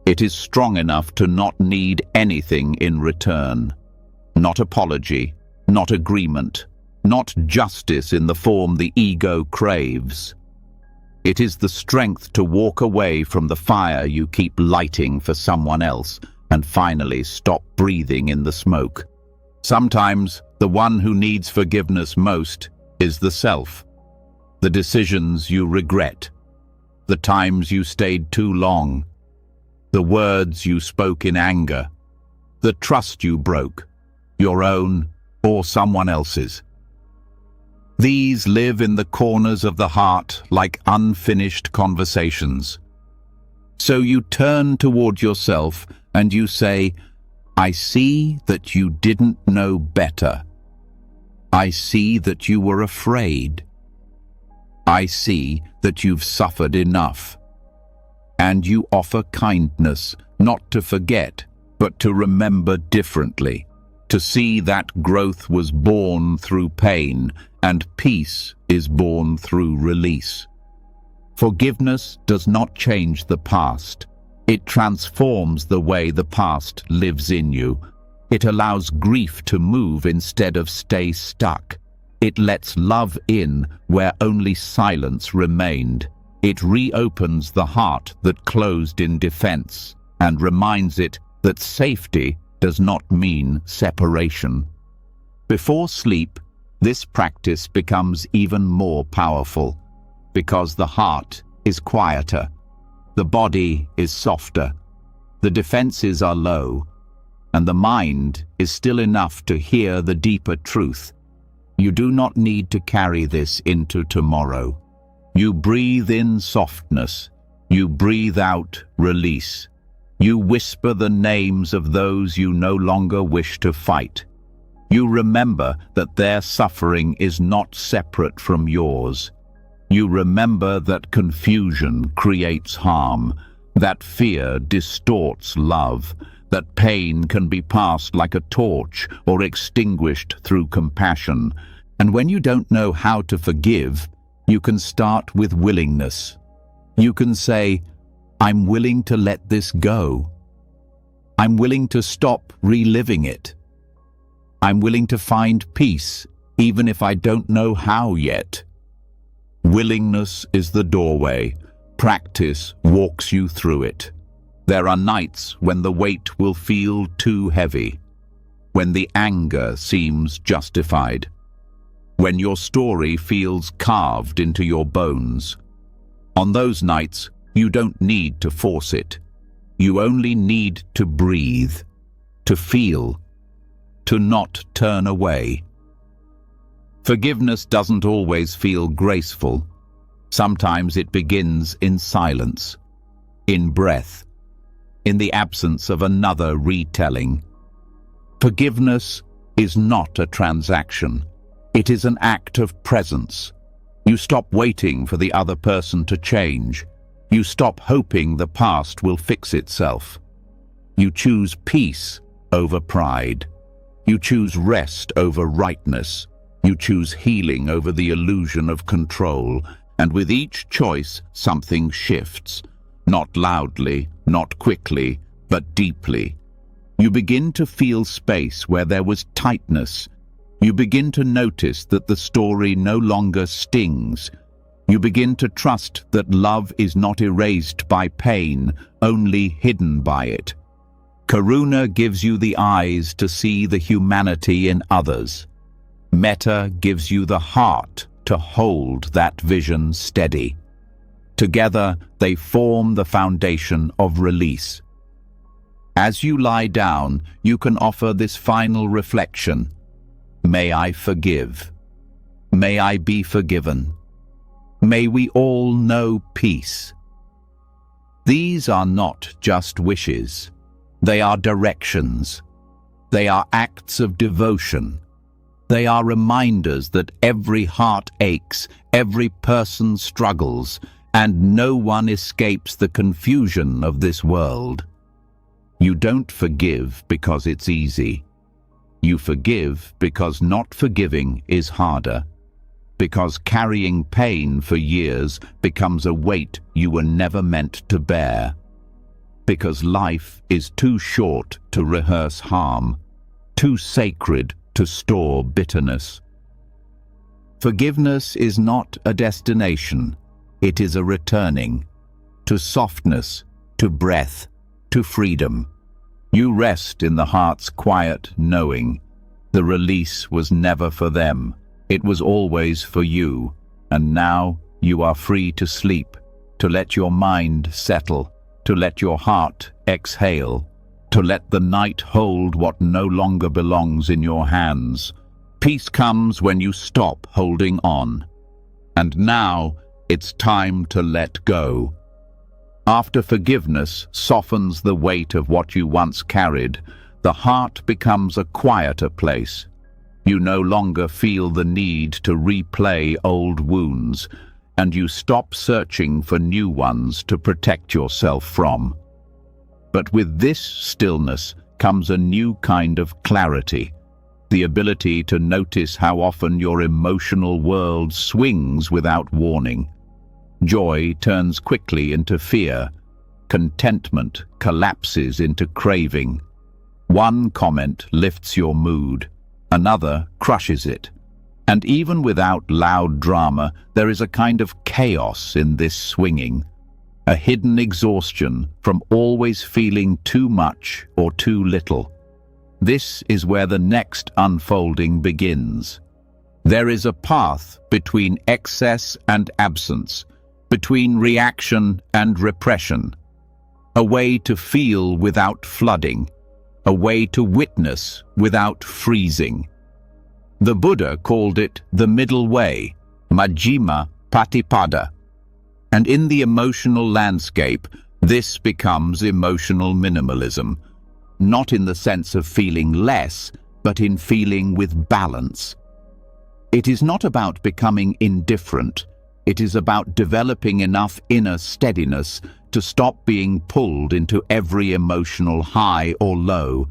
It is strong enough to not need anything in return. Not apology, not agreement, not justice in the form the ego craves. It is the strength to walk away from the fire you keep lighting for someone else and finally stop breathing in the smoke. Sometimes the one who needs forgiveness most is the self. The decisions you regret, the times you stayed too long, the words you spoke in anger, the trust you broke, your own or someone else's. These live in the corners of the heart like unfinished conversations. So you turn toward yourself and you say, "I see that you didn't know better. I see that you were afraid. I see that you've suffered enough." And you offer kindness, not to forget, but to remember differently, to see that growth was born through pain and peace is born through release. Forgiveness does not change the past. It transforms the way the past lives in you. It allows grief to move instead of stay stuck. It lets love in where only silence remained. It reopens the heart that closed in defense and reminds it that safety does not mean separation. Before sleep, this practice becomes even more powerful because the heart is quieter, the body is softer, the defenses are low, and the mind is still enough to hear the deeper truth. You do not need to carry this into tomorrow. You breathe in softness, you breathe out release. You whisper the names of those you no longer wish to fight. You remember that their suffering is not separate from yours. You remember that confusion creates harm, that fear distorts love, that pain can be passed like a torch or extinguished through compassion. And when you don't know how to forgive, you can start with willingness. You can say, "I'm willing to let this go. I'm willing to stop reliving it. I'm willing to find peace, even if I don't know how yet." Willingness is the doorway. Practice walks you through it. There are nights when the weight will feel too heavy, when the anger seems justified, when your story feels carved into your bones. On those nights, you don't need to force it. You only need to breathe, to feel, to not turn away. Forgiveness doesn't always feel graceful. Sometimes it begins in silence, in breath, in the absence of another retelling. Forgiveness is not a transaction. It is an act of presence. You stop waiting for the other person to change. You stop hoping the past will fix itself. You choose peace over pride. You choose rest over rightness. You choose healing over the illusion of control. And with each choice, something shifts. Not loudly, not quickly, but deeply. You begin to feel space where there was tightness, You begin to notice that the story no longer stings. You begin to trust that love is not erased by pain, only hidden by it. Karuna gives you the eyes to see the humanity in others. Metta gives you the heart to hold that vision steady. Together, they form the foundation of release. As you lie down, you can offer this final reflection. May I forgive. May I be forgiven. May we all know peace. These are not just wishes. They are directions. They are acts of devotion. They are reminders that every heart aches, every person struggles, and no one escapes the confusion of this world. You don't forgive because it's easy. You forgive because not forgiving is harder. Because carrying pain for years becomes a weight you were never meant to bear. Because life is too short to rehearse harm, too sacred to store bitterness. Forgiveness is not a destination, it is a returning to softness, to breath, to freedom. You rest in the heart's quiet knowing. The release was never for them, it was always for you, and now you are free to sleep, to let your mind settle, to let your heart exhale, to let the night hold what no longer belongs in your hands. Peace comes when you stop holding on. And now it's time to let go. After forgiveness softens the weight of what you once carried, the heart becomes a quieter place. You no longer feel the need to replay old wounds, and you stop searching for new ones to protect yourself from. But with this stillness comes a new kind of clarity, the ability to notice how often your emotional world swings without warning. Joy turns quickly into fear. Contentment collapses into craving. One comment lifts your mood, another crushes it. And even without loud drama, there is a kind of chaos in this swinging, a hidden exhaustion from always feeling too much or too little. This is where the next unfolding begins. There is a path between excess and absence, between reaction and repression, a way to feel without flooding, a way to witness without freezing. The Buddha called it the middle way, Majjhima Patipada. And in the emotional landscape, this becomes emotional minimalism, not in the sense of feeling less, but in feeling with balance. It is not about becoming indifferent. It is about developing enough inner steadiness to stop being pulled into every emotional high or low.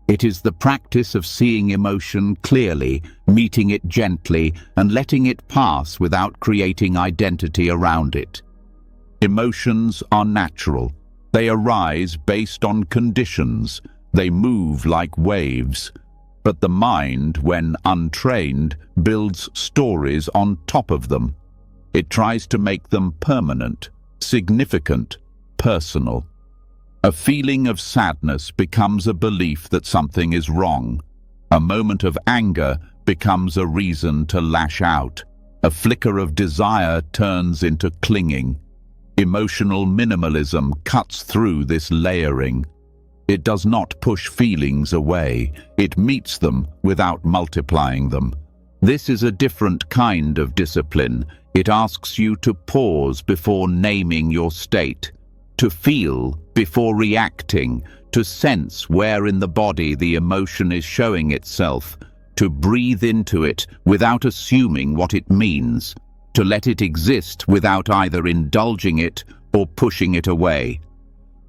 It is the practice of seeing emotion clearly, meeting it gently, and letting it pass without creating identity around it. Emotions are natural. They arise based on conditions. They move like waves. But the mind, when untrained, builds stories on top of them. It tries to make them permanent, significant, personal. A feeling of sadness becomes a belief that something is wrong. A moment of anger becomes a reason to lash out. A flicker of desire turns into clinging. Emotional minimalism cuts through this layering. It does not push feelings away. It meets them without multiplying them. This is a different kind of discipline. It asks you to pause before naming your state, to feel before reacting, to sense where in the body the emotion is showing itself, to breathe into it without assuming what it means, to let it exist without either indulging it or pushing it away.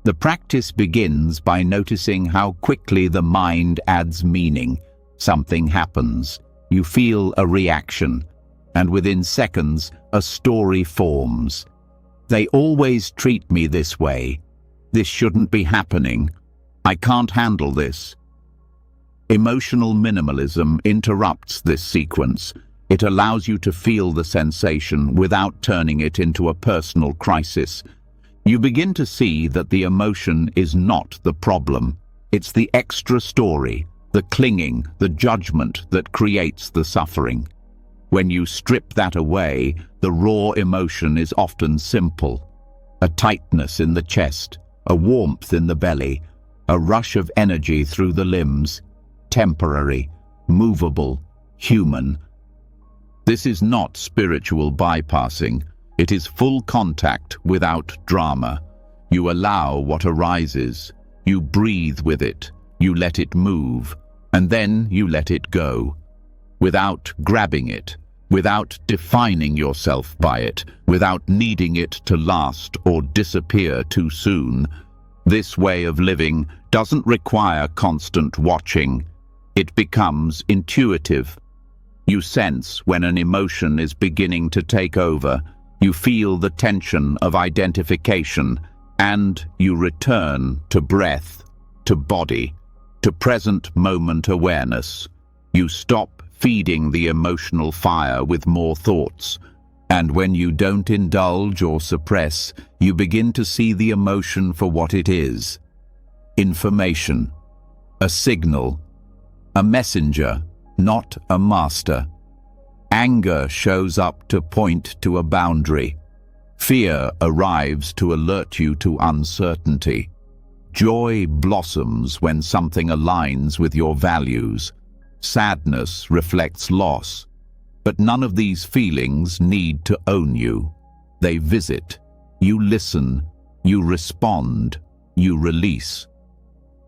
The practice begins by noticing how quickly the mind adds meaning. Something happens. You feel a reaction, and within seconds, a story forms. They always treat me this way. This shouldn't be happening. I can't handle this. Emotional minimalism interrupts this sequence. It allows you to feel the sensation without turning it into a personal crisis. You begin to see that the emotion is not the problem. It's the extra story, the clinging, the judgment that creates the suffering. When you strip that away, the raw emotion is often simple. A tightness in the chest, a warmth in the belly, a rush of energy through the limbs, temporary, movable, human. This is not spiritual bypassing. It is full contact without drama. You allow what arises. You breathe with it. You let it move. And then you let it go. Without grabbing it, without defining yourself by it, without needing it to last or disappear too soon. This way of living doesn't require constant watching. It becomes intuitive. You sense when an emotion is beginning to take over. You feel the tension of identification, and you return to breath, to body, to present moment awareness. You stop feeding the emotional fire with more thoughts. And when you don't indulge or suppress, you begin to see the emotion for what it is. Information. A signal. A messenger, not a master. Anger shows up to point to a boundary. Fear arrives to alert you to uncertainty. Joy blossoms when something aligns with your values. Sadness reflects loss. But none of these feelings need to own you. They visit. You listen. You respond. You release.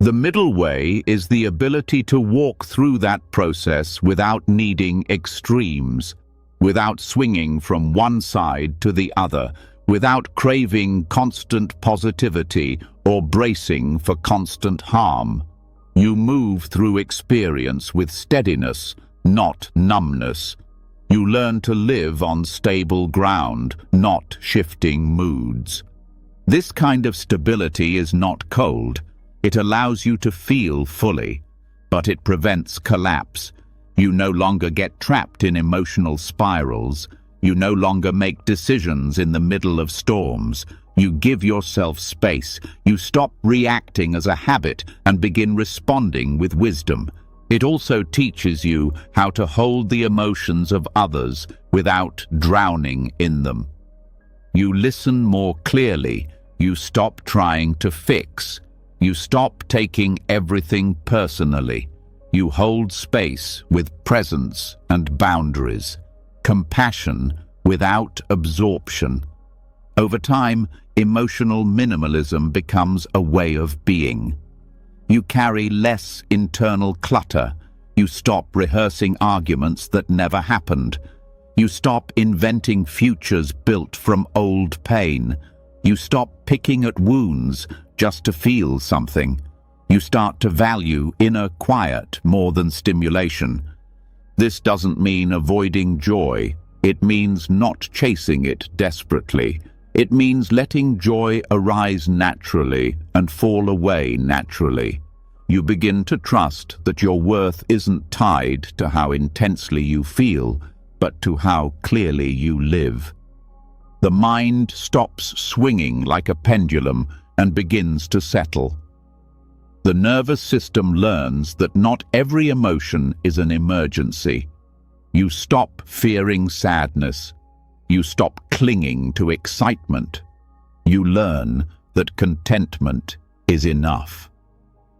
The middle way is the ability to walk through that process without needing extremes, without swinging from one side to the other, without craving constant positivity or bracing for constant harm. You move through experience with steadiness, not numbness. You learn to live on stable ground, not shifting moods. This kind of stability is not cold. It allows you to feel fully, but it prevents collapse. You no longer get trapped in emotional spirals. You no longer make decisions in the middle of storms. You give yourself space. You stop reacting as a habit and begin responding with wisdom. It also teaches you how to hold the emotions of others without drowning in them. You listen more clearly. You stop trying to fix. You stop taking everything personally. You hold space with presence and boundaries, compassion without absorption. Over time, emotional minimalism becomes a way of being. You carry less internal clutter. You stop rehearsing arguments that never happened. You stop inventing futures built from old pain. You stop picking at wounds just to feel something. You start to value inner quiet more than stimulation. This doesn't mean avoiding joy. It means not chasing it desperately. It means letting joy arise naturally and fall away naturally. You begin to trust that your worth isn't tied to how intensely you feel, but to how clearly you live. The mind stops swinging like a pendulum and begins to settle. The nervous system learns that not every emotion is an emergency. You stop fearing sadness. You stop clinging to excitement. You learn that contentment is enough.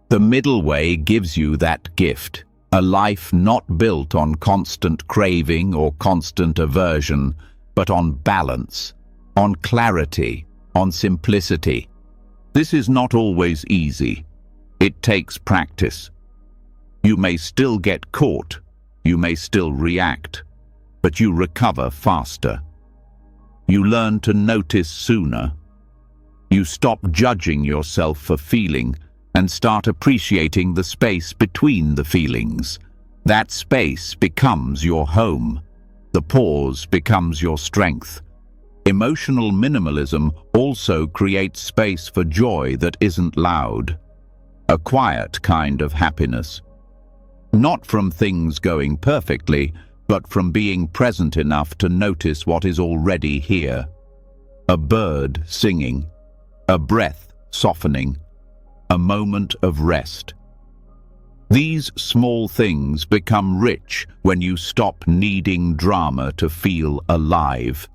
The middle way gives you that gift, a life not built on constant craving or constant aversion, but on balance, on clarity, on simplicity. This is not always easy. It takes practice. You may still get caught, you may still react, but you recover faster. You learn to notice sooner. You stop judging yourself for feeling and start appreciating the space between the feelings. That space becomes your home. The pause becomes your strength. Emotional minimalism also creates space for joy that isn't loud, a quiet kind of happiness. Not from things going perfectly, but from being present enough to notice what is already here. A bird singing, a breath softening, a moment of rest. These small things become rich when you stop needing drama to feel alive.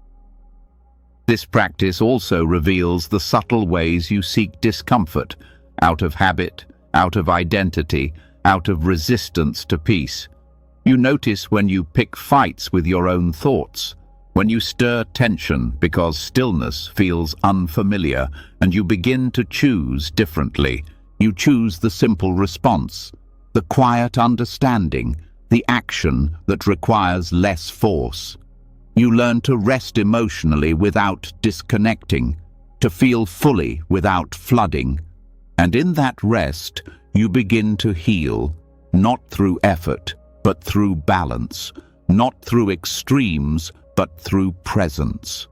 This practice also reveals the subtle ways you seek discomfort, out of habit, out of identity, out of resistance to peace. You notice when you pick fights with your own thoughts, when you stir tension because stillness feels unfamiliar, and you begin to choose differently. You choose the simple response, the quiet understanding, the action that requires less force. You learn to rest emotionally without disconnecting, to feel fully without flooding. And in that rest, you begin to heal, not through effort, but through balance, not through extremes, but through presence.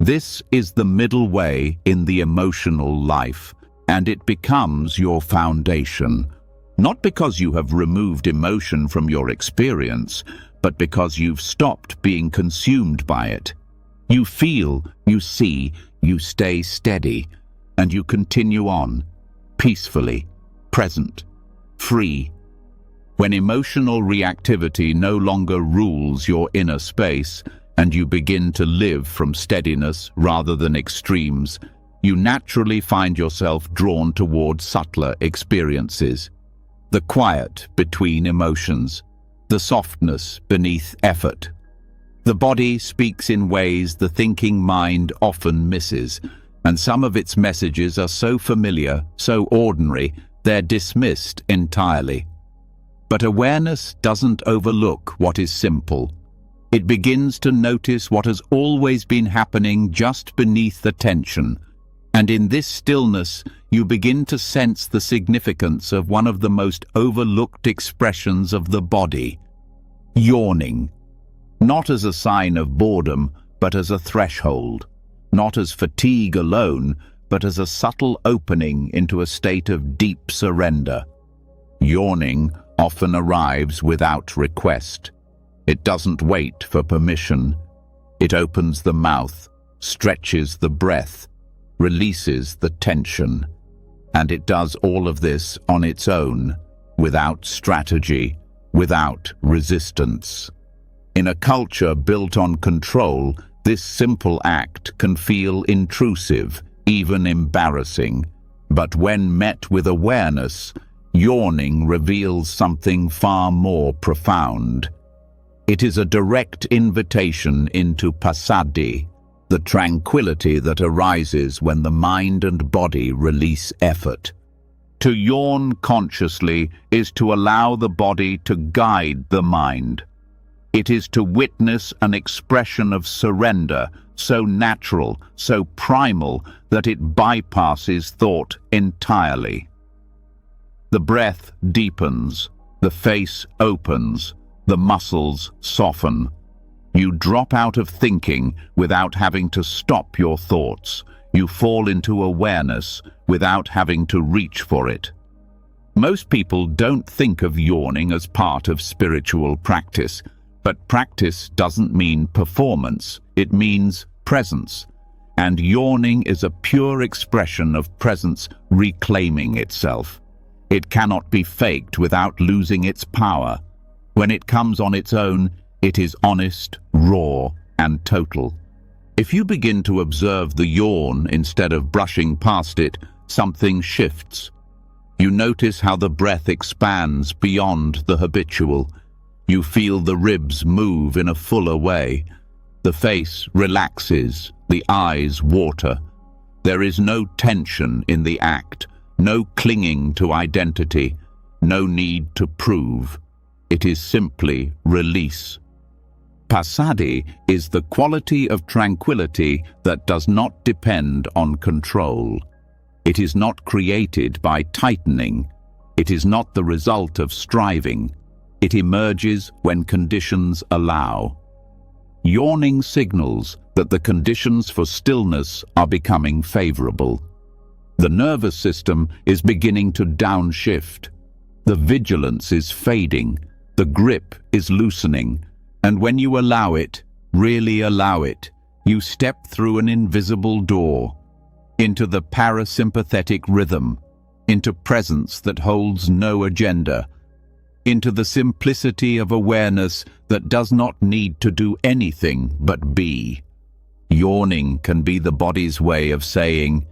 This is the middle way in the emotional life, and it becomes your foundation. Not because you have removed emotion from your experience, but because you've stopped being consumed by it. You feel, you see, you stay steady, and you continue on, peacefully, present, free. When emotional reactivity no longer rules your inner space, and you begin to live from steadiness rather than extremes, you naturally find yourself drawn toward subtler experiences. The quiet between emotions, the softness beneath effort. The body speaks in ways the thinking mind often misses, and some of its messages are so familiar, so ordinary, they're dismissed entirely. But awareness doesn't overlook what is simple. It begins to notice what has always been happening just beneath the tension. And in this stillness, you begin to sense the significance of one of the most overlooked expressions of the body: yawning. Not as a sign of boredom, but as a threshold. Not as fatigue alone, but as a subtle opening into a state of deep surrender. Yawning often arrives without request. It doesn't wait for permission. It opens the mouth, stretches the breath, releases the tension. And it does all of this on its own, without strategy, without resistance. In a culture built on control, this simple act can feel intrusive, even embarrassing. But when met with awareness, yawning reveals something far more profound. It is a direct invitation into passaddhi, the tranquility that arises when the mind and body release effort. To yawn consciously is to allow the body to guide the mind. It is to witness an expression of surrender so natural, so primal, that it bypasses thought entirely. The breath deepens, the face opens, the muscles soften. You drop out of thinking without having to stop your thoughts. You fall into awareness without having to reach for it. Most people don't think of yawning as part of spiritual practice, but practice doesn't mean performance, it means presence. And yawning is a pure expression of presence reclaiming itself. It cannot be faked without losing its power. When it comes on its own, it is honest, raw, and total. If you begin to observe the yawn instead of brushing past it, something shifts. You notice how the breath expands beyond the habitual. You feel the ribs move in a fuller way. The face relaxes, the eyes water. There is no tension in the act, no clinging to identity, no need to prove. It is simply release. Passaddhi is the quality of tranquility that does not depend on control. It is not created by tightening. It is not the result of striving. It emerges when conditions allow. Yawning signals that the conditions for stillness are becoming favorable. The nervous system is beginning to downshift. The vigilance is fading, the grip is loosening, and when you allow it, really allow it, you step through an invisible door, into the parasympathetic rhythm, into presence that holds no agenda, into the simplicity of awareness that does not need to do anything but be. Yawning can be the body's way of saying,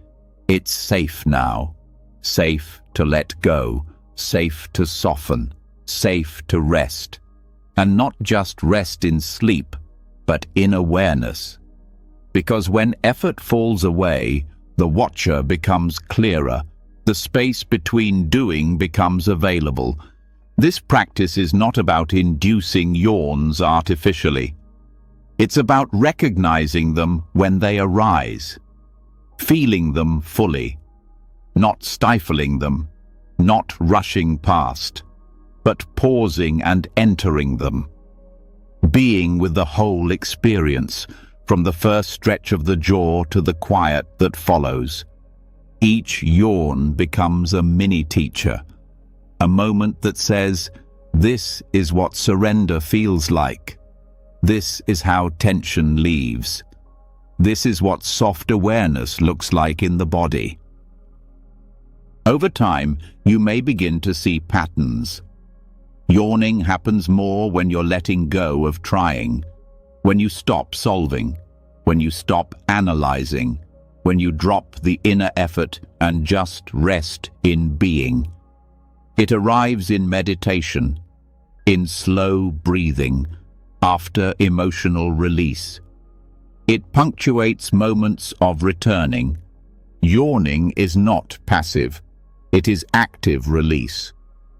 it's safe now, safe to let go, safe to soften, safe to rest, and not just rest in sleep, but in awareness. Because when effort falls away, the watcher becomes clearer, the space between doing becomes available. This practice is not about inducing yawns artificially. It's about recognizing them when they arise, feeling them fully, not stifling them, not rushing past, but pausing and entering them, being with the whole experience, from the first stretch of the jaw to the quiet that follows. Each yawn becomes a mini-teacher, a moment that says, this is what surrender feels like. This is how tension leaves. This is what soft awareness looks like in the body. Over time, you may begin to see patterns. Yawning happens more when you're letting go of trying, when you stop solving, when you stop analyzing, when you drop the inner effort and just rest in being. It arrives in meditation, in slow breathing, after emotional release. It punctuates moments of returning. Yawning is not passive. It is active release.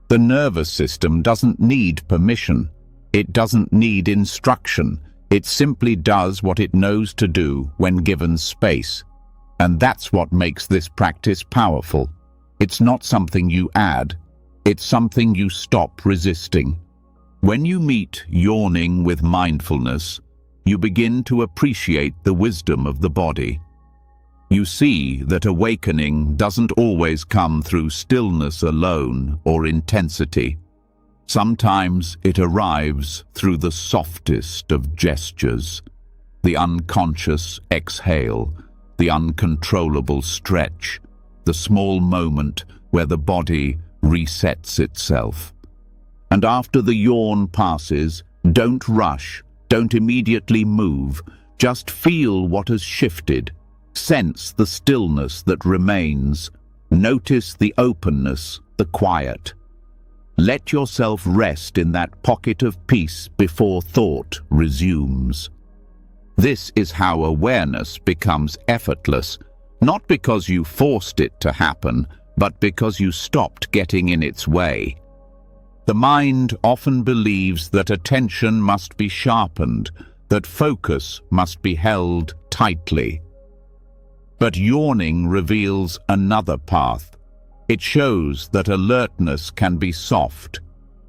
The nervous system doesn't need permission. It doesn't need instruction. It simply does what it knows to do when given space. And that's what makes this practice powerful. It's not something you add. It's something you stop resisting. When you meet yawning with mindfulness, you begin to appreciate the wisdom of the body. You see that awakening doesn't always come through stillness alone or intensity. Sometimes it arrives through the softest of gestures, the unconscious exhale, the uncontrollable stretch, the small moment where the body resets itself. And after the yawn passes, don't rush, don't immediately move, just feel what has shifted. Sense the stillness that remains. Notice the openness, the quiet. Let yourself rest in that pocket of peace before thought resumes. This is how awareness becomes effortless, not because you forced it to happen, but because you stopped getting in its way. The mind often believes that attention must be sharpened, that focus must be held tightly. But yawning reveals another path. It shows that alertness can be soft,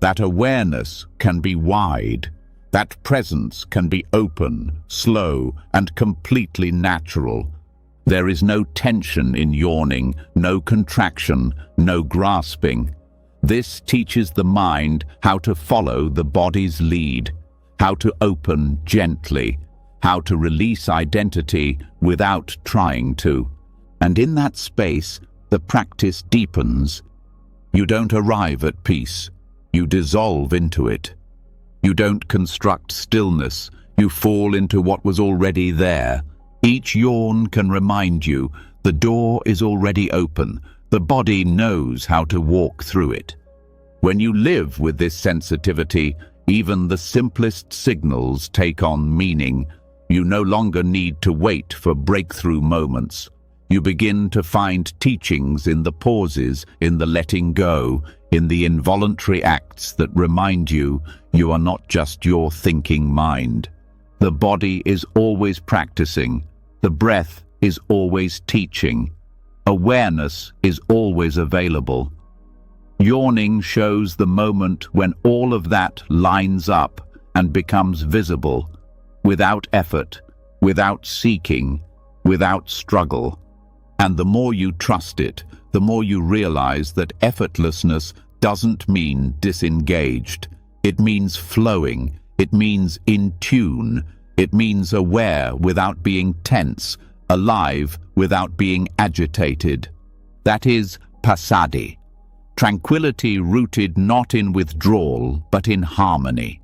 that awareness can be wide, that presence can be open, slow, and completely natural. There is no tension in yawning, no contraction, no grasping. This teaches the mind how to follow the body's lead, how to open gently, how to release identity without trying to. And in that space, the practice deepens. You don't arrive at peace. You dissolve into it. You don't construct stillness. You fall into what was already there. Each yawn can remind you the door is already open. The body knows how to walk through it. When you live with this sensitivity, even the simplest signals take on meaning. You no longer need to wait for breakthrough moments. You begin to find teachings in the pauses, in the letting go, in the involuntary acts that remind you you are not just your thinking mind. The body is always practicing. The breath is always teaching. Awareness is always available. Yawning shows the moment when all of that lines up and becomes visible, without effort, without seeking, without struggle. And the more you trust it, the more you realize that effortlessness doesn't mean disengaged. It means flowing. It means in tune. It means aware without being tense, alive without being agitated. That is passaddhi. Tranquility rooted not in withdrawal, but in harmony.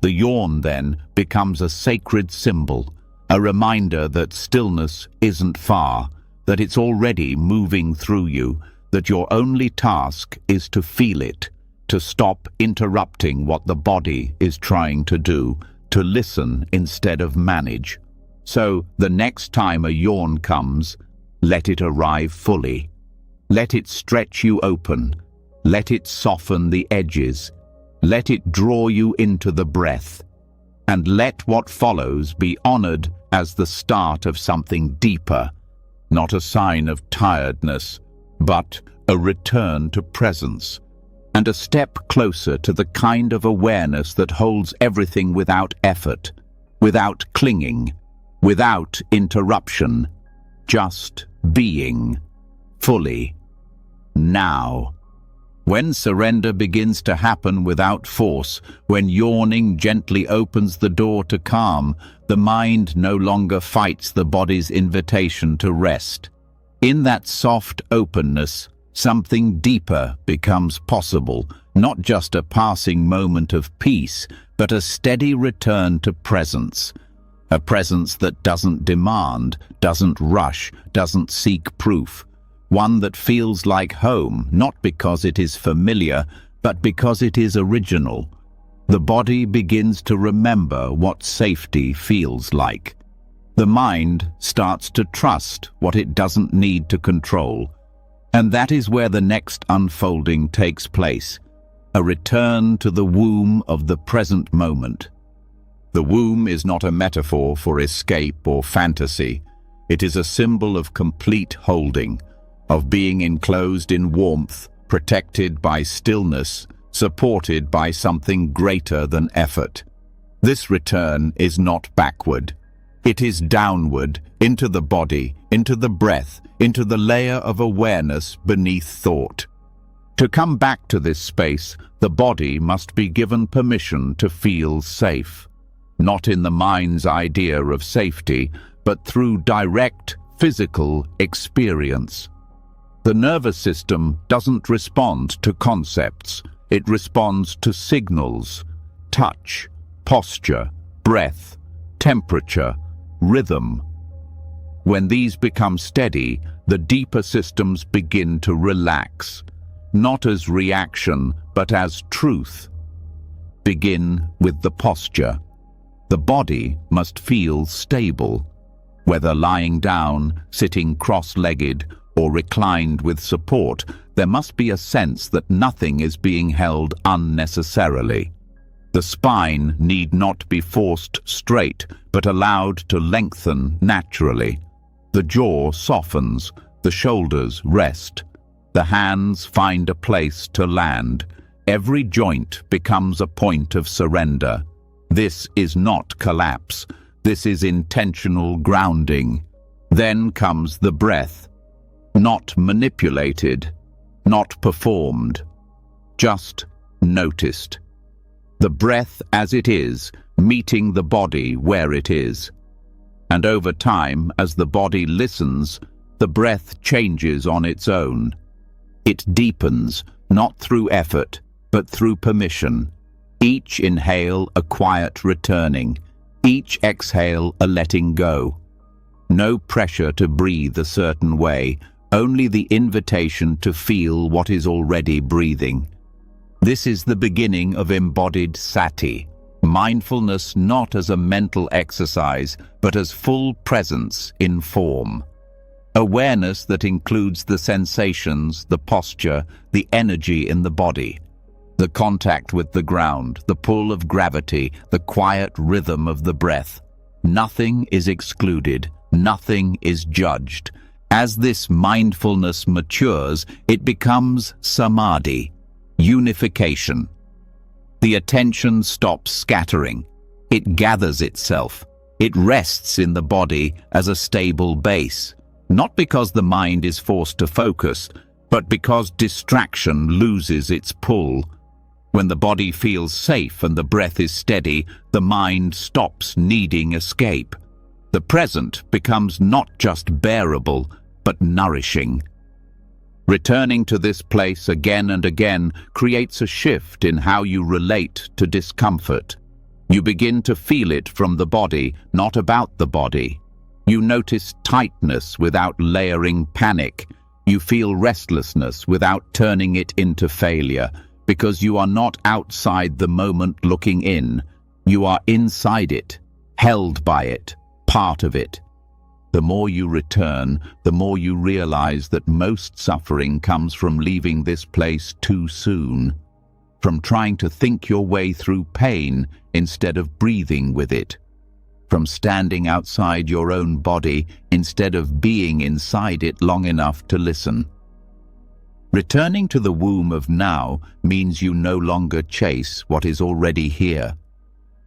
The yawn, then, becomes a sacred symbol, a reminder that stillness isn't far, that it's already moving through you, that your only task is to feel it, to stop interrupting what the body is trying to do, to listen instead of manage. So, the next time a yawn comes, let it arrive fully. Let it stretch you open. Let it soften the edges. Let it draw you into the breath. And let what follows be honored as the start of something deeper, not a sign of tiredness, but a return to presence, and a step closer to the kind of awareness that holds everything without effort, without clinging, without interruption, just being, fully, now. When surrender begins to happen without force, when yawning gently opens the door to calm, the mind no longer fights the body's invitation to rest. In that soft openness, something deeper becomes possible, not just a passing moment of peace, but a steady return to presence. A presence that doesn't demand, doesn't rush, doesn't seek proof. One that feels like home, not because it is familiar, but because it is original. The body begins to remember what safety feels like. The mind starts to trust what it doesn't need to control. And that is where the next unfolding takes place, a return to the womb of the present moment. The womb is not a metaphor for escape or fantasy. It is a symbol of complete holding, of being enclosed in warmth, protected by stillness, supported by something greater than effort. This return is not backward. It is downward, into the body, into the breath, into the layer of awareness beneath thought. To come back to this space, the body must be given permission to feel safe, not in the mind's idea of safety, but through direct physical experience. The nervous system doesn't respond to concepts. It responds to signals, touch, posture, breath, temperature, rhythm. When these become steady, the deeper systems begin to relax, not as reaction, but as truth. Begin with the posture. The body must feel stable. Whether lying down, sitting cross-legged, or reclined with support, there must be a sense that nothing is being held unnecessarily. The spine need not be forced straight, but allowed to lengthen naturally. The jaw softens, the shoulders rest, the hands find a place to land. Every joint becomes a point of surrender. This is not collapse. This is intentional grounding. Then comes the breath. Not manipulated, not performed, just noticed. The breath as it is, meeting the body where it is. And over time, as the body listens, the breath changes on its own. It deepens, not through effort, but through permission. Each inhale a quiet returning, each exhale a letting go. No pressure to breathe a certain way, only the invitation to feel what is already breathing. This is the beginning of embodied sati, mindfulness not as a mental exercise, but as full presence in form. Awareness that includes the sensations, the posture, the energy in the body, the contact with the ground, the pull of gravity, the quiet rhythm of the breath. Nothing is excluded, nothing is judged. As this mindfulness matures, it becomes samadhi, unification. The attention stops scattering. It gathers itself. It rests in the body as a stable base, not because the mind is forced to focus, but because distraction loses its pull. When the body feels safe and the breath is steady, the mind stops needing escape. The present becomes not just bearable, but nourishing. Returning to this place again and again creates a shift in how you relate to discomfort. You begin to feel it from the body, not about the body. You notice tightness without layering panic. You feel restlessness without turning it into failure, because you are not outside the moment looking in. You are inside it, held by it, part of it. The more you return, the more you realize that most suffering comes from leaving this place too soon, from trying to think your way through pain instead of breathing with it, from standing outside your own body instead of being inside it long enough to listen. Returning to the womb of now means you no longer chase what is already here.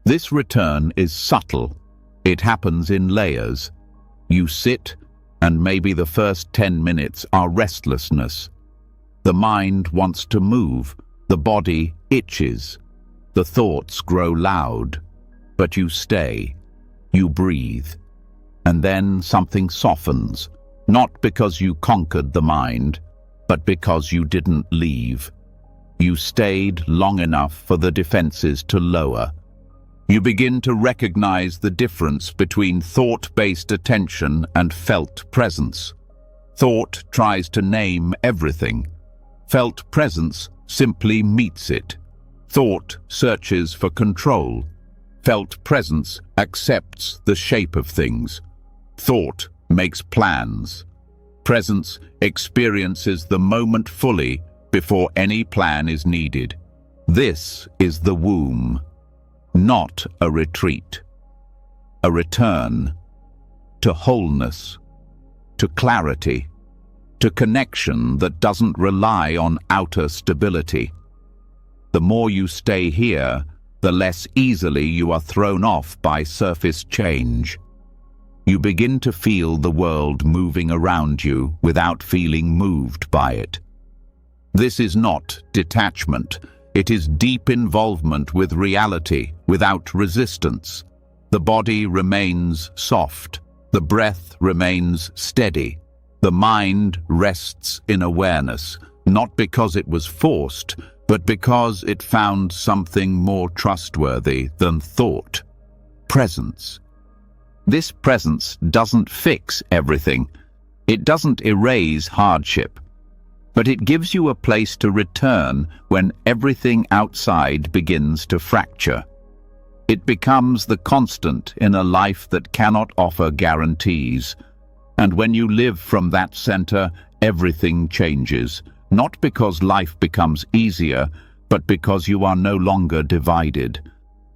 This return is subtle. It happens in layers. You sit, and maybe the first 10 minutes are restlessness. The mind wants to move, the body itches, the thoughts grow loud, but you stay, you breathe. And then something softens, not because you conquered the mind, but because you didn't leave. You stayed long enough for the defenses to lower. You begin to recognize the difference between thought-based attention and felt presence. Thought tries to name everything. Felt presence simply meets it. Thought searches for control. Felt presence accepts the shape of things. Thought makes plans. Presence experiences the moment fully before any plan is needed. This is the womb. Not a retreat, a return to wholeness, to clarity, to connection that doesn't rely on outer stability. The more you stay here, the less easily you are thrown off by surface change. You begin to feel the world moving around you without feeling moved by it. This is not detachment. It is deep involvement with reality, without resistance. The body remains soft. The breath remains steady. The mind rests in awareness, not because it was forced, but because it found something more trustworthy than thought: presence. This presence doesn't fix everything. It doesn't erase hardship. But it gives you a place to return when everything outside begins to fracture. It becomes the constant in a life that cannot offer guarantees. And when you live from that center, everything changes, not because life becomes easier, but because you are no longer divided.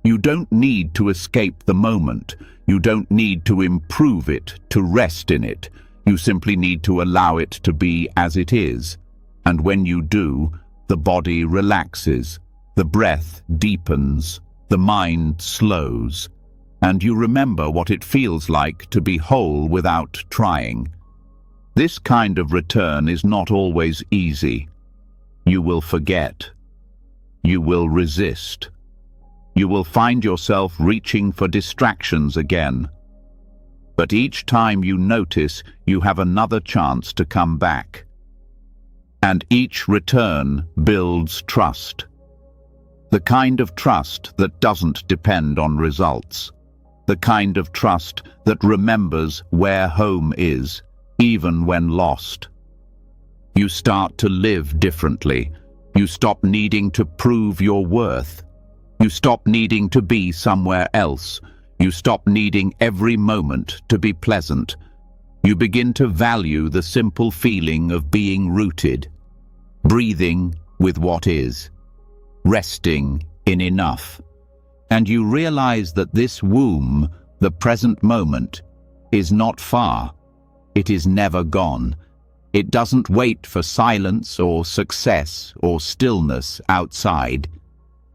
You don't need to escape the moment. You don't need to improve it, to rest in it. You simply need to allow it to be as it is. And when you do, the body relaxes, the breath deepens, the mind slows, and you remember what it feels like to be whole without trying. This kind of return is not always easy. You will forget. You will resist. You will find yourself reaching for distractions again. But each time you notice, you have another chance to come back. And each return builds trust. The kind of trust that doesn't depend on results. The kind of trust that remembers where home is, even when lost. You start to live differently. You stop needing to prove your worth. You stop needing to be somewhere else. You stop needing every moment to be pleasant. You begin to value the simple feeling of being rooted. Breathing with what is, resting in enough. And you realize that this womb, the present moment, is not far. It is never gone. It doesn't wait for silence or success or stillness outside.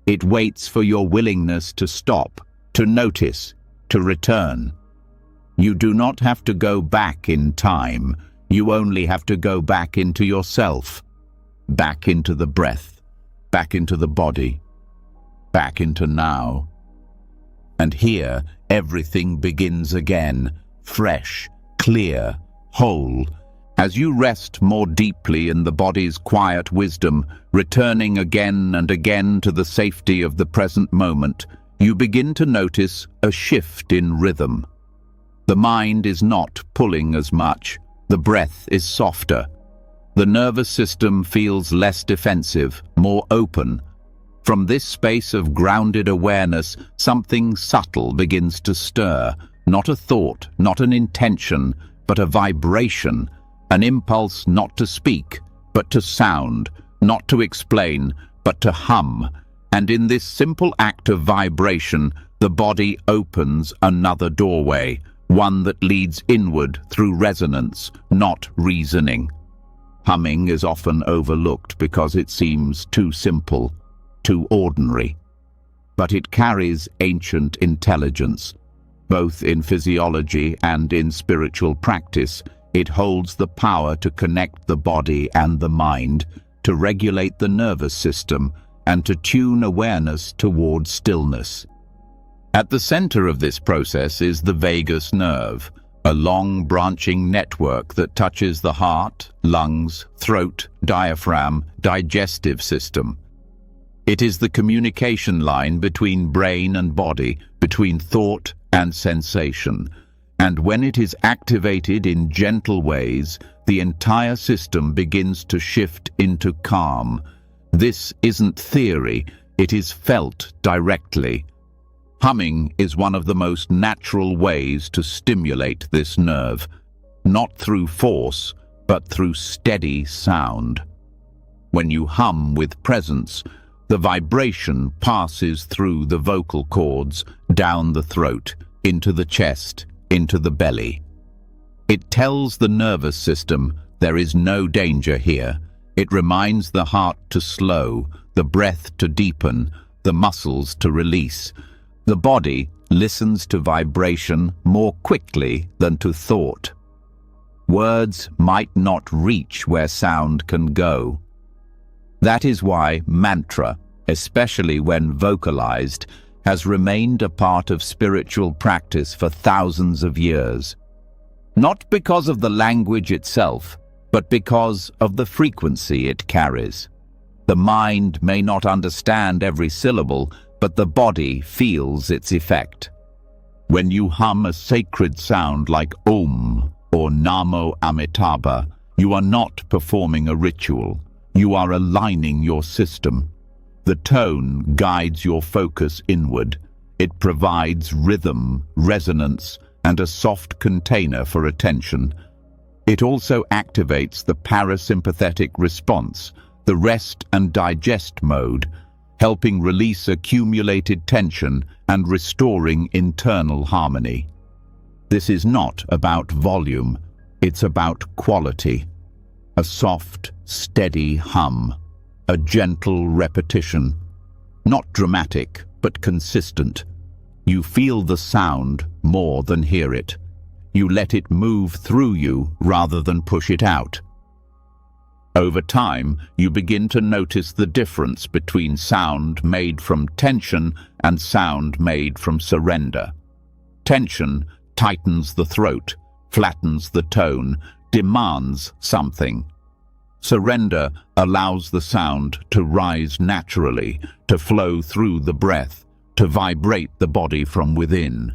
It waits for your willingness to stop, to notice, to return. You do not have to go back in time. You only have to go back into yourself, back into the breath, back into the body, back into now. And here, everything begins again, fresh, clear, whole. As you rest more deeply in the body's quiet wisdom, returning again and again to the safety of the present moment, you begin to notice a shift in rhythm. The mind is not pulling as much. The breath is softer. The nervous system feels less defensive, more open. From this space of grounded awareness, something subtle begins to stir. Not a thought, not an intention, but a vibration, an impulse not to speak, but to sound, not to explain, but to hum. And in this simple act of vibration, the body opens another doorway, one that leads inward through resonance, not reasoning. Humming is often overlooked because it seems too simple, too ordinary. But it carries ancient intelligence. Both in physiology and in spiritual practice, it holds the power to connect the body and the mind, to regulate the nervous system, and to tune awareness toward stillness. At the center of this process is the vagus nerve, a long branching network that touches the heart, lungs, throat, diaphragm, digestive system. It is the communication line between brain and body, between thought and sensation. And when it is activated in gentle ways, the entire system begins to shift into calm. This isn't theory, it is felt directly. Humming is one of the most natural ways to stimulate this nerve, not through force, but through steady sound. When you hum with presence, the vibration passes through the vocal cords, down the throat, into the chest, into the belly. It tells the nervous system there is no danger here. It reminds the heart to slow, the breath to deepen, the muscles to release. The body listens to vibration more quickly than to thought. Words might not reach where sound can go. That is why mantra, especially when vocalized, has remained a part of spiritual practice for thousands of years. Not because of the language itself, but because of the frequency it carries. The mind may not understand every syllable, but the body feels its effect. When you hum a sacred sound like Om or Namo Amitabha, you are not performing a ritual. You are aligning your system. The tone guides your focus inward. It provides rhythm, resonance, and a soft container for attention. It also activates the parasympathetic response, the rest and digest mode, helping release accumulated tension and restoring internal harmony. This is not about volume, it's about quality. A soft, steady hum, a gentle repetition. Not dramatic, but consistent. You feel the sound more than hear it. You let it move through you rather than push it out. Over time, you begin to notice the difference between sound made from tension and sound made from surrender. Tension tightens the throat, flattens the tone, demands something. Surrender allows the sound to rise naturally, to flow through the breath, to vibrate the body from within.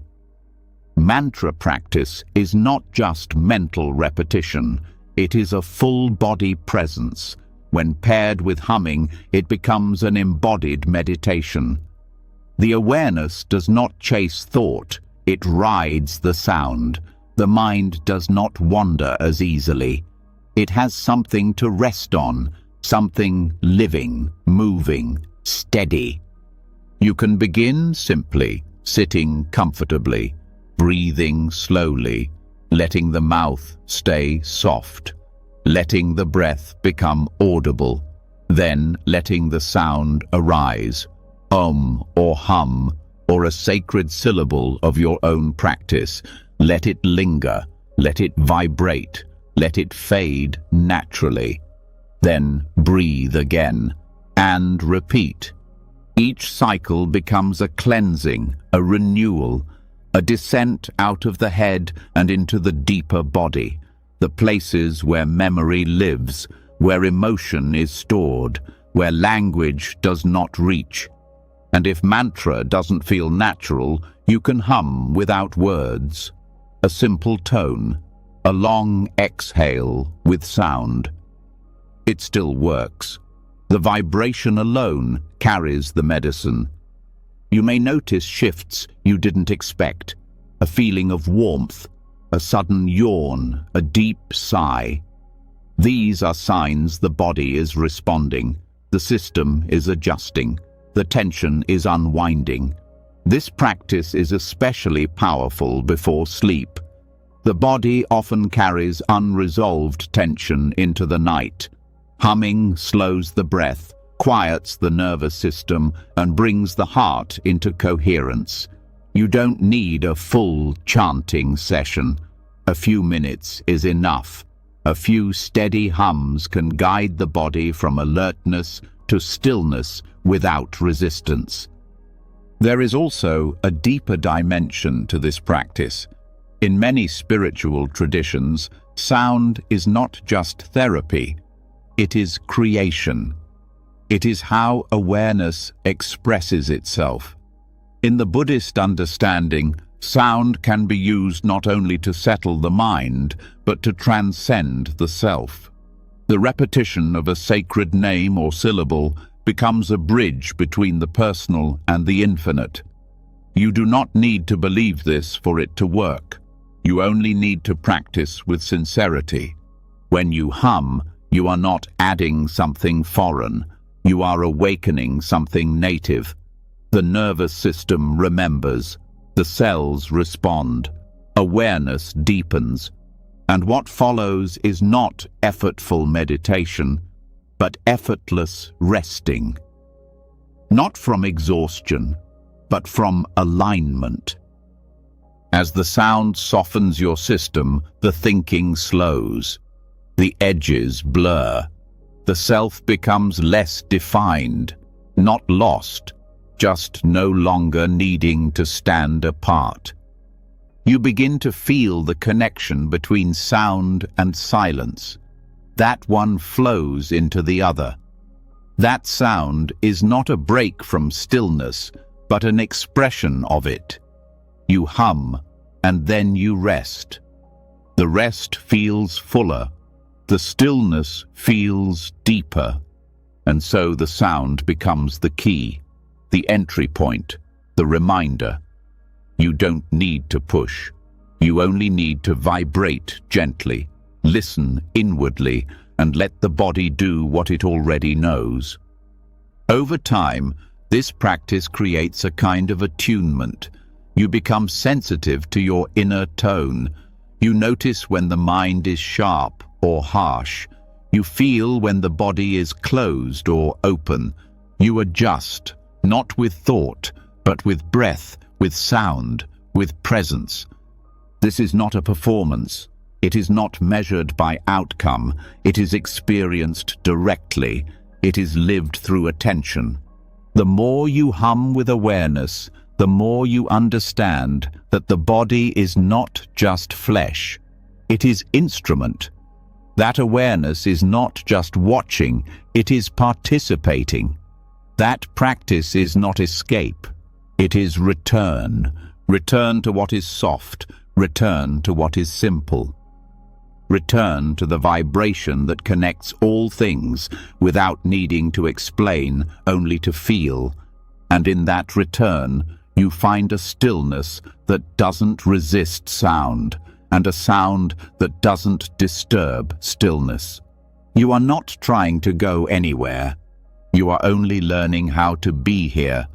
Mantra practice is not just mental repetition, it is a full-body presence. When paired with humming, it becomes an embodied meditation. The awareness does not chase thought, it rides the sound. The mind does not wander as easily. It has something to rest on, something living, moving, steady. You can begin simply, sitting comfortably, breathing slowly, letting the mouth stay soft, letting the breath become audible, then letting the sound arise, or hum, or a sacred syllable of your own practice. Let it linger, let it vibrate, Let it fade naturally. Then breathe again, and repeat. Each cycle becomes a cleansing, a renewal, a descent out of the head and into the deeper body, the places where memory lives, where emotion is stored, where language does not reach. And if mantra doesn't feel natural, you can hum without words. A simple tone, a long exhale with sound. It still works. The vibration alone carries the medicine. You may notice shifts you didn't expect, a feeling of warmth, a sudden yawn, a deep sigh. These are signs the body is responding, the system is adjusting, the tension is unwinding. This practice is especially powerful before sleep. The body often carries unresolved tension into the night. Humming slows the breath, quiets the nervous system, and brings the heart into coherence. You don't need a full chanting session. A few minutes is enough. A few steady hums can guide the body from alertness to stillness without resistance. There is also a deeper dimension to this practice. In many spiritual traditions, sound is not just therapy. It is creation. It is how awareness expresses itself. In the Buddhist understanding, sound can be used not only to settle the mind, but to transcend the self. The repetition of a sacred name or syllable becomes a bridge between the personal and the infinite. You do not need to believe this for it to work. You only need to practice with sincerity. When you hum, you are not adding something foreign. You are awakening something native. The nervous system remembers. The cells respond. Awareness deepens. And what follows is not effortful meditation, but effortless resting. Not from exhaustion, but from alignment. As the sound softens your system, the thinking slows. The edges blur. The self becomes less defined, not lost, just no longer needing to stand apart. You begin to feel the connection between sound and silence. That one flows into the other. That sound is not a break from stillness, but an expression of it. You hum, and then you rest. The rest feels fuller. The stillness feels deeper. And so the sound becomes the key, the entry point, the reminder. You don't need to push. You only need to vibrate gently, listen inwardly, and let the body do what it already knows. Over time, this practice creates a kind of attunement. You become sensitive to your inner tone. You notice when the mind is sharp or harsh. You feel when the body is closed or open. You adjust, not with thought, but with breath, with sound, with presence. This is not a performance. It is not measured by outcome. It is experienced directly. It is lived through attention. The more you hum with awareness, the more you understand that the body is not just flesh. It is instrument. That awareness is not just watching, it is participating. That practice is not escape. It is return. Return to what is soft. Return to what is simple. Return to the vibration that connects all things without needing to explain, only to feel. And in that return, you find a stillness that doesn't resist sound, and a sound that doesn't disturb stillness. You are not trying to go anywhere. You are only learning how to be here,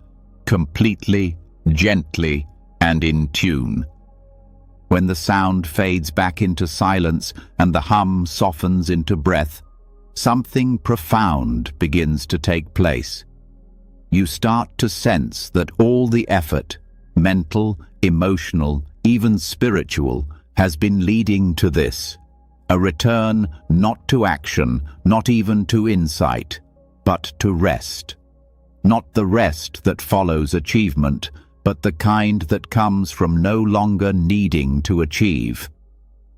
completely, gently, and in tune. When the sound fades back into silence and the hum softens into breath, something profound begins to take place. You start to sense that all the effort, mental, emotional, even spiritual, has been leading to this. A return not to action, not even to insight, but to rest. Not the rest that follows achievement, but the kind that comes from no longer needing to achieve.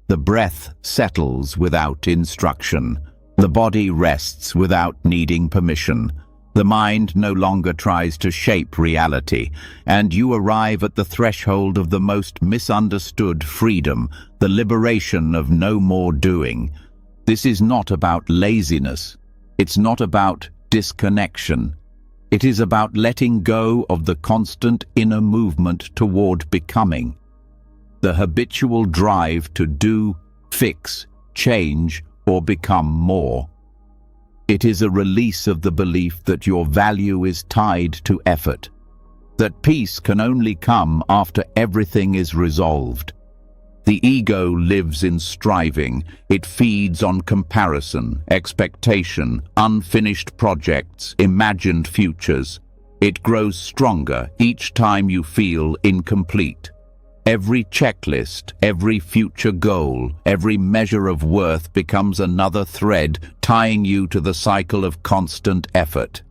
The breath settles without instruction. The body rests without needing permission. The mind no longer tries to shape reality, and you arrive at the threshold of the most misunderstood freedom, the liberation of no more doing. This is not about laziness. It's not about disconnection. It is about letting go of the constant inner movement toward becoming. The habitual drive to do, fix, change, or become more. It is a release of the belief that your value is tied to effort, that peace can only come after everything is resolved. The ego lives in striving. It feeds on comparison, expectation, unfinished projects, imagined futures. It grows stronger each time you feel incomplete. Every checklist, every future goal, every measure of worth becomes another thread tying you to the cycle of constant effort.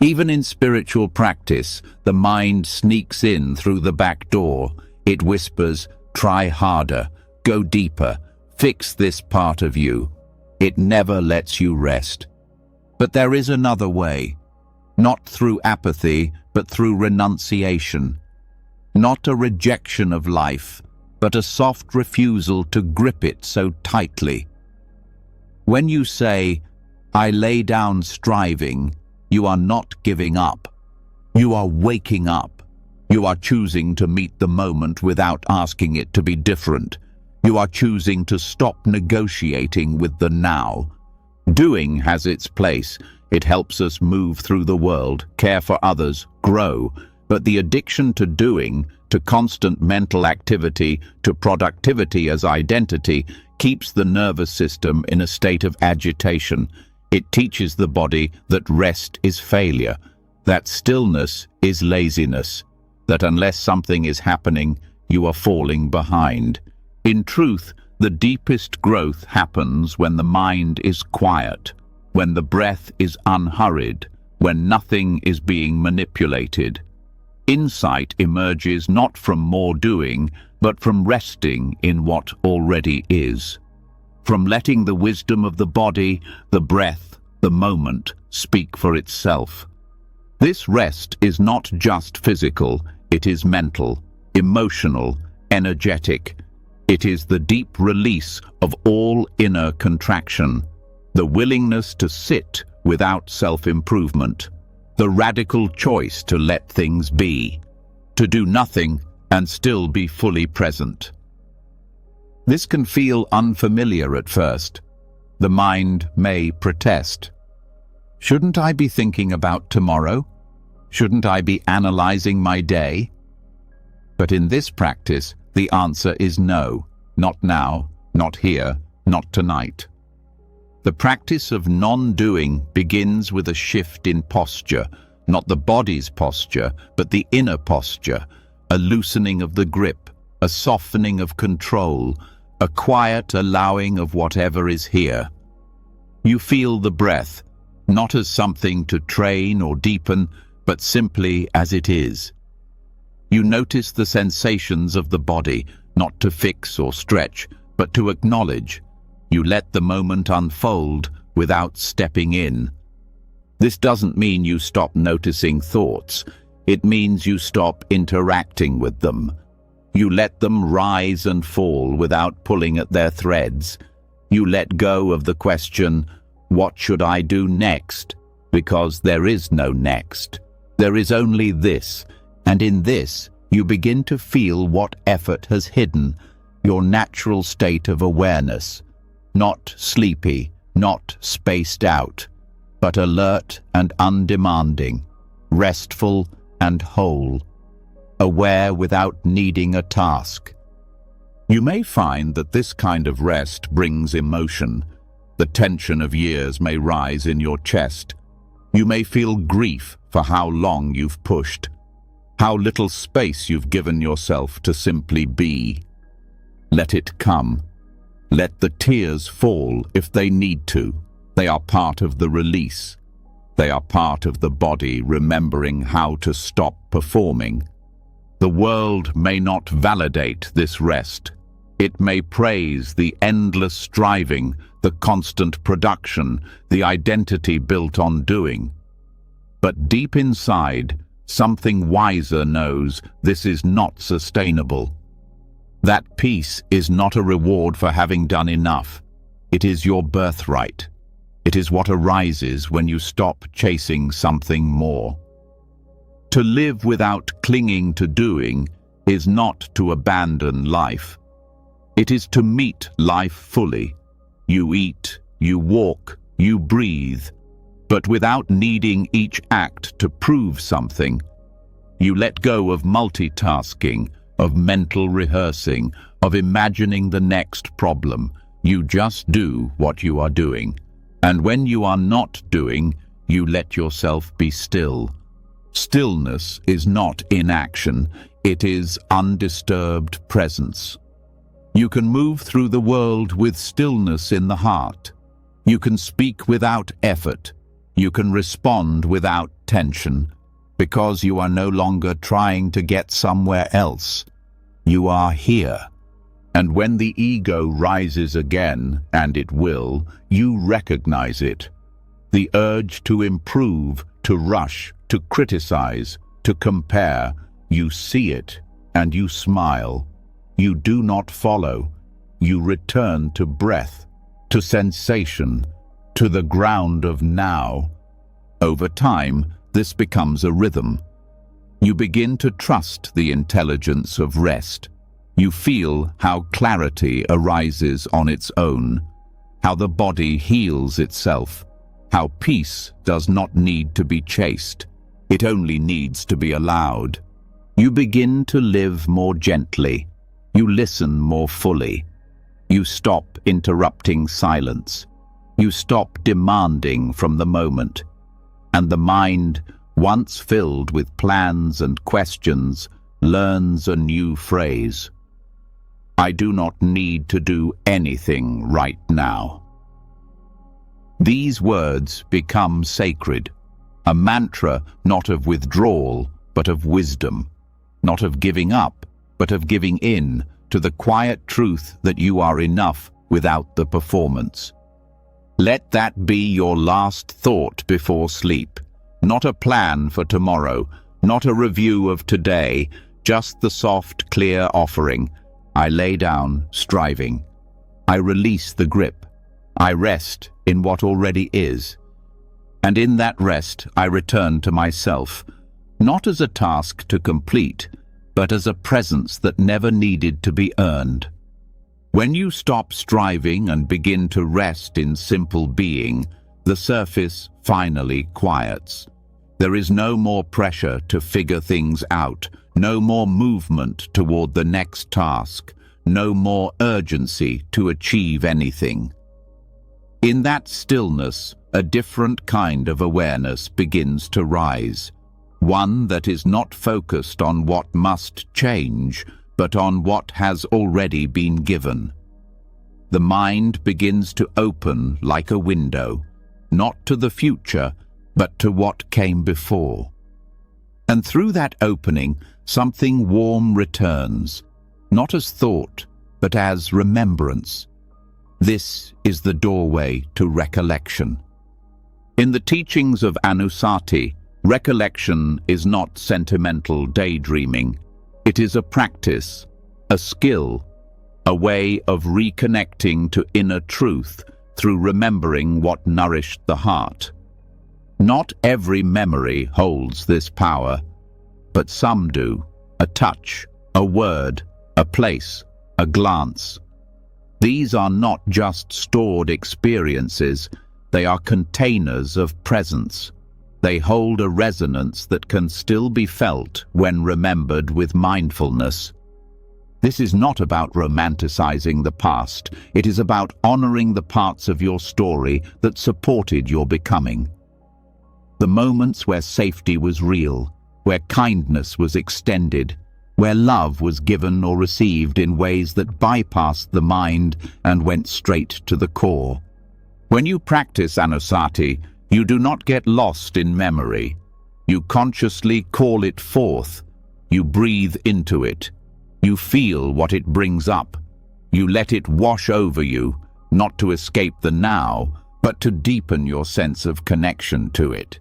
Even in spiritual practice, the mind sneaks in through the back door. It whispers, "Try harder, go deeper, fix this part of you." It never lets you rest. But there is another way, not through apathy, but through renunciation. Not a rejection of life, but a soft refusal to grip it so tightly. When you say, "I lay down striving," you are not giving up. You are waking up. You are choosing to meet the moment without asking it to be different. You are choosing to stop negotiating with the now. Doing has its place. It helps us move through the world, care for others, grow. But the addiction to doing, to constant mental activity, to productivity as identity, keeps the nervous system in a state of agitation. It teaches the body that rest is failure, that stillness is laziness, that unless something is happening, you are falling behind. In truth, the deepest growth happens when the mind is quiet, when the breath is unhurried, when nothing is being manipulated. Insight emerges not from more doing, but from resting in what already is. From letting the wisdom of the body, the breath, the moment speak for itself. This rest is not just physical, it is mental, emotional, energetic. It is the deep release of all inner contraction, the willingness to sit without self-improvement, the radical choice to let things be, to do nothing and still be fully present. This can feel unfamiliar at first. The mind may protest. Shouldn't I be thinking about tomorrow? Shouldn't I be analyzing my day? But in this practice, the answer is no, not now, not here, not tonight. The practice of non-doing begins with a shift in posture, not the body's posture, but the inner posture, a loosening of the grip, a softening of control, a quiet allowing of whatever is here. You feel the breath, not as something to train or deepen, but simply as it is. You notice the sensations of the body, not to fix or stretch, but to acknowledge. You let the moment unfold without stepping in. This doesn't mean you stop noticing thoughts. It means you stop interacting with them. You let them rise and fall without pulling at their threads. You let go of the question, "What should I do next?" Because there is no next. There is only this, and in this you begin to feel what effort has hidden, your natural state of awareness. Not sleepy, not spaced out, but alert and undemanding, restful and whole, aware without needing a task. You may find that this kind of rest brings emotion. The tension of years may rise in your chest. You may feel grief for how long you've pushed, how little space you've given yourself to simply be. Let it come. Let the tears fall if they need to. They are part of the release. They are part of the body remembering how to stop performing. The world may not validate this rest. It may praise the endless striving, the constant production, the identity built on doing. But deep inside, something wiser knows this is not sustainable. That peace is not a reward for having done enough. It is your birthright. It is what arises when you stop chasing something more. To live without clinging to doing is not to abandon life. It is to meet life fully. You eat, you walk, you breathe, but without needing each act to prove something. You let go of multitasking, of mental rehearsing, of imagining the next problem. You just do what you are doing. And when you are not doing, you let yourself be still. Stillness is not inaction, it is undisturbed presence. You can move through the world with stillness in the heart. You can speak without effort. You can respond without tension, because you are no longer trying to get somewhere else. You are here. And when the ego rises again, and it will, you recognize it. The urge to improve, to rush, to criticize, to compare, you see it, and you smile. You do not follow. You return to breath, to sensation, to the ground of now. Over time, this becomes a rhythm. You begin to trust the intelligence of rest. You feel how clarity arises on its own, how the body heals itself, how peace does not need to be chased. It only needs to be allowed. You begin to live more gently. You listen more fully. You stop interrupting silence. You stop demanding from the moment. And the mind, once filled with plans and questions, learns a new phrase. I do not need to do anything right now. These words become sacred, a mantra not of withdrawal, but of wisdom, not of giving up, but of giving in to the quiet truth that you are enough without the performance. Let that be your last thought before sleep, not a plan for tomorrow, not a review of today, just the soft, clear offering. I lay down, striving. I release the grip. I rest in what already is. And in that rest, I return to myself, not as a task to complete, but as a presence that never needed to be earned. When you stop striving and begin to rest in simple being, the surface finally quiets. There is no more pressure to figure things out, no more movement toward the next task, no more urgency to achieve anything. In that stillness, a different kind of awareness begins to rise, one that is not focused on what must change, but on what has already been given. The mind begins to open like a window, not to the future, but to what came before. And through that opening, something warm returns, not as thought, but as remembrance. This is the doorway to recollection. In the teachings of Anusati, recollection is not sentimental daydreaming. It is a practice, a skill, a way of reconnecting to inner truth through remembering what nourished the heart. Not every memory holds this power, but some do. A touch, a word, a place, a glance. These are not just stored experiences, they are containers of presence. They hold a resonance that can still be felt when remembered with mindfulness. This is not about romanticizing the past. It is about honoring the parts of your story that supported your becoming. The moments where safety was real, where kindness was extended, where love was given or received in ways that bypassed the mind and went straight to the core. When you practice anusati, you do not get lost in memory. You consciously call it forth. You breathe into it. You feel what it brings up. You let it wash over you, not to escape the now, but to deepen your sense of connection to it.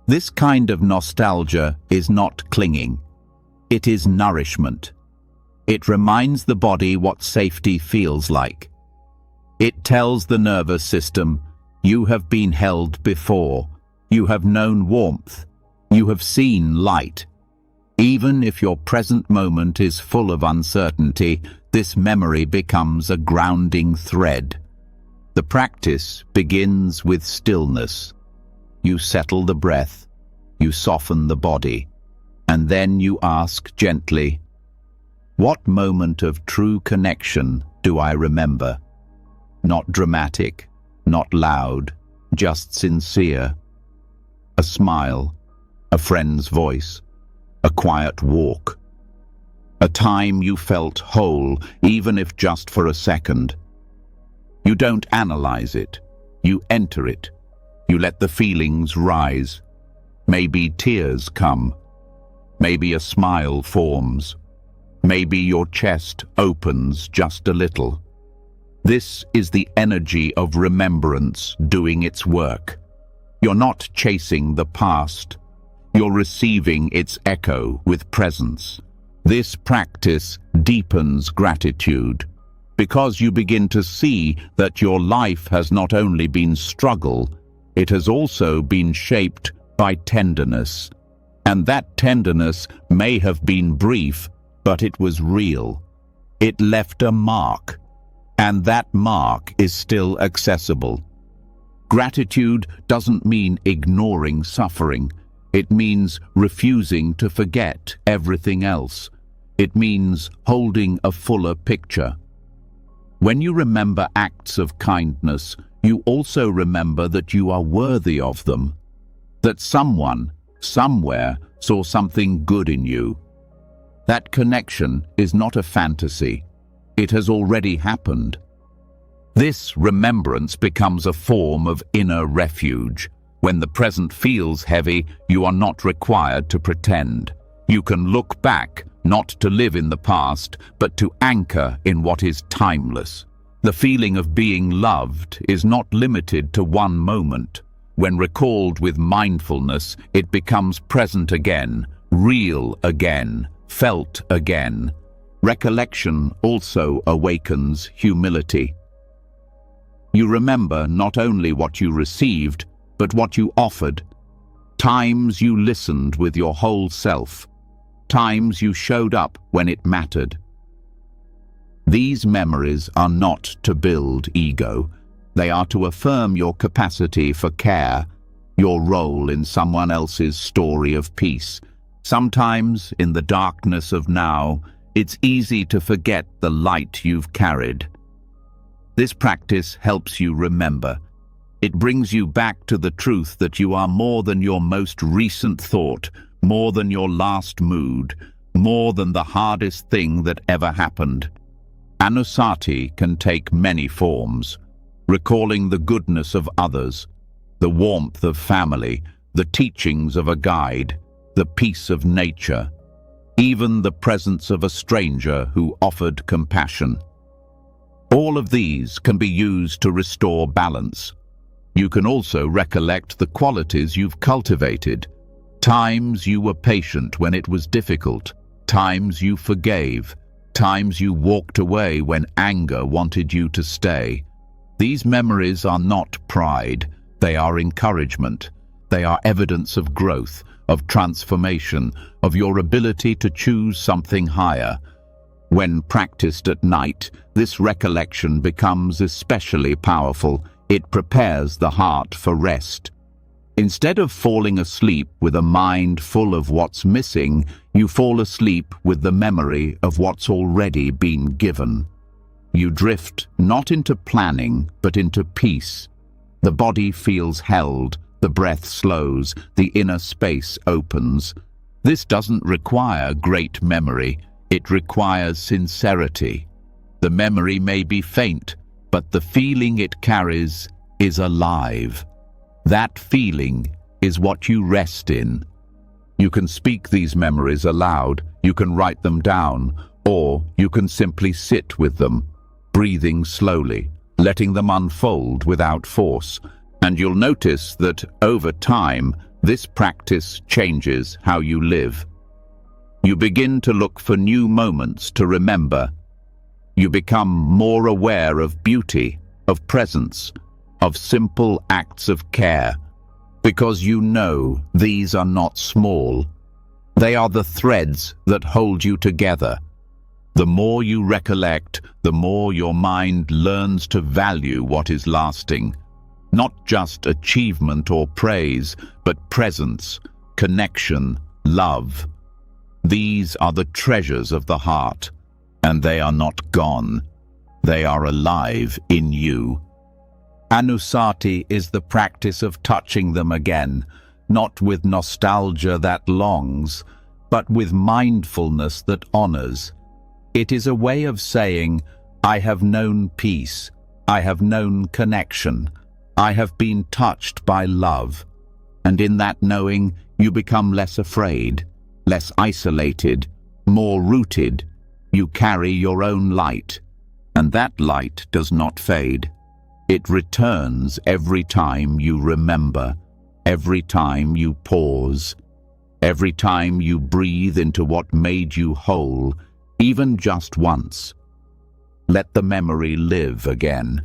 This kind of nostalgia is not clinging. It is nourishment. It reminds the body what safety feels like. It tells the nervous system, you have been held before. You have known warmth. You have seen light. Even if your present moment is full of uncertainty, this memory becomes a grounding thread. The practice begins with stillness. You settle the breath, you soften the body, and then you ask gently, what moment of true connection do I remember? Not dramatic, not loud, just sincere. A smile, a friend's voice, a quiet walk. A time you felt whole, even if just for a second. You don't analyze it. You enter it. You let the feelings rise. Maybe tears come. Maybe a smile forms. Maybe your chest opens just a little. This is the energy of remembrance doing its work. You're not chasing the past. You're receiving its echo with presence. This practice deepens gratitude, because you begin to see that your life has not only been struggle, it has also been shaped by tenderness. And that tenderness may have been brief, but it was real. It left a mark, and that mark is still accessible. Gratitude doesn't mean ignoring suffering. It means refusing to forget everything else. It means holding a fuller picture. When you remember acts of kindness, you also remember that you are worthy of them, that someone, somewhere, saw something good in you. That connection is not a fantasy. It has already happened. This remembrance becomes a form of inner refuge. When the present feels heavy, you are not required to pretend. You can look back, not to live in the past, but to anchor in what is timeless. The feeling of being loved is not limited to one moment. When recalled with mindfulness, it becomes present again, real again, felt again. Recollection also awakens humility. You remember not only what you received, but what you offered. Times you listened with your whole self. Times you showed up when it mattered. These memories are not to build ego. They are to affirm your capacity for care, your role in someone else's story of peace. Sometimes, in the darkness of now, it's easy to forget the light you've carried. This practice helps you remember. It brings you back to the truth that you are more than your most recent thought, more than your last mood, more than the hardest thing that ever happened. Anusati can take many forms, recalling the goodness of others, the warmth of family, the teachings of a guide, the peace of nature, even the presence of a stranger who offered compassion. All of these can be used to restore balance. You can also recollect the qualities you've cultivated. Times you were patient when it was difficult. Times you forgave. Times you walked away when anger wanted you to stay. These memories are not pride. They are encouragement. They are evidence of growth, of transformation, of your ability to choose something higher. When practiced at night, this recollection becomes especially powerful. It prepares the heart for rest. Instead of falling asleep with a mind full of what's missing, you fall asleep with the memory of what's already been given. You drift not into planning, but into peace. The body feels held, the breath slows, the inner space opens. This doesn't require great memory. It requires sincerity. The memory may be faint, but the feeling it carries is alive. That feeling is what you rest in. You can speak these memories aloud, you can write them down, or you can simply sit with them, breathing slowly, letting them unfold without force. And you'll notice that over time, this practice changes how you live. You begin to look for new moments to remember. You become more aware of beauty, of presence, of simple acts of care, because you know these are not small. They are the threads that hold you together. The more you recollect, the more your mind learns to value what is lasting. Not just achievement or praise, but presence, connection, love. These are the treasures of the heart, and they are not gone. They are alive in you. Anusati is the practice of touching them again, not with nostalgia that longs, but with mindfulness that honors. It is a way of saying, I have known peace, I have known connection, I have been touched by love. And in that knowing, you become less afraid, less isolated, more rooted. You carry your own light, and that light does not fade. It returns every time you remember, every time you pause, every time you breathe into what made you whole, even just once. Let the memory live again,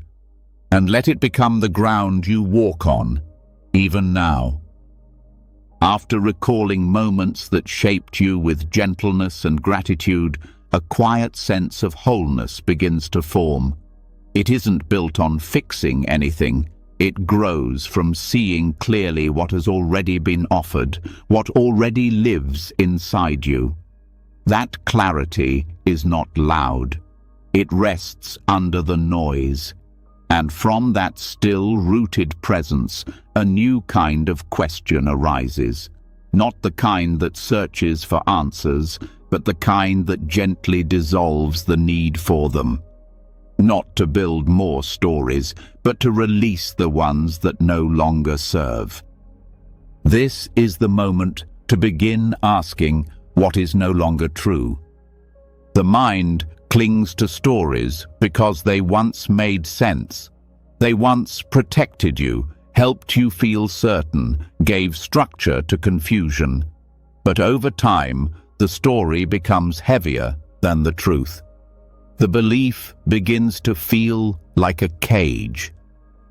and let it become the ground you walk on, even now. After recalling moments that shaped you with gentleness and gratitude, a quiet sense of wholeness begins to form. It isn't built on fixing anything. It grows from seeing clearly what has already been offered, what already lives inside you. That clarity is not loud. It rests under the noise. And from that still-rooted presence, a new kind of question arises. Not the kind that searches for answers, but the kind that gently dissolves the need for them. Not to build more stories, but to release the ones that no longer serve. This is the moment to begin asking what is no longer true. The mind clings to stories because they once made sense. They once protected you, helped you feel certain, gave structure to confusion. But over time, the story becomes heavier than the truth. The belief begins to feel like a cage,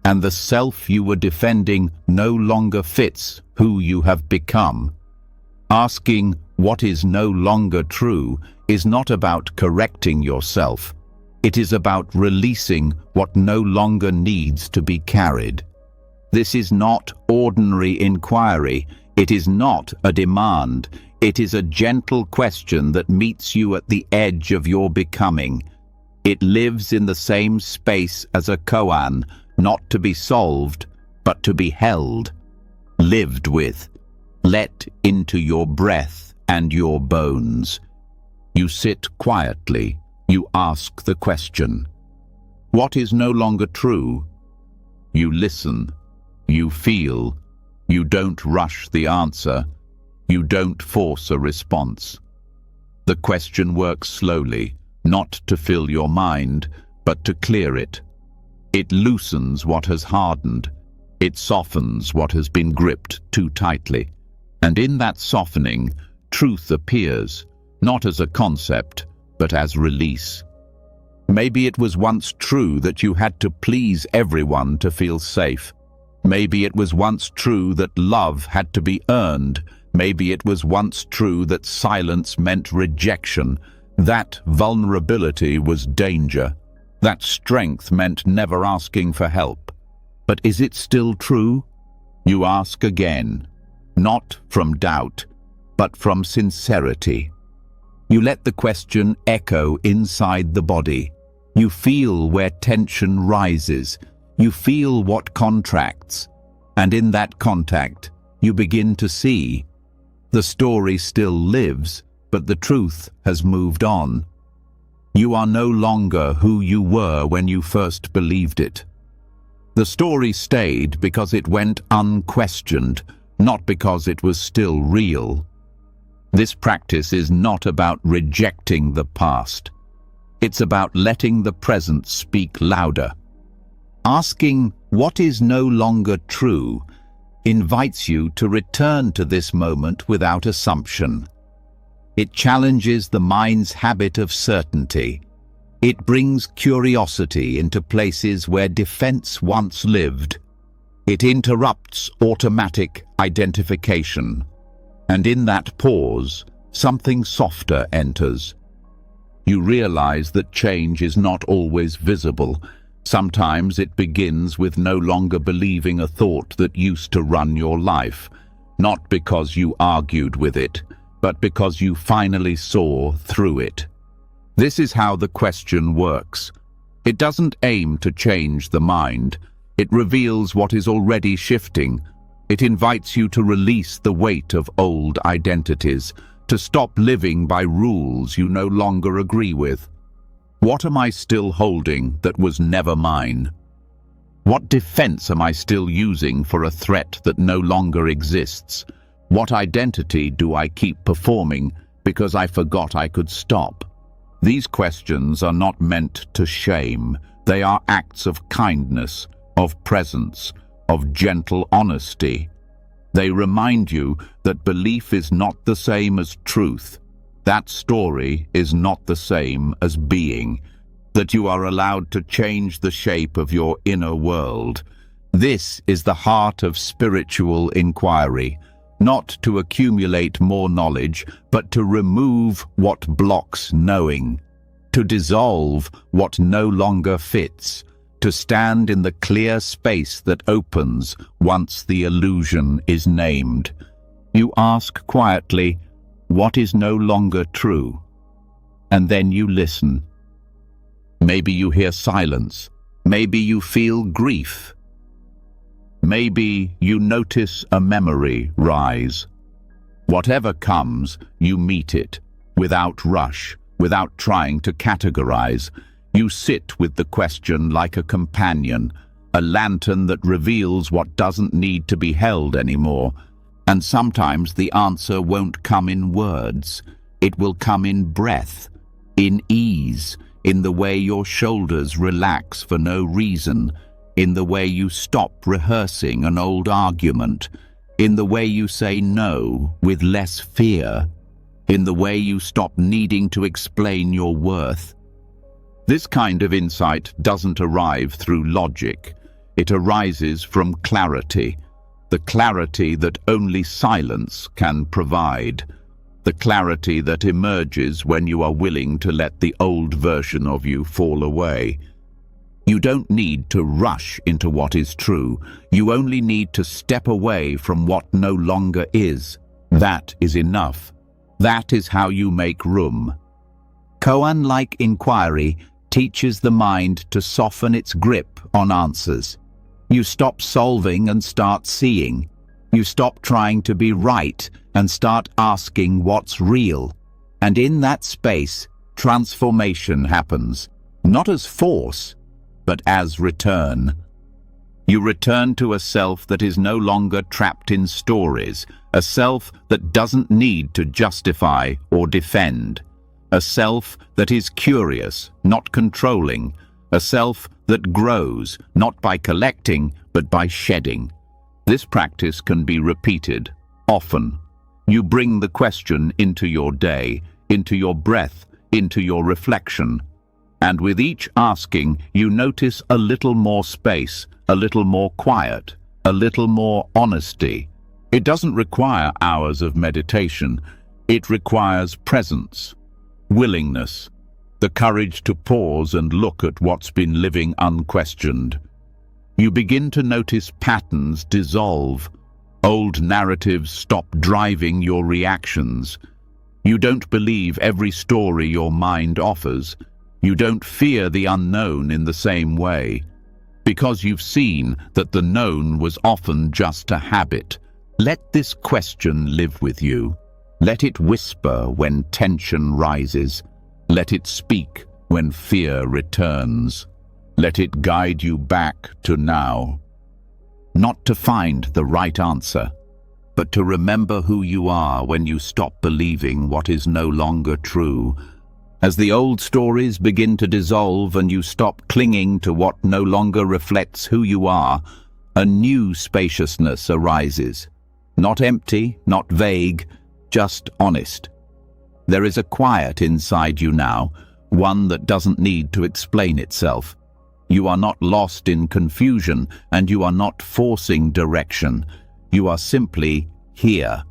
and the self you were defending no longer fits who you have become. Asking what is no longer true is not about correcting yourself. It is about releasing what no longer needs to be carried. This is not ordinary inquiry. It is not a demand. It is a gentle question that meets you at the edge of your becoming. It lives in the same space as a koan, not to be solved, but to be held, lived with, let into your breath and your bones. You sit quietly. You ask the question. What is no longer true? You listen. You feel. You don't rush the answer. You don't force a response. The question works slowly, not to fill your mind, but to clear it. It loosens what has hardened. It softens what has been gripped too tightly. And in that softening, truth appears, not as a concept, but as release. Maybe it was once true that you had to please everyone to feel safe. Maybe it was once true that love had to be earned. Maybe it was once true that silence meant rejection. That vulnerability was danger. That strength meant never asking for help. But is it still true? You ask again, not from doubt, but from sincerity. You let the question echo inside the body. You feel where tension rises. You feel what contracts. And in that contact, you begin to see. The story still lives, but the truth has moved on. You are no longer who you were when you first believed it. The story stayed because it went unquestioned, not because it was still real. This practice is not about rejecting the past. It's about letting the present speak louder. Asking what is no longer true invites you to return to this moment without assumption. It challenges the mind's habit of certainty. It brings curiosity into places where defense once lived. It interrupts automatic identification. And in that pause, something softer enters. You realize that change is not always visible. Sometimes it begins with no longer believing a thought that used to run your life, not because you argued with it, but because you finally saw through it. This is how the question works. It doesn't aim to change the mind. It reveals what is already shifting. It invites you to release the weight of old identities, to stop living by rules you no longer agree with. What am I still holding that was never mine? What defense am I still using for a threat that no longer exists? What identity do I keep performing because I forgot I could stop? These questions are not meant to shame. They are acts of kindness, of presence, of gentle honesty. They remind you that belief is not the same as truth. That story is not the same as being. That you are allowed to change the shape of your inner world. This is the heart of spiritual inquiry. Not to accumulate more knowledge, but to remove what blocks knowing, to dissolve what no longer fits, to stand in the clear space that opens once the illusion is named. You ask quietly, what is no longer true? And then you listen. Maybe you hear silence. Maybe you feel grief. Maybe you notice a memory rise. Whatever comes, you meet it, without rush, without trying to categorize. You sit with the question like a companion, a lantern that reveals what doesn't need to be held anymore. And sometimes the answer won't come in words. It will come in breath, in ease, in the way your shoulders relax for no reason, in the way you stop rehearsing an old argument, in the way you say no with less fear, in the way you stop needing to explain your worth. This kind of insight doesn't arrive through logic. It arises from clarity, the clarity that only silence can provide, the clarity that emerges when you are willing to let the old version of you fall away. You don't need to rush into what is true. You only need to step away from what no longer is. That is enough. That is how you make room. Koan-like inquiry teaches the mind to soften its grip on answers. You stop solving and start seeing. You stop trying to be right and start asking what's real. And in that space, transformation happens, not as force, but as return. You return to a self that is no longer trapped in stories, a self that doesn't need to justify or defend, a self that is curious, not controlling, a self that grows, not by collecting, but by shedding. This practice can be repeated, often. You bring the question into your day, into your breath, into your reflection. And with each asking, you notice a little more space, a little more quiet, a little more honesty. It doesn't require hours of meditation. It requires presence, willingness, the courage to pause and look at what's been living unquestioned. You begin to notice patterns dissolve. Old narratives stop driving your reactions. You don't believe every story your mind offers. You don't fear the unknown in the same way, because you've seen that the known was often just a habit. Let this question live with you. Let it whisper when tension rises. Let it speak when fear returns. Let it guide you back to now. Not to find the right answer, but to remember who you are when you stop believing what is no longer true. As the old stories begin to dissolve and you stop clinging to what no longer reflects who you are, a new spaciousness arises. Not empty, not vague, just honest. There is a quiet inside you now, one that doesn't need to explain itself. You are not lost in confusion, and you are not forcing direction. You are simply here.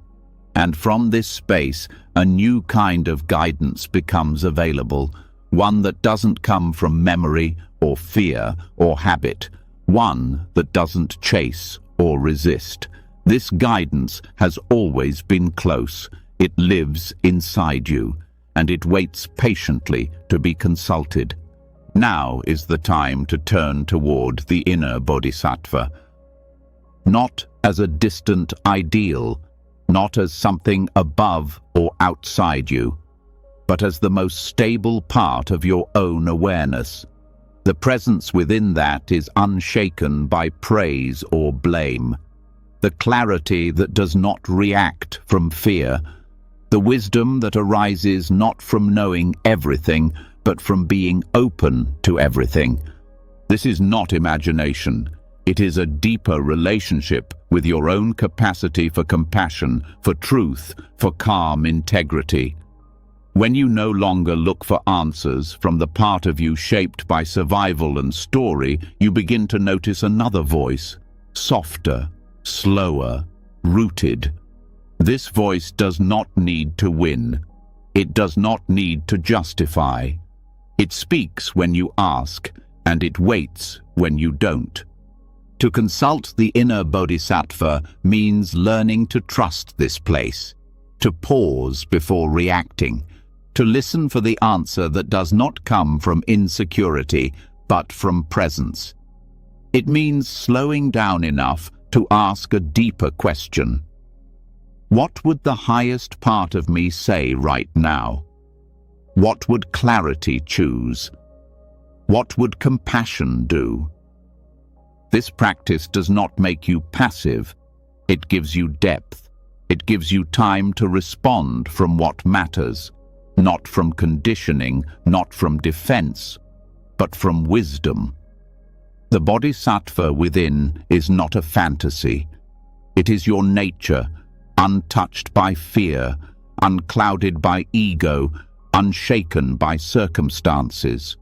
And from this space, a new kind of guidance becomes available, one that doesn't come from memory or fear or habit, one that doesn't chase or resist. This guidance has always been close. It lives inside you, and it waits patiently to be consulted. Now is the time to turn toward the inner bodhisattva, not as a distant ideal, not as something above or outside you, but as the most stable part of your own awareness. The presence within that is unshaken by praise or blame. The clarity that does not react from fear. The wisdom that arises not from knowing everything, but from being open to everything. This is not imagination. It is a deeper relationship with your own capacity for compassion, for truth, for calm integrity. When you no longer look for answers from the part of you shaped by survival and story, you begin to notice another voice, softer, slower, rooted. This voice does not need to win. It does not need to justify. It speaks when you ask, and it waits when you don't. To consult the inner bodhisattva means learning to trust this place, to pause before reacting, to listen for the answer that does not come from insecurity, but from presence. It means slowing down enough to ask a deeper question. What would the highest part of me say right now? What would clarity choose? What would compassion do? This practice does not make you passive. It gives you depth. It gives you time to respond from what matters, not from conditioning, not from defense, but from wisdom. The bodhisattva within is not a fantasy. It is your nature, untouched by fear, unclouded by ego, unshaken by circumstances.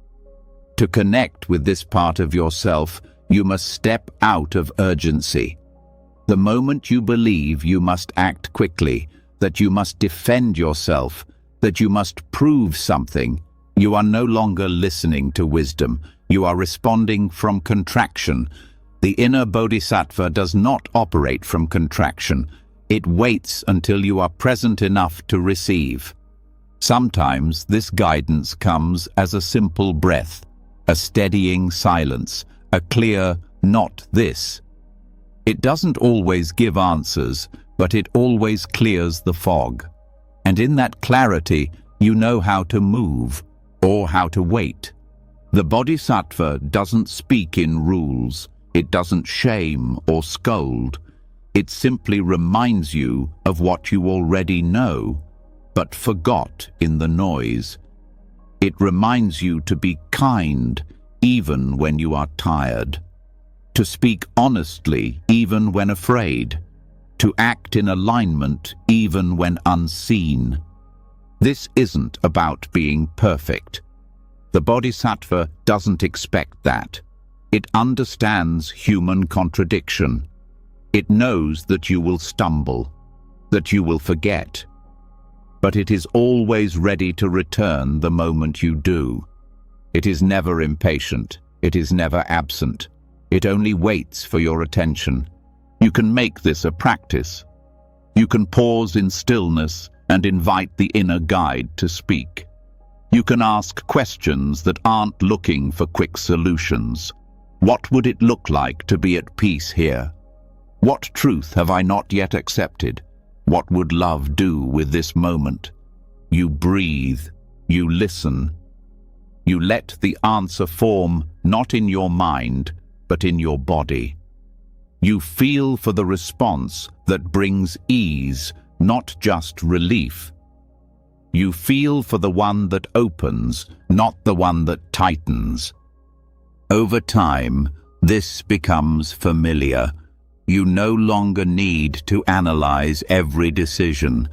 To connect with this part of yourself, you must step out of urgency. The moment you believe you must act quickly, that you must defend yourself, that you must prove something, you are no longer listening to wisdom. You are responding from contraction. The inner bodhisattva does not operate from contraction. It waits until you are present enough to receive. Sometimes this guidance comes as a simple breath, a steadying silence, a clear, not this. It doesn't always give answers, but it always clears the fog. And in that clarity, you know how to move or how to wait. The bodhisattva doesn't speak in rules. It doesn't shame or scold. It simply reminds you of what you already know, but forgot in the noise. It reminds you to be kind even when you are tired, to speak honestly even when afraid, to act in alignment even when unseen. This isn't about being perfect. The bodhisattva doesn't expect that. It understands human contradiction. It knows that you will stumble, that you will forget, but it is always ready to return the moment you do. It is never impatient. It is never absent. It only waits for your attention. You can make this a practice. You can pause in stillness and invite the inner guide to speak. You can ask questions that aren't looking for quick solutions. What would it look like to be at peace here? What truth have I not yet accepted? What would love do with this moment? You breathe, you listen. You let the answer form not in your mind, but in your body. You feel for the response that brings ease, not just relief. You feel for the one that opens, not the one that tightens. Over time, this becomes familiar. You no longer need to analyze every decision.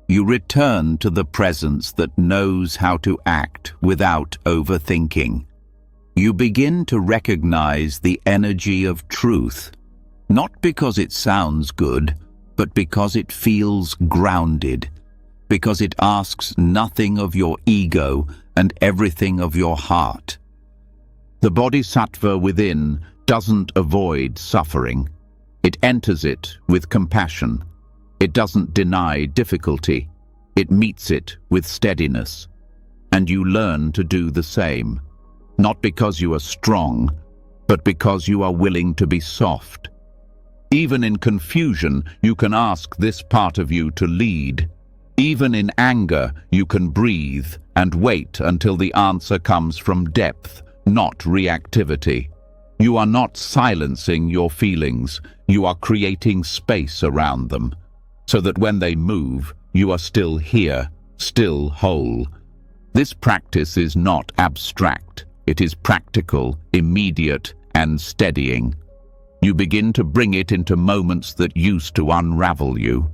You return to the presence that knows how to act without overthinking. You begin to recognize the energy of truth, not because it sounds good, but because it feels grounded, because it asks nothing of your ego and everything of your heart. The bodhisattva within doesn't avoid suffering. It enters it with compassion. It doesn't deny difficulty. It meets it with steadiness. And you learn to do the same, not because you are strong, but because you are willing to be soft. Even in confusion, you can ask this part of you to lead. Even in anger, you can breathe and wait until the answer comes from depth, not reactivity. You are not silencing your feelings. You are creating space around them, so that when they move, you are still here, still whole. This practice is not abstract. It is practical, immediate, and steadying. You begin to bring it into moments that used to unravel you.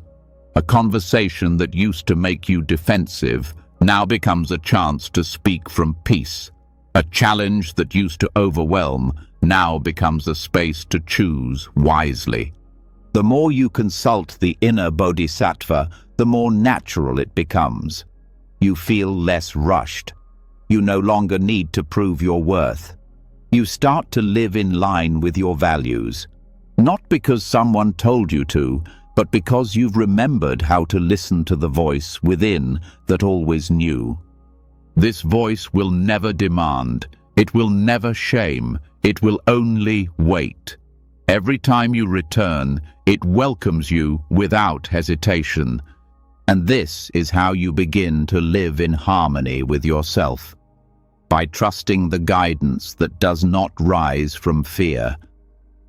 A conversation that used to make you defensive now becomes a chance to speak from peace. A challenge that used to overwhelm now becomes a space to choose wisely. The more you consult the inner bodhisattva, the more natural it becomes. You feel less rushed. You no longer need to prove your worth. You start to live in line with your values, not because someone told you to, but because you've remembered how to listen to the voice within that always knew. This voice will never demand. It will never shame. It will only wait. Every time you return, it welcomes you without hesitation. And this is how you begin to live in harmony with yourself. By trusting the guidance that does not rise from fear.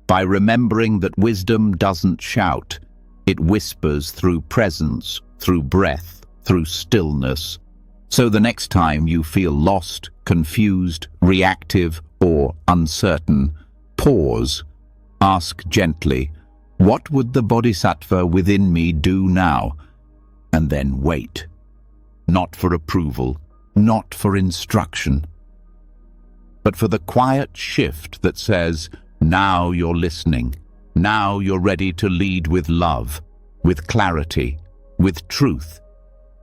By remembering that wisdom doesn't shout. It whispers through presence, through breath, through stillness. So the next time you feel lost, confused, reactive, or uncertain, pause. Ask gently, what would the bodhisattva within me do now? And then wait. Not for approval, not for instruction, but for the quiet shift that says, now you're listening. Now you're ready to lead with love, with clarity, with truth.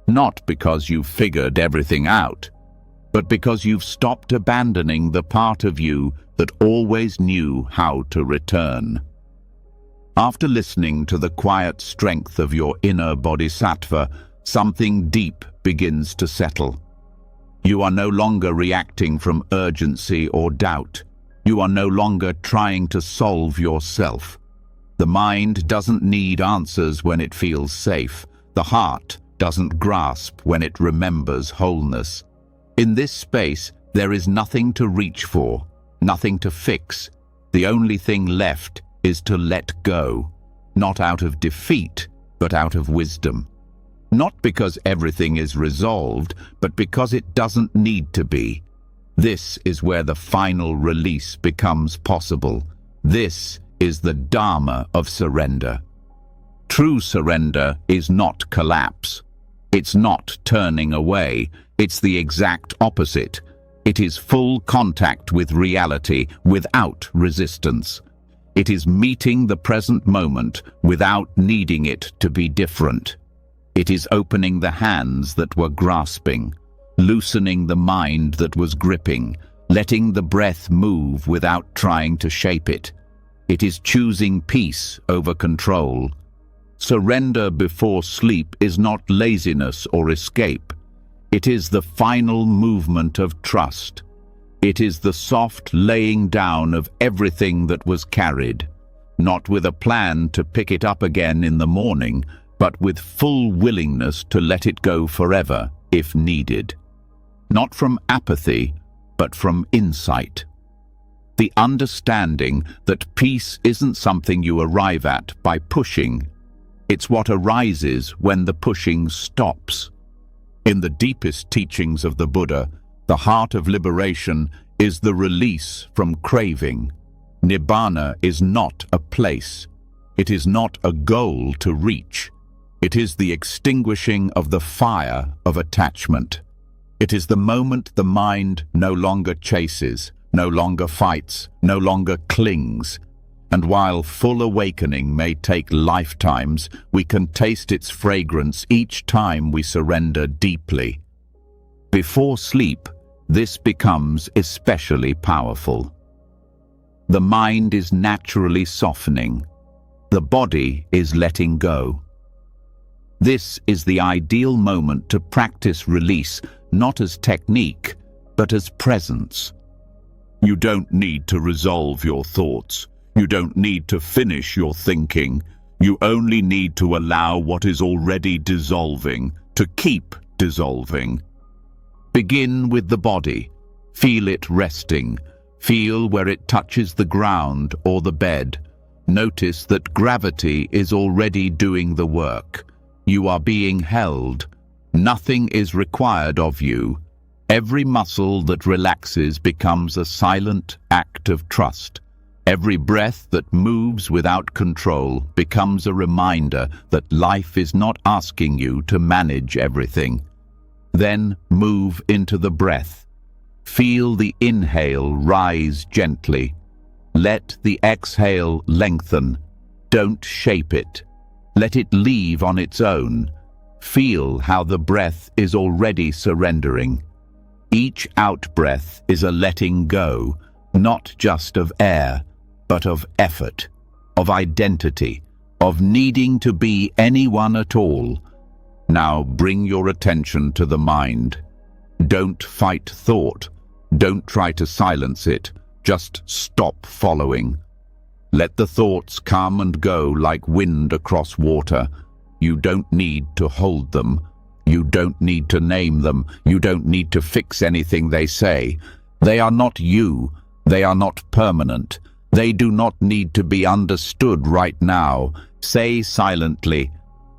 Not because you've figured everything out, but because you've stopped abandoning the part of you that always knew how to return. After listening to the quiet strength of your inner bodhisattva, something deep begins to settle. You are no longer reacting from urgency or doubt. You are no longer trying to solve yourself. The mind doesn't need answers when it feels safe. The heart doesn't grasp when it remembers wholeness. In this space, there is nothing to reach for, nothing to fix. The only thing left is to let go, not out of defeat, but out of wisdom. Not because everything is resolved, but because it doesn't need to be. This is where the final release becomes possible. This is the Dharma of surrender. True surrender is not collapse. It's not turning away. It's the exact opposite. It is full contact with reality without resistance. It is meeting the present moment without needing it to be different. It is opening the hands that were grasping, loosening the mind that was gripping, letting the breath move without trying to shape it. It is choosing peace over control. Surrender before sleep is not laziness or escape. It is the final movement of trust. It is the soft laying down of everything that was carried, not with a plan to pick it up again in the morning, but with full willingness to let it go forever if needed. Not from apathy, but from insight. The understanding that peace isn't something you arrive at by pushing. It's what arises when the pushing stops. In the deepest teachings of the Buddha, the heart of liberation is the release from craving. Nibbana is not a place. It is not a goal to reach. It is the extinguishing of the fire of attachment. It is the moment the mind no longer chases, no longer fights, no longer clings. And while full awakening may take lifetimes, we can taste its fragrance each time we surrender deeply. Before sleep, this becomes especially powerful. The mind is naturally softening. The body is letting go. This is the ideal moment to practice release, not as technique, but as presence. You don't need to resolve your thoughts. You don't need to finish your thinking. You only need to allow what is already dissolving to keep dissolving. Begin with the body. Feel it resting. Feel where it touches the ground or the bed. Notice that gravity is already doing the work. You are being held. Nothing is required of you. Every muscle that relaxes becomes a silent act of trust. Every breath that moves without control becomes a reminder that life is not asking you to manage everything. Then move into the breath. Feel the inhale rise gently. Let the exhale lengthen. Don't shape it. Let it leave on its own. Feel how the breath is already surrendering. Each out-breath is a letting go, not just of air, but of effort, of identity, of needing to be anyone at all. Now bring your attention to the mind. Don't fight thought. Don't try to silence it. Just stop following. Let the thoughts come and go like wind across water. You don't need to hold them. You don't need to name them. You don't need to fix anything they say. They are not you. They are not permanent. They do not need to be understood right now. Say silently,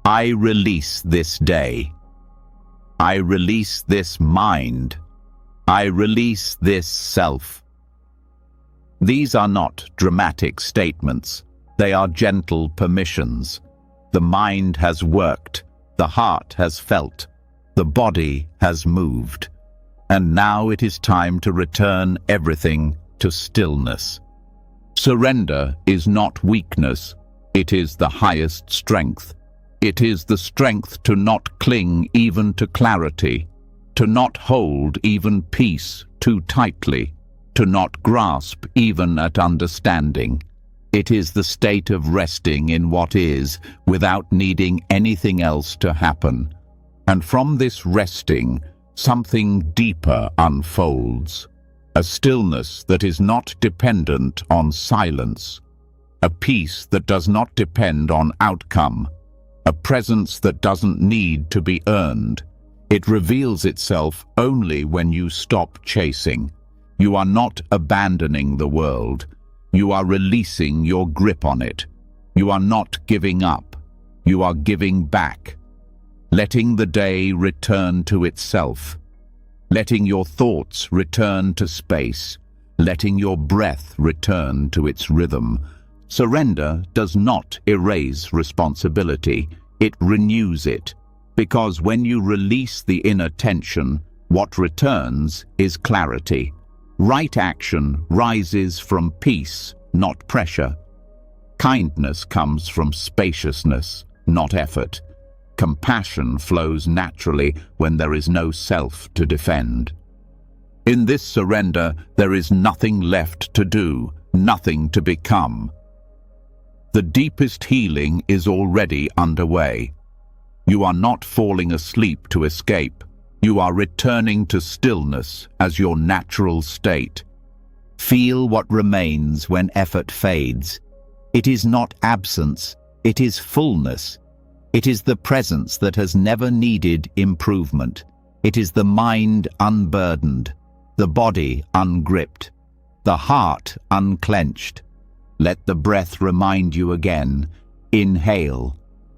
I release this day. I release this mind. I release this self. These are not dramatic statements. They are gentle permissions. The mind has worked. The heart has felt. The body has moved. And now it is time to return everything to stillness. Surrender is not weakness. It is the highest strength. It is the strength to not cling even to clarity, to not hold even peace too tightly, to not grasp even at understanding. It is the state of resting in what is without needing anything else to happen. And from this resting, something deeper unfolds. A stillness that is not dependent on silence. A peace that does not depend on outcome. A presence that doesn't need to be earned. It reveals itself only when you stop chasing. You are not abandoning the world. You are releasing your grip on it. You are not giving up. You are giving back. Letting the day return to itself. Letting your thoughts return to space. Letting your breath return to its rhythm. Surrender does not erase responsibility. It renews it. Because when you release the inner tension, what returns is clarity. Right action rises from peace, not pressure. Kindness comes from spaciousness, not effort. Compassion flows naturally when there is no self to defend. In this surrender, there is nothing left to do, nothing to become. The deepest healing is already underway. You are not falling asleep to escape. You are returning to stillness as your natural state. Feel what remains when effort fades. It is not absence, it is fullness. It is the presence that has never needed improvement. It is the mind unburdened, the body ungripped, the heart unclenched. Let the breath remind you again. Inhale,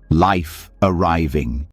life arriving.